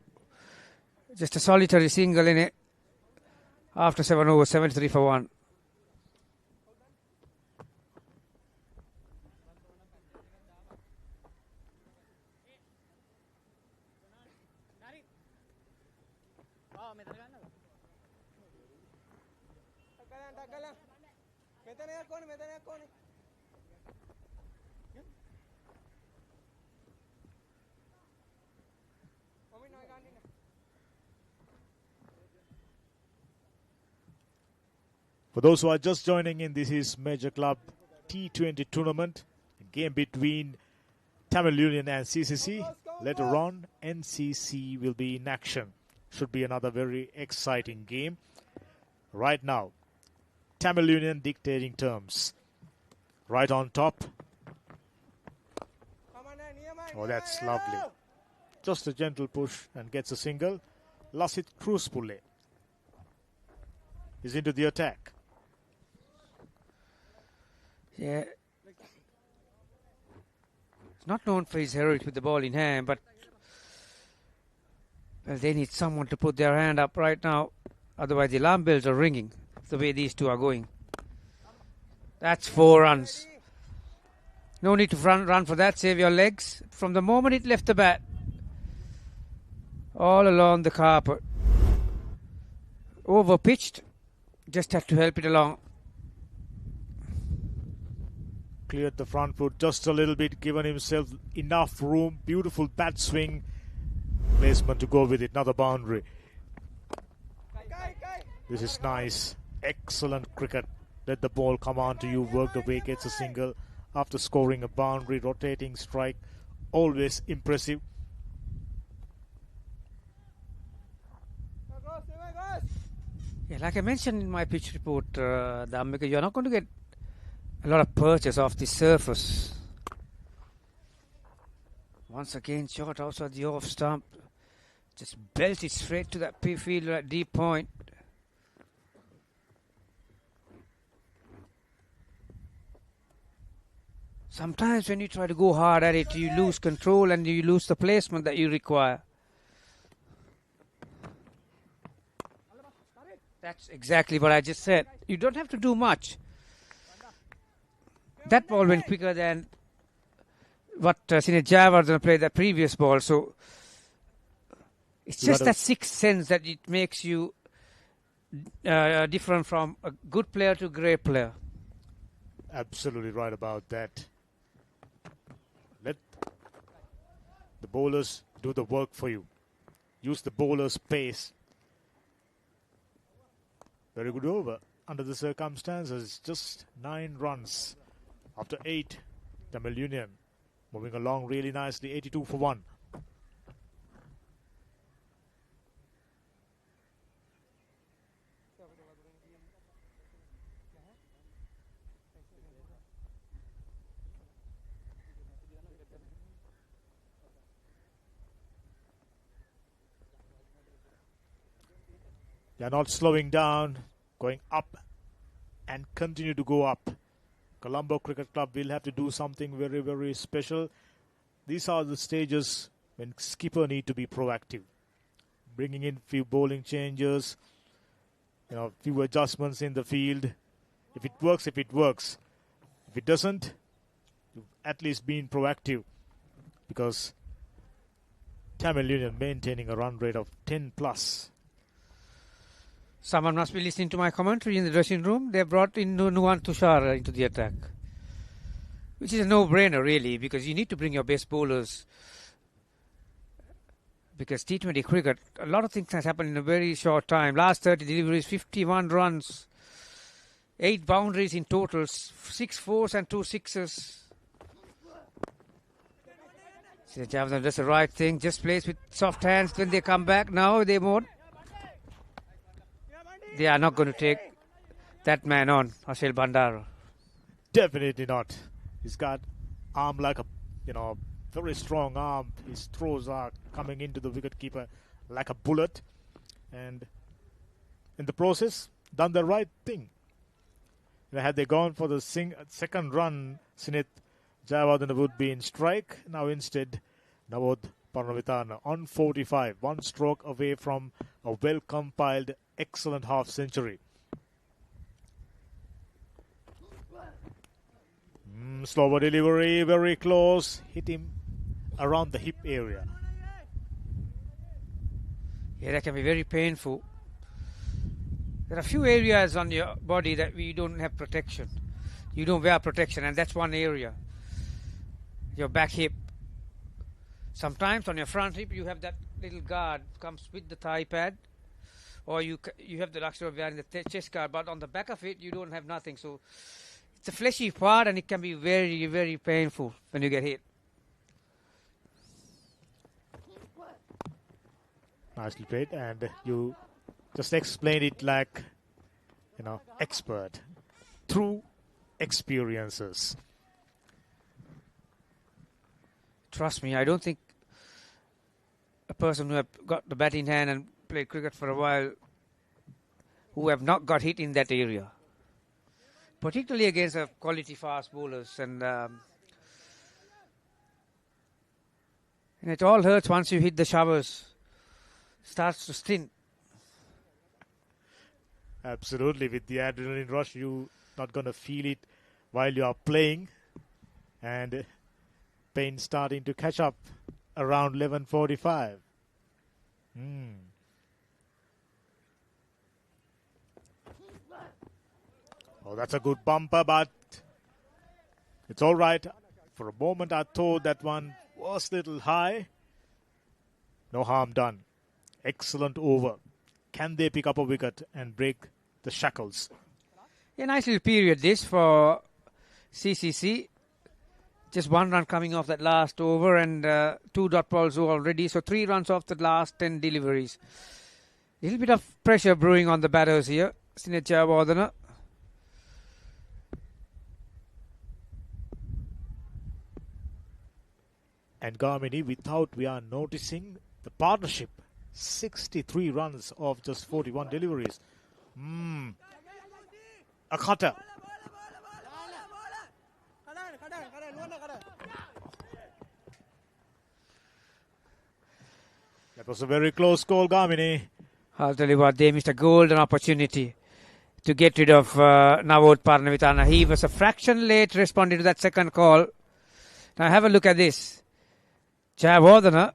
Just a solitary single in it. After 7 overs, 73 for 1. For those who are just joining in, this is Major Club T20 tournament, a game between Tamil Union and CCC. Later on, NCC will be in action. Should be another very exciting game. Right now, Tamil Union dictating terms. Right on top. Oh, that's lovely. Just a gentle push and gets a single. Lasit Cruzpulle is into the attack. Yeah. He's not known for his heroics with the ball in hand, but well, they need someone to put their hand up right now. Otherwise, the alarm bells are ringing the way these two are going. That's 4 runs. No need to run for that. Save your legs. From the moment it left the bat, all along the carpet. Over pitched. Just had to help it along. Cleared the front foot just a little bit, given himself enough room. Beautiful bat swing. Placement to go with it. Another boundary. This is nice. Excellent cricket. Let the ball come on to you. Work the way. Gets a single after scoring a boundary. Rotating strike. Always impressive. Yeah, like I mentioned in my pitch report, Dhammika, you're not going to get a lot of purchase off the surface. Once again, shot outside the off stump. Just belt it straight to that field at deep point. Sometimes when you try to go hard at it, you lose control and you lose the placement that you require. That's exactly what I just said. You don't have to do much. That ball went quicker than what Sine Jayawardene played that previous ball. So it's just that sixth sense that it makes you different from a good player to a great player. Absolutely right about that. Let the bowlers do the work for you. Use the bowler's pace. Very good over under the circumstances. Just 9 runs after 8. Tamil Union moving along really nicely. 82 for 1. They are not slowing down, going up and continue to go up. Colombo Cricket Club will have to do something very, very special. These are the stages when skipper need to be proactive. Bringing in few bowling changes, few adjustments in the field. If it works, it works. If it doesn't, you've at least been proactive. Because Tamil Union maintaining a run rate of 10 plus. Someone must be listening to my commentary in the dressing room. They brought in Nuwan Tushar into the attack, which is a no-brainer really, because you need to bring your best bowlers. Because T20 cricket, a lot of things has happened in a very short time. Last 30 deliveries, 51 runs, 8 boundaries in total, 6 fours and 2 sixes. Sine Jayawardene does the right thing, just plays with soft hands. When they come back, now they won't. They are not going to take that man on, Ashil Bandara. Definitely not. He's got arm like a, very strong arm. His throws are coming into the wicketkeeper like a bullet. And in the process, done the right thing. Had they gone for the second run, Sine Jayawardene would be in strike. Now instead, Nawod Parnavitana on 45. 1 stroke away from a well-compiled, excellent half century. Slower delivery, very close. Hit him around the hip area. Yeah, that can be very painful. There are a few areas on your body that we don't have protection. You don't wear protection, and that's one area. Your back hip. Sometimes on your front hip you have that little guard comes with the thigh pad, or you have the luxury of wearing the chest guard, but on the back of it you don't have nothing. So it's a fleshy part, and it can be very, very painful when you get hit. Nicely played, and you just explained it like, expert through experiences. Trust me, I don't think a person who have got the bat in hand and played cricket for a while who have not got hit in that area, particularly against quality fast bowlers, and it all hurts once you hit the showers. Starts to stint. Absolutely, with the adrenaline rush, you not going to feel it while you are playing, and pain starting to catch up around 11:45. Oh, that's a good bumper, but it's all right. For a moment, I thought that one was a little high. No harm done. Excellent over. Can they pick up a wicket and break the shackles? A nice little period this for CCC. Just 1 run coming off that last over, and 2 dot balls already. So 3 runs off the last 10 deliveries. A little bit of pressure brewing on the batters here. Jayawardene. And Garmini, without we are noticing the partnership, 63 runs off just 41 deliveries. A cutter. That was a very close call, Garmini. I'll tell you what, they missed a golden opportunity to get rid of Navod Parnavitana. He was a fraction late responding to that second call. Now have a look at this. Jayawardene,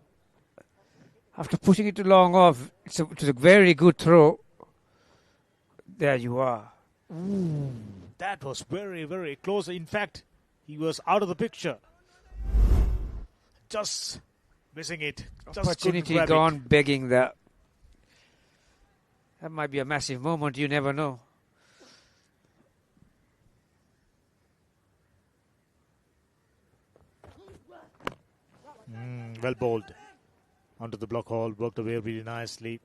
after pushing it too long off, it was a very good throw. There you are. Ooh, that was very, very close. In fact, he was out of the picture. Just missing it. Just Opportunity gone begging there. That might be a massive moment. You never know. Well bowled. Onto the block hole. Worked away really nicely.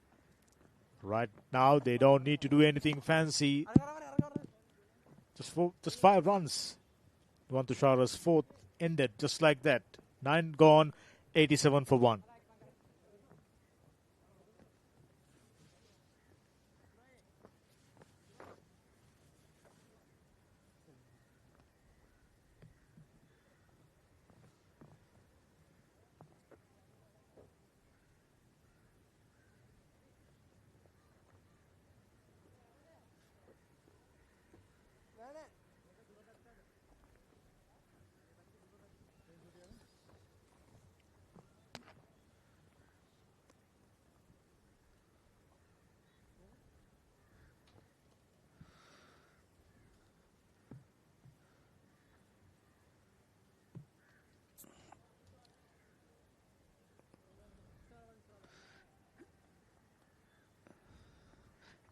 Right now, they don't need to do anything fancy. Just 5 runs. Tushara's 4th ended just like that. 9 gone, 87 for 1.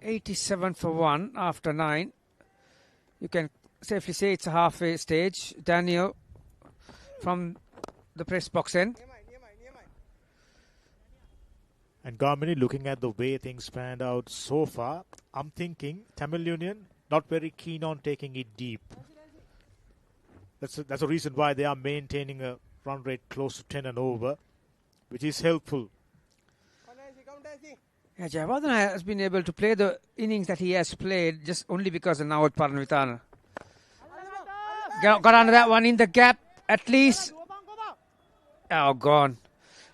$87 for 1 after 9. You can safely say it's a halfway stage. Daniel from the press box end. And Garmini, looking at the way things panned out so far, I'm thinking Tamil Union not very keen on taking it deep. That's a reason why they are maintaining a run rate close to 10 and over, which is helpful. Yeah, Jayawardene has been able to play the innings that he has played just only because of Navod Parnavitana. Got under that one in the gap, at least. Oh, gone.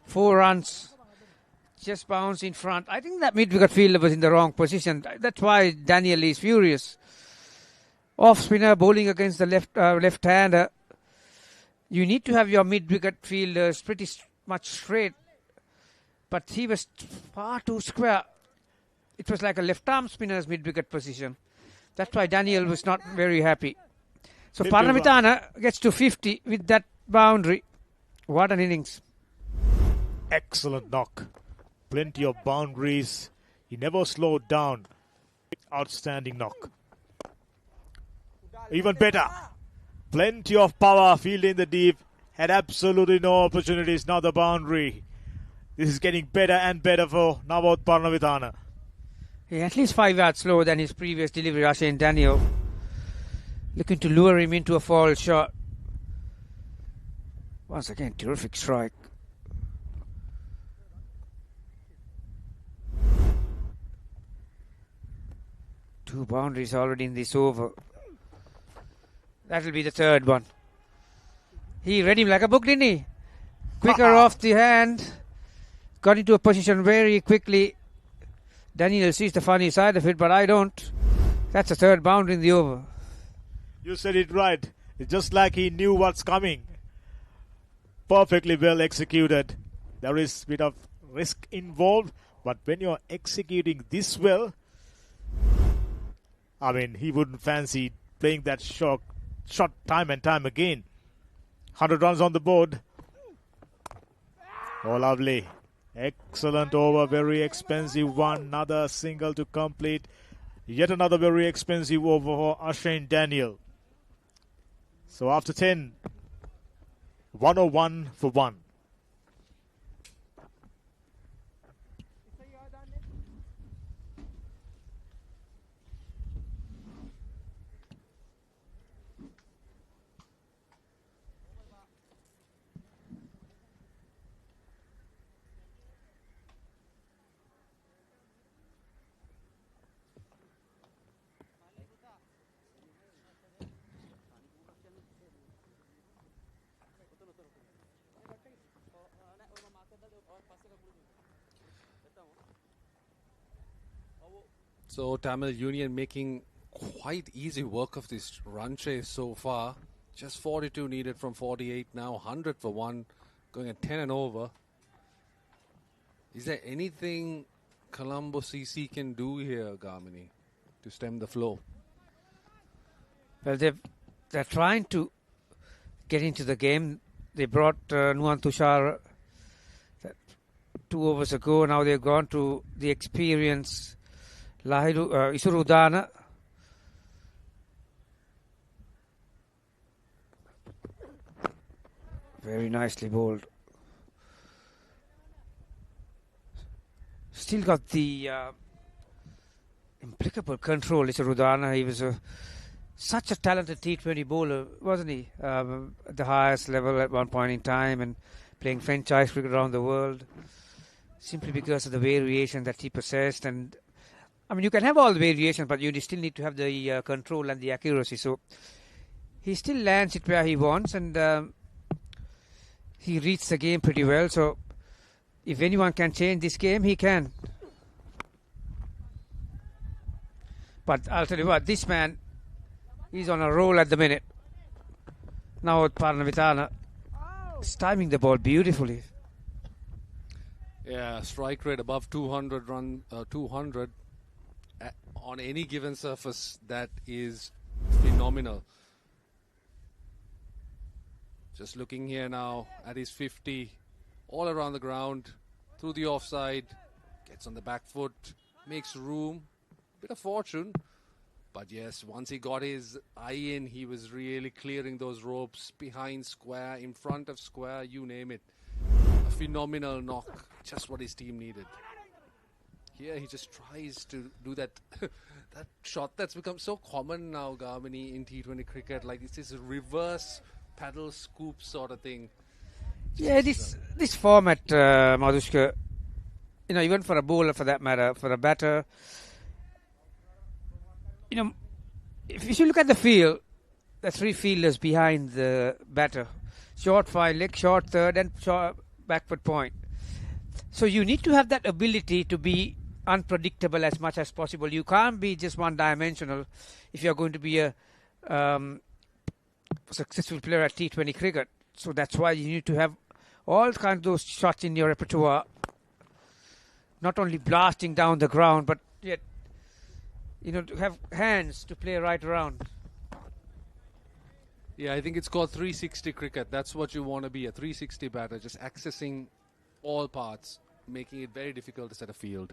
4 runs. Just bounced in front. I think that mid-wicket fielder was in the wrong position. That's why Daniel is furious. Off spinner bowling against the left-hander. You need to have your mid-wicket fielders pretty much straight. But he was far too square. it was like a left-arm spinner's mid-wicket position. That's why Daniel was not very happy. So Paranavithana gets to 50 with that boundary. What an innings. Excellent knock. Plenty of boundaries. He never slowed down. Outstanding knock. Even better. Plenty of power. Field in the deep. Had absolutely no opportunities. Now the boundary. This is getting better and better for Navod Paranavithana. Yeah, at least 5 yards slower than his previous delivery, Ashane Daniel. Looking to lure him into a foul shot. Once again, terrific strike. Two boundaries already in this over. That will be the third one. He read him like a book, didn't he? Quicker off the hand. Got into a position very quickly. Daniel sees the funny side of it, but I don't. That's the third boundary in the over. You said it right. It's just like he knew what's coming. Perfectly well executed. There is a bit of risk involved, but when you're executing this well, I mean, he wouldn't fancy playing that shot time and time again. 100 runs on the board. Oh, lovely. Excellent over, very expensive one. Another single to complete. Yet another very expensive over for Ashane Daniel. So after 10, 101 for 1. So Tamil Union making quite easy work of this run chase so far. Just 42 needed from 48 now, 100 for 1, going at 10 and over. Is there anything Colombo CC can do here, Gamini, to stem the flow? Well, they're trying to get into the game. They brought Nuwan Tushar 2 overs ago. Now they've gone to the experience Isuru Udana. Very nicely bowled. Still got the impeccable control, Isuru Udana. He was such a talented T20 bowler, wasn't he? At the highest level at one point in time and playing franchise cricket around the world. Simply because of the variation that he possessed. And I mean, you can have all the variations, but you still need to have the control and the accuracy. So he still lands it where he wants, and he reads the game pretty well. So if anyone can change this game, he can. But I'll tell you what, this man, he's on a roll at the minute. Now Paranavithana is timing the ball beautifully. Yeah, strike rate above 200 200 on any given surface. That is phenomenal. Just looking here now at his 50, all around the ground, through the offside, gets on the back foot, makes room, bit of fortune. But yes, once he got his eye in, he was really clearing those ropes behind square, in front of square, you name it. A phenomenal knock, just what his team needed. Here he just tries to do that that shot that's become so common now, Gamini, in T20 cricket. Like this is a reverse paddle scoop sort of thing. Yeah, this format, Madhushka, even for a bowler for that matter, for a batter, if you look at the field, the 3 fielders behind the batter, short 5 leg, short third, and short backward point. So you need to have that ability to be unpredictable as much as possible. You can't be just one-dimensional if you're going to be a successful player at T20 cricket. So that's why you need to have all kinds of those shots in your repertoire. Not only blasting down the ground, but yet, to have hands to play right around. Yeah, I think it's called 360 cricket. That's what you want to be, a 360 batter, just accessing all parts, making it very difficult to set a field.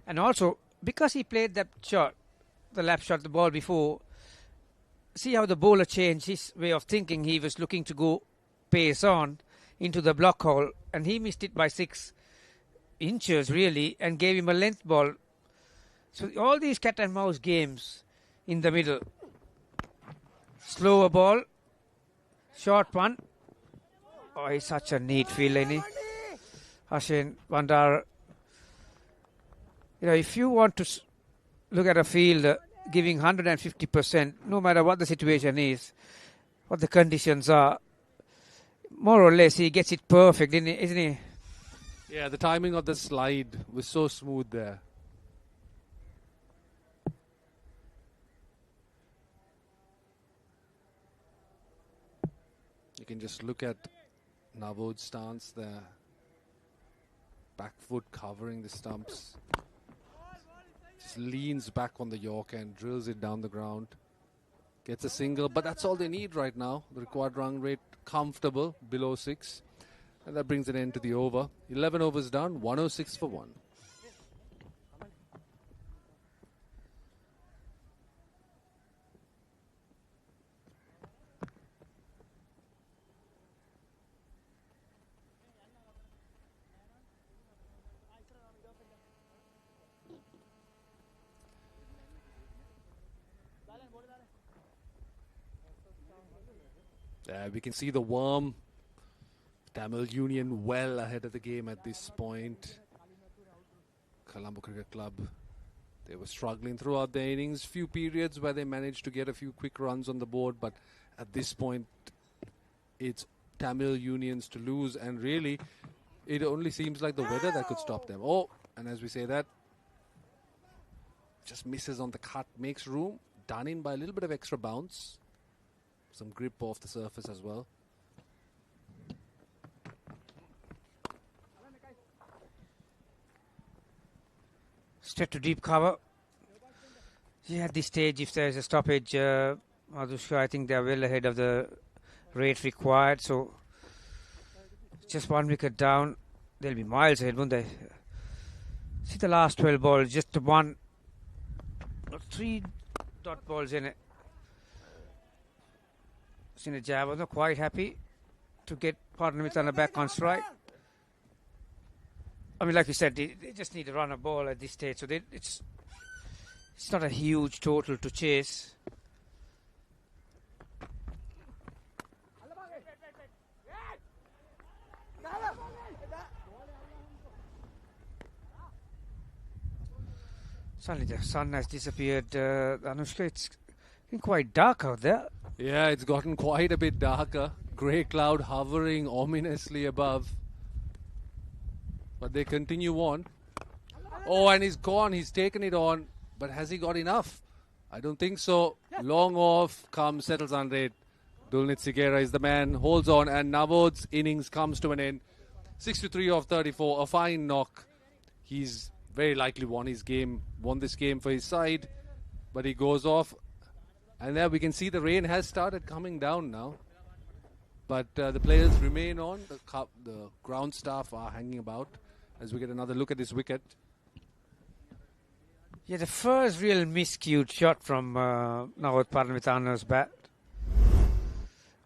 And also, because he played that shot, the lap shot, the ball before, see how the bowler changed his way of thinking. He was looking to go pace on into the block hole, and he missed it by 6 inches really, and gave him a length ball. So all these cat and mouse games in the middle. Slower ball, short one. Oh, he's such a neat fielder, isn't he? Hashim Bandar. If you want to look at a fielder giving 150%, no matter what the situation is, what the conditions are, more or less he gets it perfect, isn't he? Yeah, the timing of the slide was so smooth there. You can just look at Navod's stance there. Back foot covering the stumps. Just leans back on the Yorker and drills it down the ground. Gets a single, but that's all they need right now. The required run rate comfortable, below 6. And that brings an end to the over. 11 overs done, 106 for 1. We can see the warm Tamil Union well ahead of the game at this point. Colombo Cricket Club, they were struggling throughout the innings. Few periods where they managed to get a few quick runs on the board, but at this point, it's Tamil Unions to lose, and really, it only seems like the weather that could stop them. Oh, and as we say that, just misses on the cut, makes room, done in by a little bit of extra bounce. Some grip off the surface as well. Straight to deep cover. Yeah, at this stage, if there's a stoppage, Madhushka, I think they're well ahead of the rate required. So, just 1 wicket down. They'll be miles ahead, won't they? See the last 12 balls, just 3 dot balls in it. Sina Java not quite happy to get Paramithana back on strike. I mean, like you said, they just need to run a ball at this stage, so it's not a huge total to chase. Suddenly the sun has disappeared. Anushka, it's been quite dark out there. Yeah, it's gotten quite a bit darker. Grey cloud hovering ominously above. But they continue on. Oh, and he's gone. He's taken it on. But has he got enough? I don't think so. Long off, comes, settles under it. Dulnit Sigera is the man, holds on, and Navod's innings comes to an end. 63 off 34, a fine knock. He's very likely won this game for his side. But he goes off. And there we can see the rain has started coming down now. But the players remain on. The ground staff are hanging about as we get another look at this wicket. Yeah, the first real miscued shot from Nawat Paramithana's bat.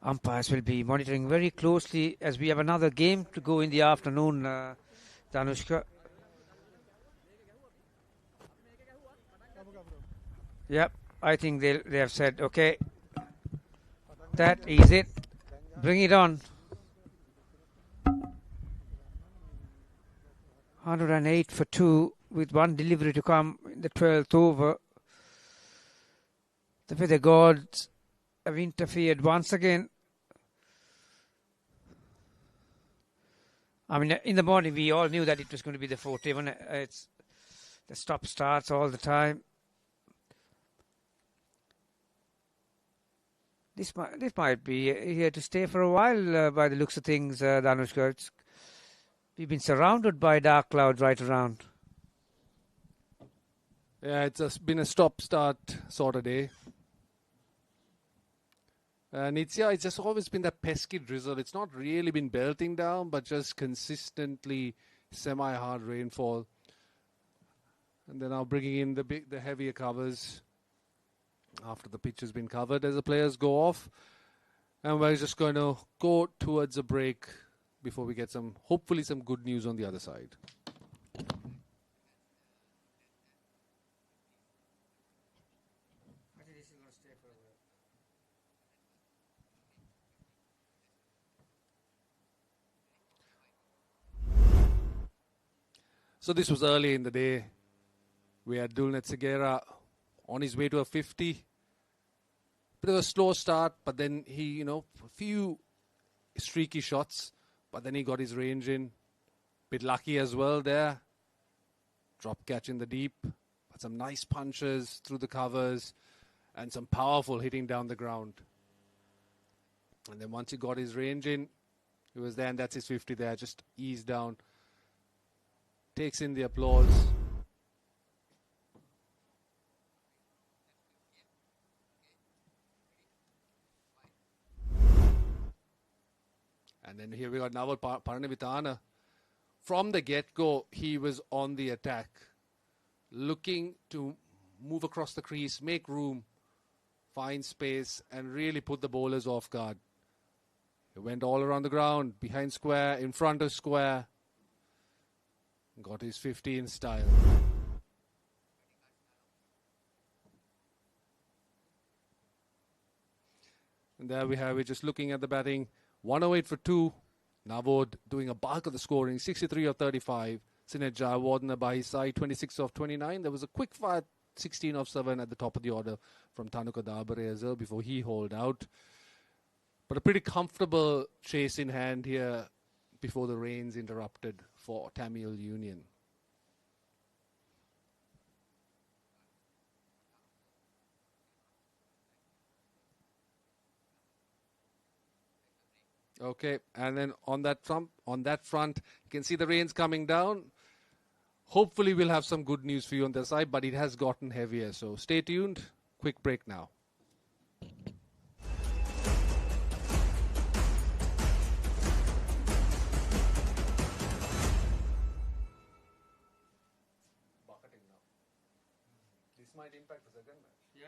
Umpires will be monitoring very closely as we have another game to go in the afternoon, Danushka. Yep, I think they have said, okay, that is it. Bring it on. 108 for 2 with 1 delivery to come in the 12th over. The weather gods have interfered once again. I mean, in the morning we all knew that it was going to be the 40. It's the stop starts all the time. This might be here to stay for a while by the looks of things, Danushka. We've been surrounded by dark clouds right around. Yeah, it's been a stop-start sort of day. And it's just always been that pesky drizzle. It's not really been belting down, but just consistently semi-hard rainfall. And then now bringing in the heavier covers after the pitch has been covered as the players go off. And we're just going to go towards a break before we get hopefully some good news on the other side. So this was early in the day. We had Dulnet Segera on his way to a 50. Bit of a slow start, but then he, a few streaky shots, but then he got his range in. Bit lucky as well there. Drop catch in the deep, but some nice punches through the covers and some powerful hitting down the ground. And then once he got his range in, he was there, and that's his 50 there, just eased down. Takes in the applause. And then here we got Naval Paranavitana. From the get-go, he was on the attack, looking to move across the crease, make room, find space, and really put the bowlers off guard. He went all around the ground, behind square, in front of square. Got his 50 in style. And there we have it, just looking at the batting. 108 for 2. Navod doing a bulk of the scoring, 63 of 35. Sinet Jayawardena by his side, 26 of 29. There was a quick fire, 16 of 7 at the top of the order from Tanuka Dabare as well before he hauled out. But a pretty comfortable chase in hand here before the rains interrupted for Tamil Union. Okay, and then on that front, you can see the rains coming down. Hopefully we'll have some good news for you on the side, but it has gotten heavier. So stay tuned. Quick break now. This might impact the second match. Yeah.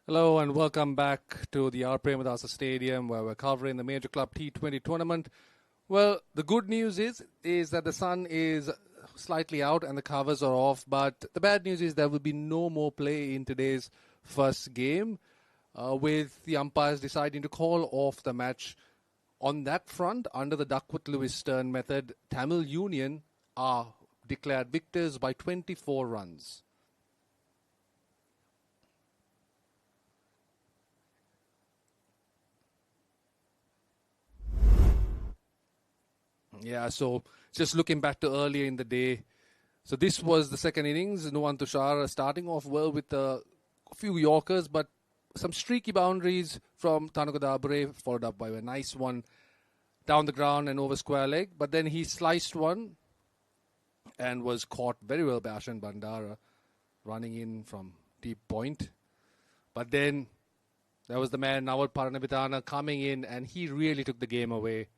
Hello and welcome back to the R. Premadasa Stadium where we're covering the Major Club T20 tournament. Well, the good news is that the sun is slightly out and the covers are off, but the bad news is there will be no more play in today's first game, with the umpires deciding to call off the match. On that front, under the Duckworth-Lewis-Stern method, Tamil Union are declared victors by 24 runs. Yeah, so just looking back to earlier in the day, so this was the second innings. Nuwan Tushar starting off well with a few Yorkers, but some streaky boundaries from Tanuka Dabre, followed up by a nice one down the ground and over square leg. But then he sliced one and was caught very well by Ashan Bandara, running in from deep point. But then there was the man, Nawal Paranabitana, coming in, and he really took the game away,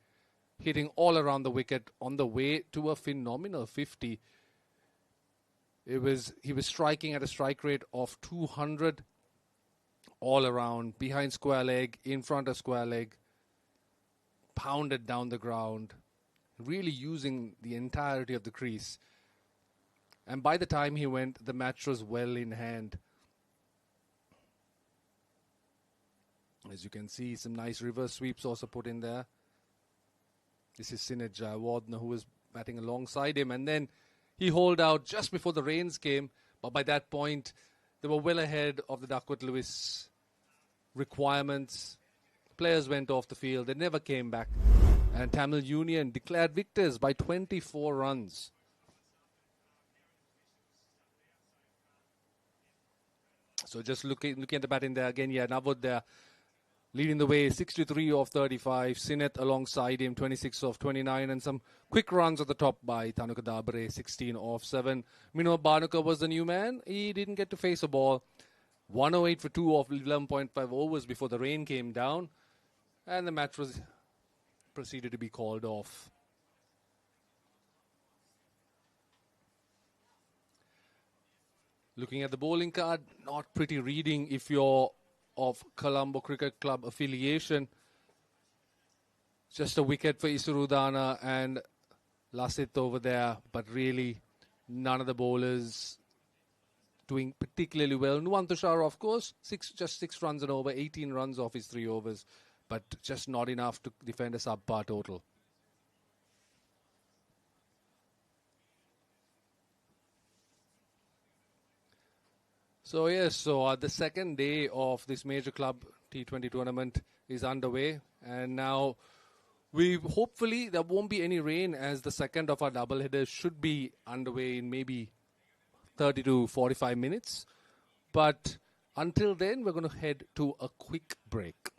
hitting all around the wicket on the way to a phenomenal 50. He was striking at a strike rate of 200 all around, behind square leg, in front of square leg, pounded down the ground, really using the entirety of the crease. And by the time he went, the match was well in hand. As you can see, some nice reverse sweeps also put in there. This is Sinead Jayawardene, who was batting alongside him. And then he holed out just before the rains came. But by that point, they were well ahead of the Duckworth-Lewis requirements. Players went off the field. They never came back. And Tamil Union declared victors by 24 runs. So just looking at the batting there again, yeah, Navod there, leading the way, 63 of 35. Sinet alongside him, 26 of 29. And some quick runs at the top by Tanuka Dabre, 16 of 7. Mino Banuka was the new man. He didn't get to face a ball. 108 for 2 off 11.5 overs before the rain came down. And the match was proceeded to be called off. Looking at the bowling card, not pretty reading if you're of Colombo Cricket Club affiliation. Just a wicket for Isurudana and Lasith over there, but really none of the bowlers doing particularly well. Nuwan Tushar, of course, just 6 runs and over, 18 runs off his 3 overs, but just not enough to defend a subpar total. So yes, so the second day of this Major Club T20 tournament is underway, and now hopefully there won't be any rain, as the second of our double headers should be underway in maybe 30 to 45 minutes. But until then, we're going to head to a quick break.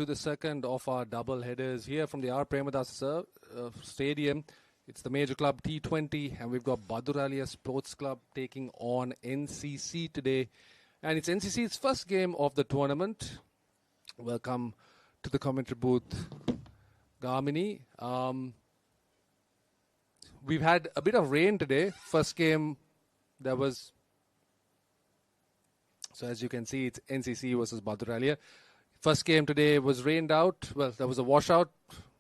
to the second of our double headers here from the R. Premadasa Stadium. It's the Major Club T20, and we've got Baduralia Sports Club taking on NCC today. And it's NCC's first game of the tournament. Welcome to the commentary booth, Gamini. We've had a bit of rain today. First game, there was... So as you can see, it's NCC versus Baduralia. First game today was rained out. Well, there was a washout.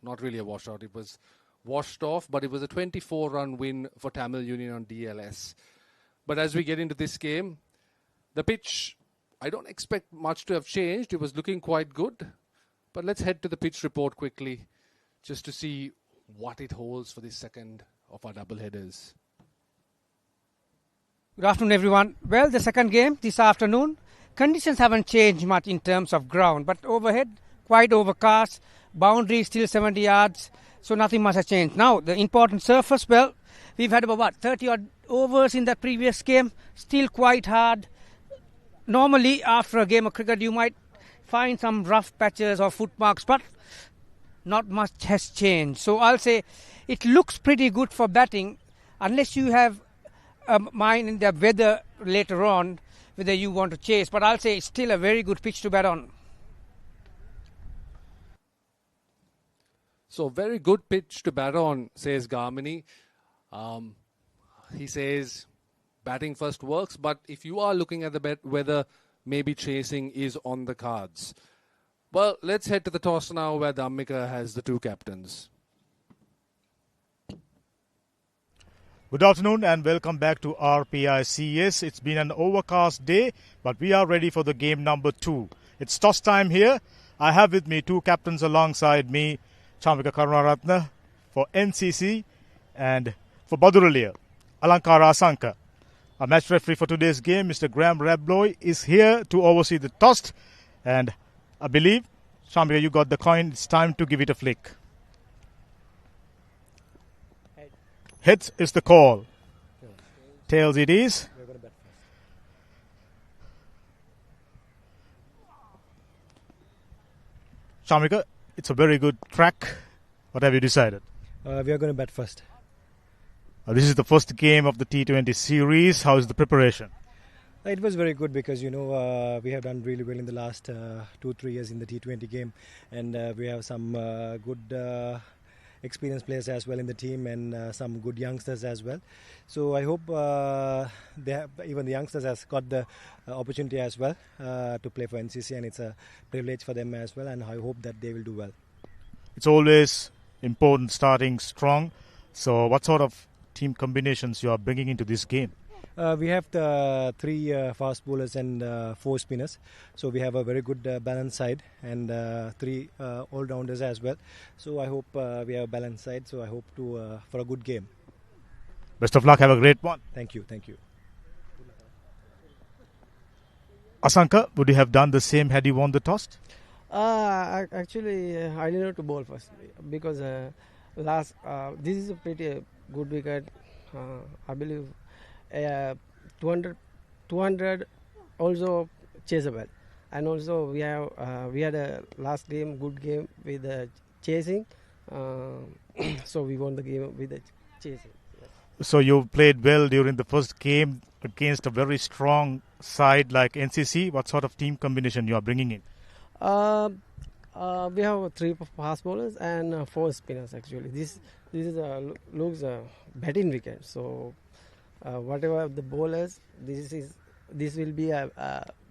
Not really a washout. It was washed off, but it was a 24-run win for Tamil Union on DLS. But as we get into this game, the pitch, I don't expect much to have changed. It was looking quite good. But let's head to the pitch report quickly just to see what it holds for this second of our double headers. Good afternoon, everyone. Well, the second game this afternoon, conditions haven't changed much in terms of ground, but overhead, quite overcast, boundary still 70 yards, so nothing much has changed. Now, the important surface, well, we've had about 30-odd overs in the previous game, still quite hard. Normally, after a game of cricket, you might find some rough patches or footmarks, but not much has changed. So I'll say it looks pretty good for batting, unless you have mind in the weather later on, whether you want to chase. But I'll say it's still a very good pitch to bat on. So very good pitch to bat on, says Gamini. He says batting first works, but if you are looking at the weather, maybe chasing is on the cards. Well, let's head to the toss now where Dhammika has the two captains. Good afternoon and welcome back to RPICS. It's been an overcast day, but we are ready for the game number 2. It's toss time here. I have with me two captains alongside me, Chamika Karunaratne for NCC and for Baduralia, Alankara Asanka. Our match referee for today's game, Mr. Graham Rabloy, is here to oversee the toss. And I believe, Chamika, you got the coin. It's time to give it a flick. Heads is the call. Tails it is. Shamika, it's a very good track. What have you decided? We are going to bat first. This is the first game of the T20 series. How is the preparation? It was very good because, we have done really well in the last 2-3 years in the T20 game. And we have some good experienced players as well in the team and some good youngsters as well. So I hope even the youngsters has got the opportunity as well to play for NCC, and it's a privilege for them as well, and I hope that they will do well. It's always important starting strong. So what sort of team combinations you are bringing into this game? We have the 3 fast bowlers and 4 spinners. So we have a very good balanced side and 3 all-rounders as well. So I hope we have a balanced side. So I hope for a good game. Best of luck. Have a great one. Thank you. Thank you. Asanka, would you have done the same had you won the toss? Actually, I needed to bowl first because this is a pretty good wicket. I believe 200 also chaseable, and also we had a last game good game with chasing, so we won the game with the chasing. Yes. So you played well during the first game against a very strong side like NCC. What sort of team combination you are bringing in? We have 3 fast bowlers and 4 spinners. Actually, this looks a batting wicket. So whatever the bowlers, this will be a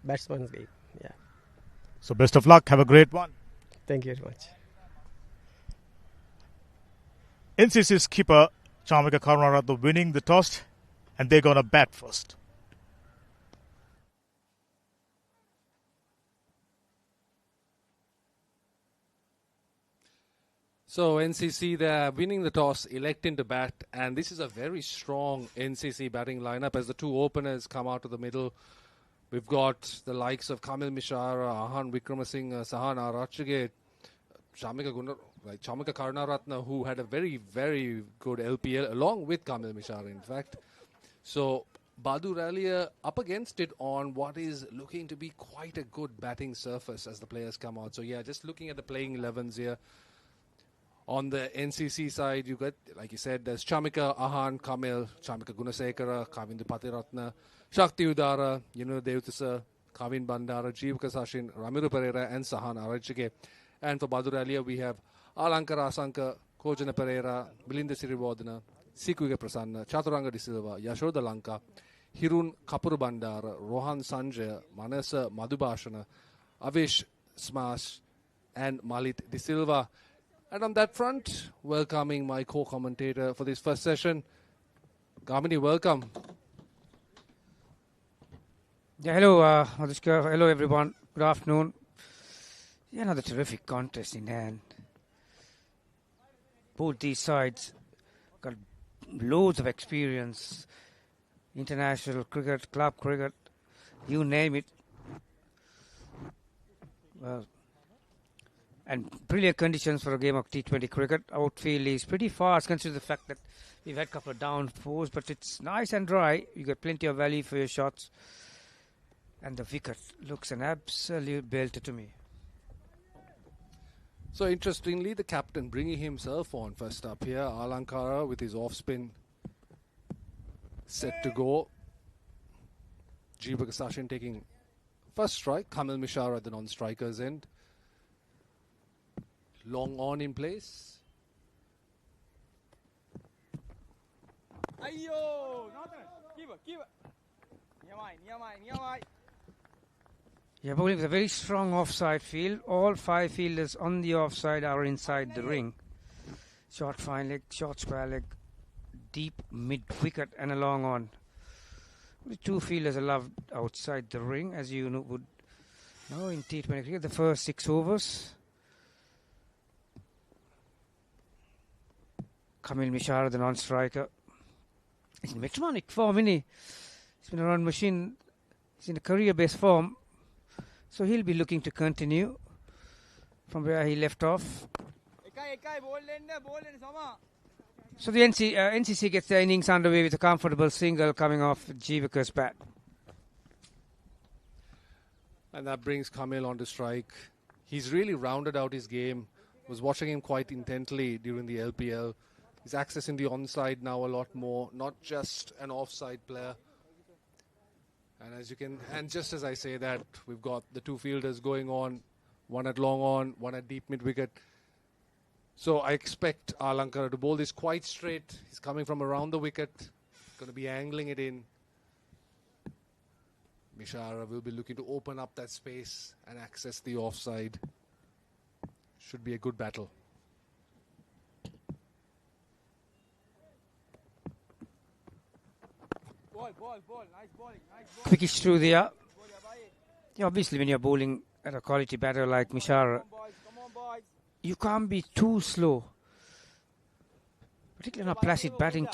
batsman's game. Yeah. So best of luck. Have a great one. Thank you very much. NCC's keeper Chamika Karunaratne winning the toss, and they're gonna bat first. So NCC, they're winning the toss, electing to bat, and this is a very strong NCC batting lineup as the 2 openers come out of the middle. We've got the likes of Kamil Mishara, Ahan Wickramasinghe, Sahan Arachage, Chamika Karunaratne, who had a very, very good LPL, along with Kamil Mishara, in fact. So Baduralia up against it on what is looking to be quite a good batting surface as the players come out. So yeah, just looking at the playing 11s here. On the NCC side, you got, like you said, there's Chamika, Ahan, Kamil, Chamika Gunasekara, Kavindu Patiratna, Shakti Udara, Devtasa, Kavin Bandara, Jeevaka Sachin, Ramiru Pereira, and Sahan Arachike. And for Baduralia, we have Alankara Asanka, Kojana Pereira, Milinda Sirivardhana, Sikuga Prasanna, Chaturanga De Silva, Yashoda Lanka, Hirun Kapur Bandara, Rohan Sanjay, Manasa Madhubhashana, Avish Smash, and Malit De Silva. And on that front, welcoming my co-commentator for this first session, Gamini, welcome. Yeah, hello, Madhushka. Hello, everyone. Good afternoon. Yeah, another terrific contest in hand. Both these sides got loads of experience. International cricket, club cricket, you name it. Well, and brilliant conditions for a game of T20 cricket. Outfield is pretty fast considering the fact that we've had a couple of downpours, but it's nice and dry. You get plenty of value for your shots. And the wicket looks an absolute belter to me. So interestingly, the captain bringing himself on first up here. Alankara with his off-spin set to go. Jeevaka Sachin taking first strike. Kamil Mishra at the non-striker's end. Long on in place. Yeah, bowling with a very strong offside field. All 5 fielders on the offside are inside the ring. Short fine leg, short square leg, deep mid wicket, and a long on. The 2 fielders are loved outside the ring, as you would know in T20 cricket. The first 6 overs. Kamil Mishra, the non-striker. He's in metromanic form, isn't he? He's been around machine. He's in a career-based form. So he'll be looking to continue from where he left off. So the NCC gets their innings underway with a comfortable single coming off Jeevaka's bat. And that brings Kamil on to strike. He's really rounded out his game. Was watching him quite intently during the LPL. He's accessing the onside now a lot more, not just an offside player. And just as I say that, we've got the 2 fielders going on, one at long on, one at deep mid wicket. So I expect Alankara to bowl this quite straight. He's coming from around the wicket, going to be angling it in. Mishra will be looking to open up that space and access the offside. Should be a good battle. Quickish through there. Yeah, obviously, when you're bowling at a quality batter like Mishra, you can't be too slow. Particularly on a placid batting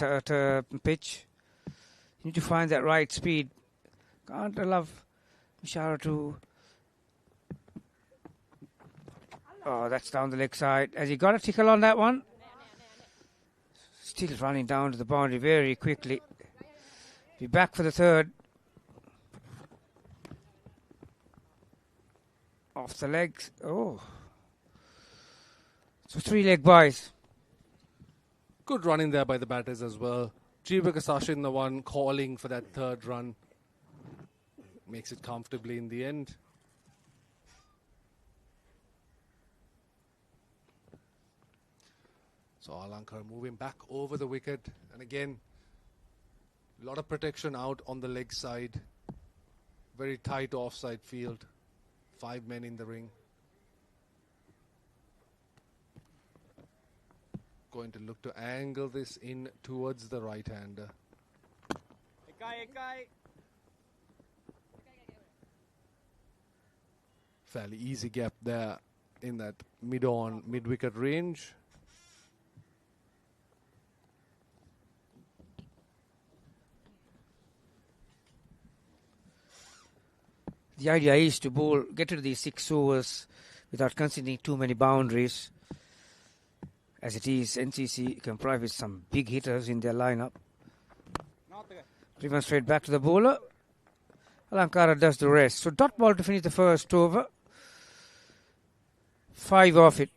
pitch. You need to find that right speed. Can't allow Mishra to... Oh, that's down the leg side. Has he got a tickle on that one? Still running down to the boundary very quickly. Be back for the third. Off the legs. Oh. So 3 leg buys. Good running there by the batters as well. Jeevaka Sachin, the one calling for that third run. Makes it comfortably in the end. So Alankar moving back over the wicket. And again, a lot of protection out on the leg side. Very tight offside field. 5 men in the ring. Going to look to angle this in towards the right-hander. Fairly easy gap there in that mid-on, mid-wicket range. The idea is to bowl, get to these 6 overs without conceding too many boundaries. As it is, NCC can provide with some big hitters in their lineup. Driven straight back to the bowler. Alankara does the rest. So dot ball to finish the first over. 5 off it.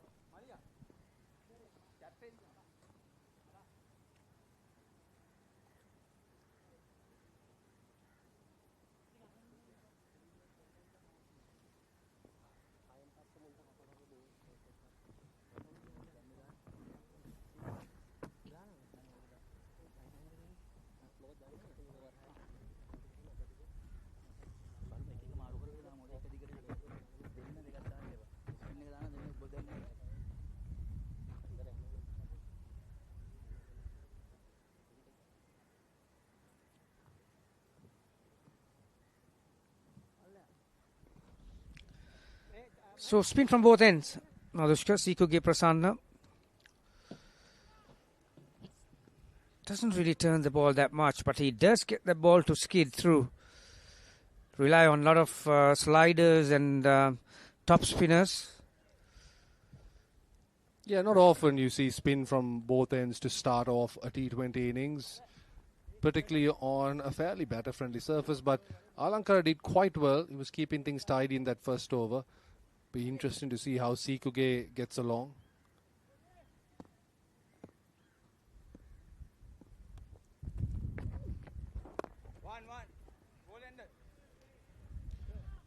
So spin from both ends. Madushka, Sikuge Prasanna. Doesn't really turn the ball that much, but he does get the ball to skid through. Rely on a lot of sliders and top spinners. Yeah, not often you see spin from both ends to start off a T20 innings, particularly on a fairly batter-friendly surface. But Alankara did quite well. He was keeping things tidy in that first over. Be interesting to see how Sikuge gets along.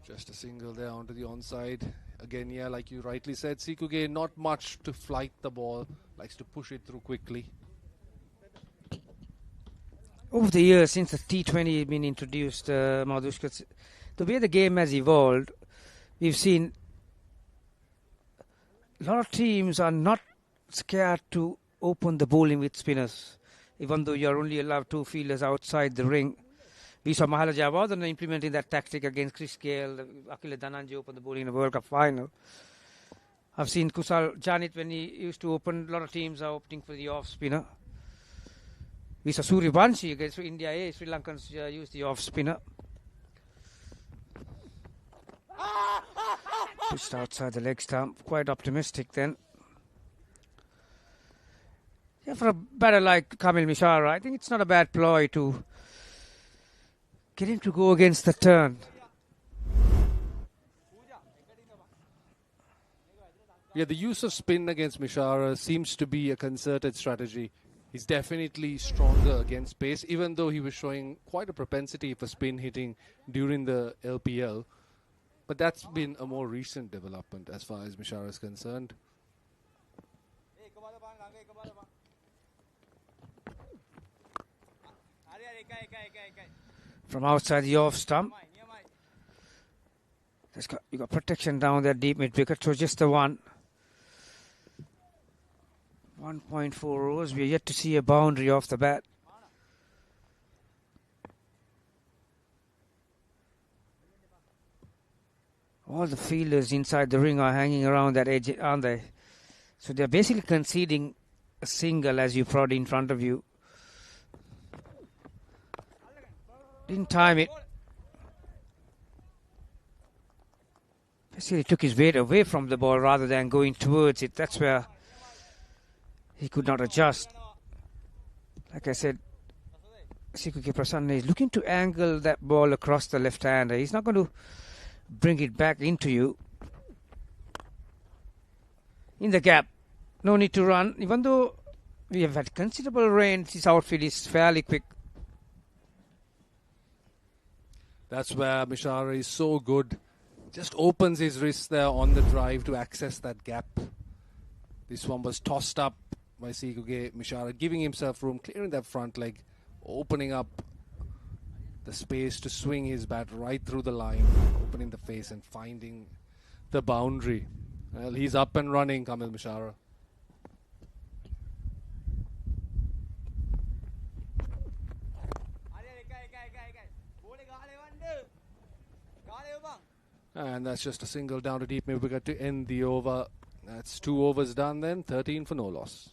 Just a single there onto the onside. Again, yeah, like you rightly said, Sikuge not much to flight the ball. Likes to push it through quickly. Over the years, since the T20 has been introduced, Madhushka, the way the game has evolved, we've seen a lot of teams are not scared to open the bowling with spinners, even though you're only allowed 2 fielders outside the ring. We saw Mahala Javadan implementing that tactic against Chris Gale. Akila Dhananjay opened the bowling in the World Cup final. I've seen Kusal Janit when he used to open. A lot of teams are opening for the off spinner. We saw Suryavanshi against India A. Sri Lankans use the off spinner. Pushed outside the leg stump. Quite optimistic then. Yeah, for a batter like Kamil Mishara, I think it's not a bad ploy to get him to go against the turn. Yeah, the use of spin against Mishara seems to be a concerted strategy. He's definitely stronger against pace, even though he was showing quite a propensity for spin hitting during the LPL. But that's been a more recent development as far as Mishara is concerned. From outside the off stump. You got protection down there, deep mid wicket, so just the one. 1.4 overs. We're yet to see a boundary off the bat. All the fielders inside the ring are hanging around that edge, aren't they? So they're basically conceding a single as you prod in front of you. Didn't time it. Basically he took his weight away from the ball rather than going towards it. That's where he could not adjust. Like I said, Sikuke Prasanna is looking to angle that ball across the left-hander. He's not going to bring it back into you. In the gap. No need to run. Even though we have had considerable rain, his outfield is fairly quick. That's where Mishara is so good. Just opens his wrist there on the drive to access that gap. This one was tossed up by Sikuge Mishara, giving himself room, clearing that front leg, opening up the space to swing his bat right through the line, opening the face and finding the boundary. Well, he's up and running, Kamil Mishara. And that's just a single down to deep mid wicket to end the over. That's 2 overs done then, 13 for no loss.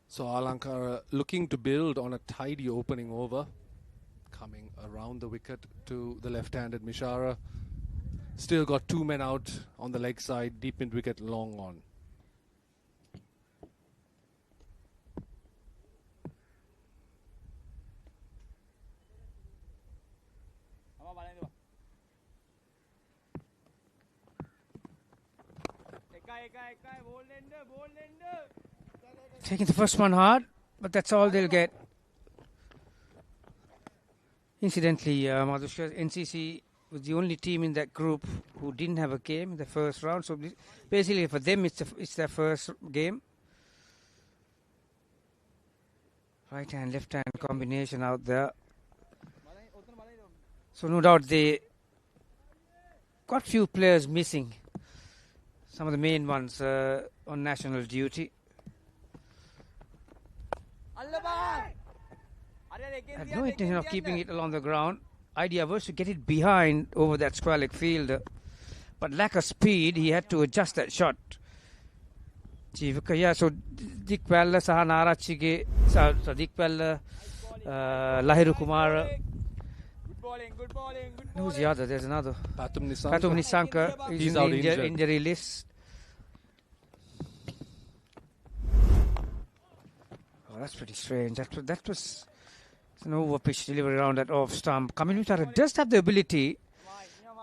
So Alankara looking to build on a tidy opening over. Coming around the wicket to the left-handed Mishara. Still got 2 men out on the leg side. Deep mid wicket, long on. Taking the first one hard, but that's all they'll get. Incidentally, Madhushka, NCC was the only team in that group who didn't have a game in the first round. So basically for them, it's their first game. Right hand, left hand combination out there. So no doubt they got few players missing. Some of the main ones on national duty. Had no intention of keeping it along the ground. Idea was to get it behind over that square leg fielder. But lack of speed, he had to adjust that shot. Yeah, so Dick Pella, Sahanara Chige, Dick Pella, Lahiru Kumar. Good bowling. Who's the other? There's another. Patum Nisanka. Patum Nisanka is He's in out the injured. injury list. Oh, that's pretty strange. That was an over pitch delivery around that off stump. Kaminutara does have the ability,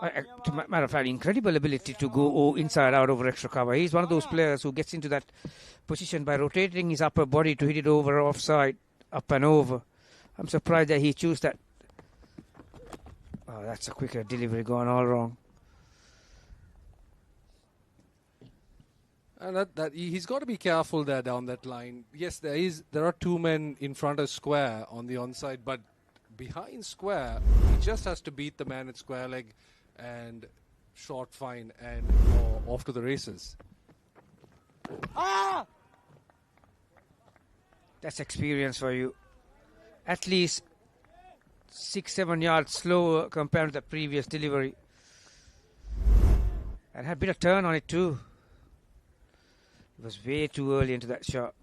matter of fact, incredible ability to go inside out over extra cover. He's one of those players who gets into that position by rotating his upper body to hit it over offside, up and over. I'm surprised that he chose that. Oh, that's a quicker delivery gone all wrong. And he's got to be careful there down that line. Yes, there are 2 men in front of square on the onside, but behind square, he just has to beat the man at square leg and short fine and off to the races. That's experience for you. At least 6-7 yards slower compared to the previous delivery. And had a bit of turn on it too. It was way too early into that shot.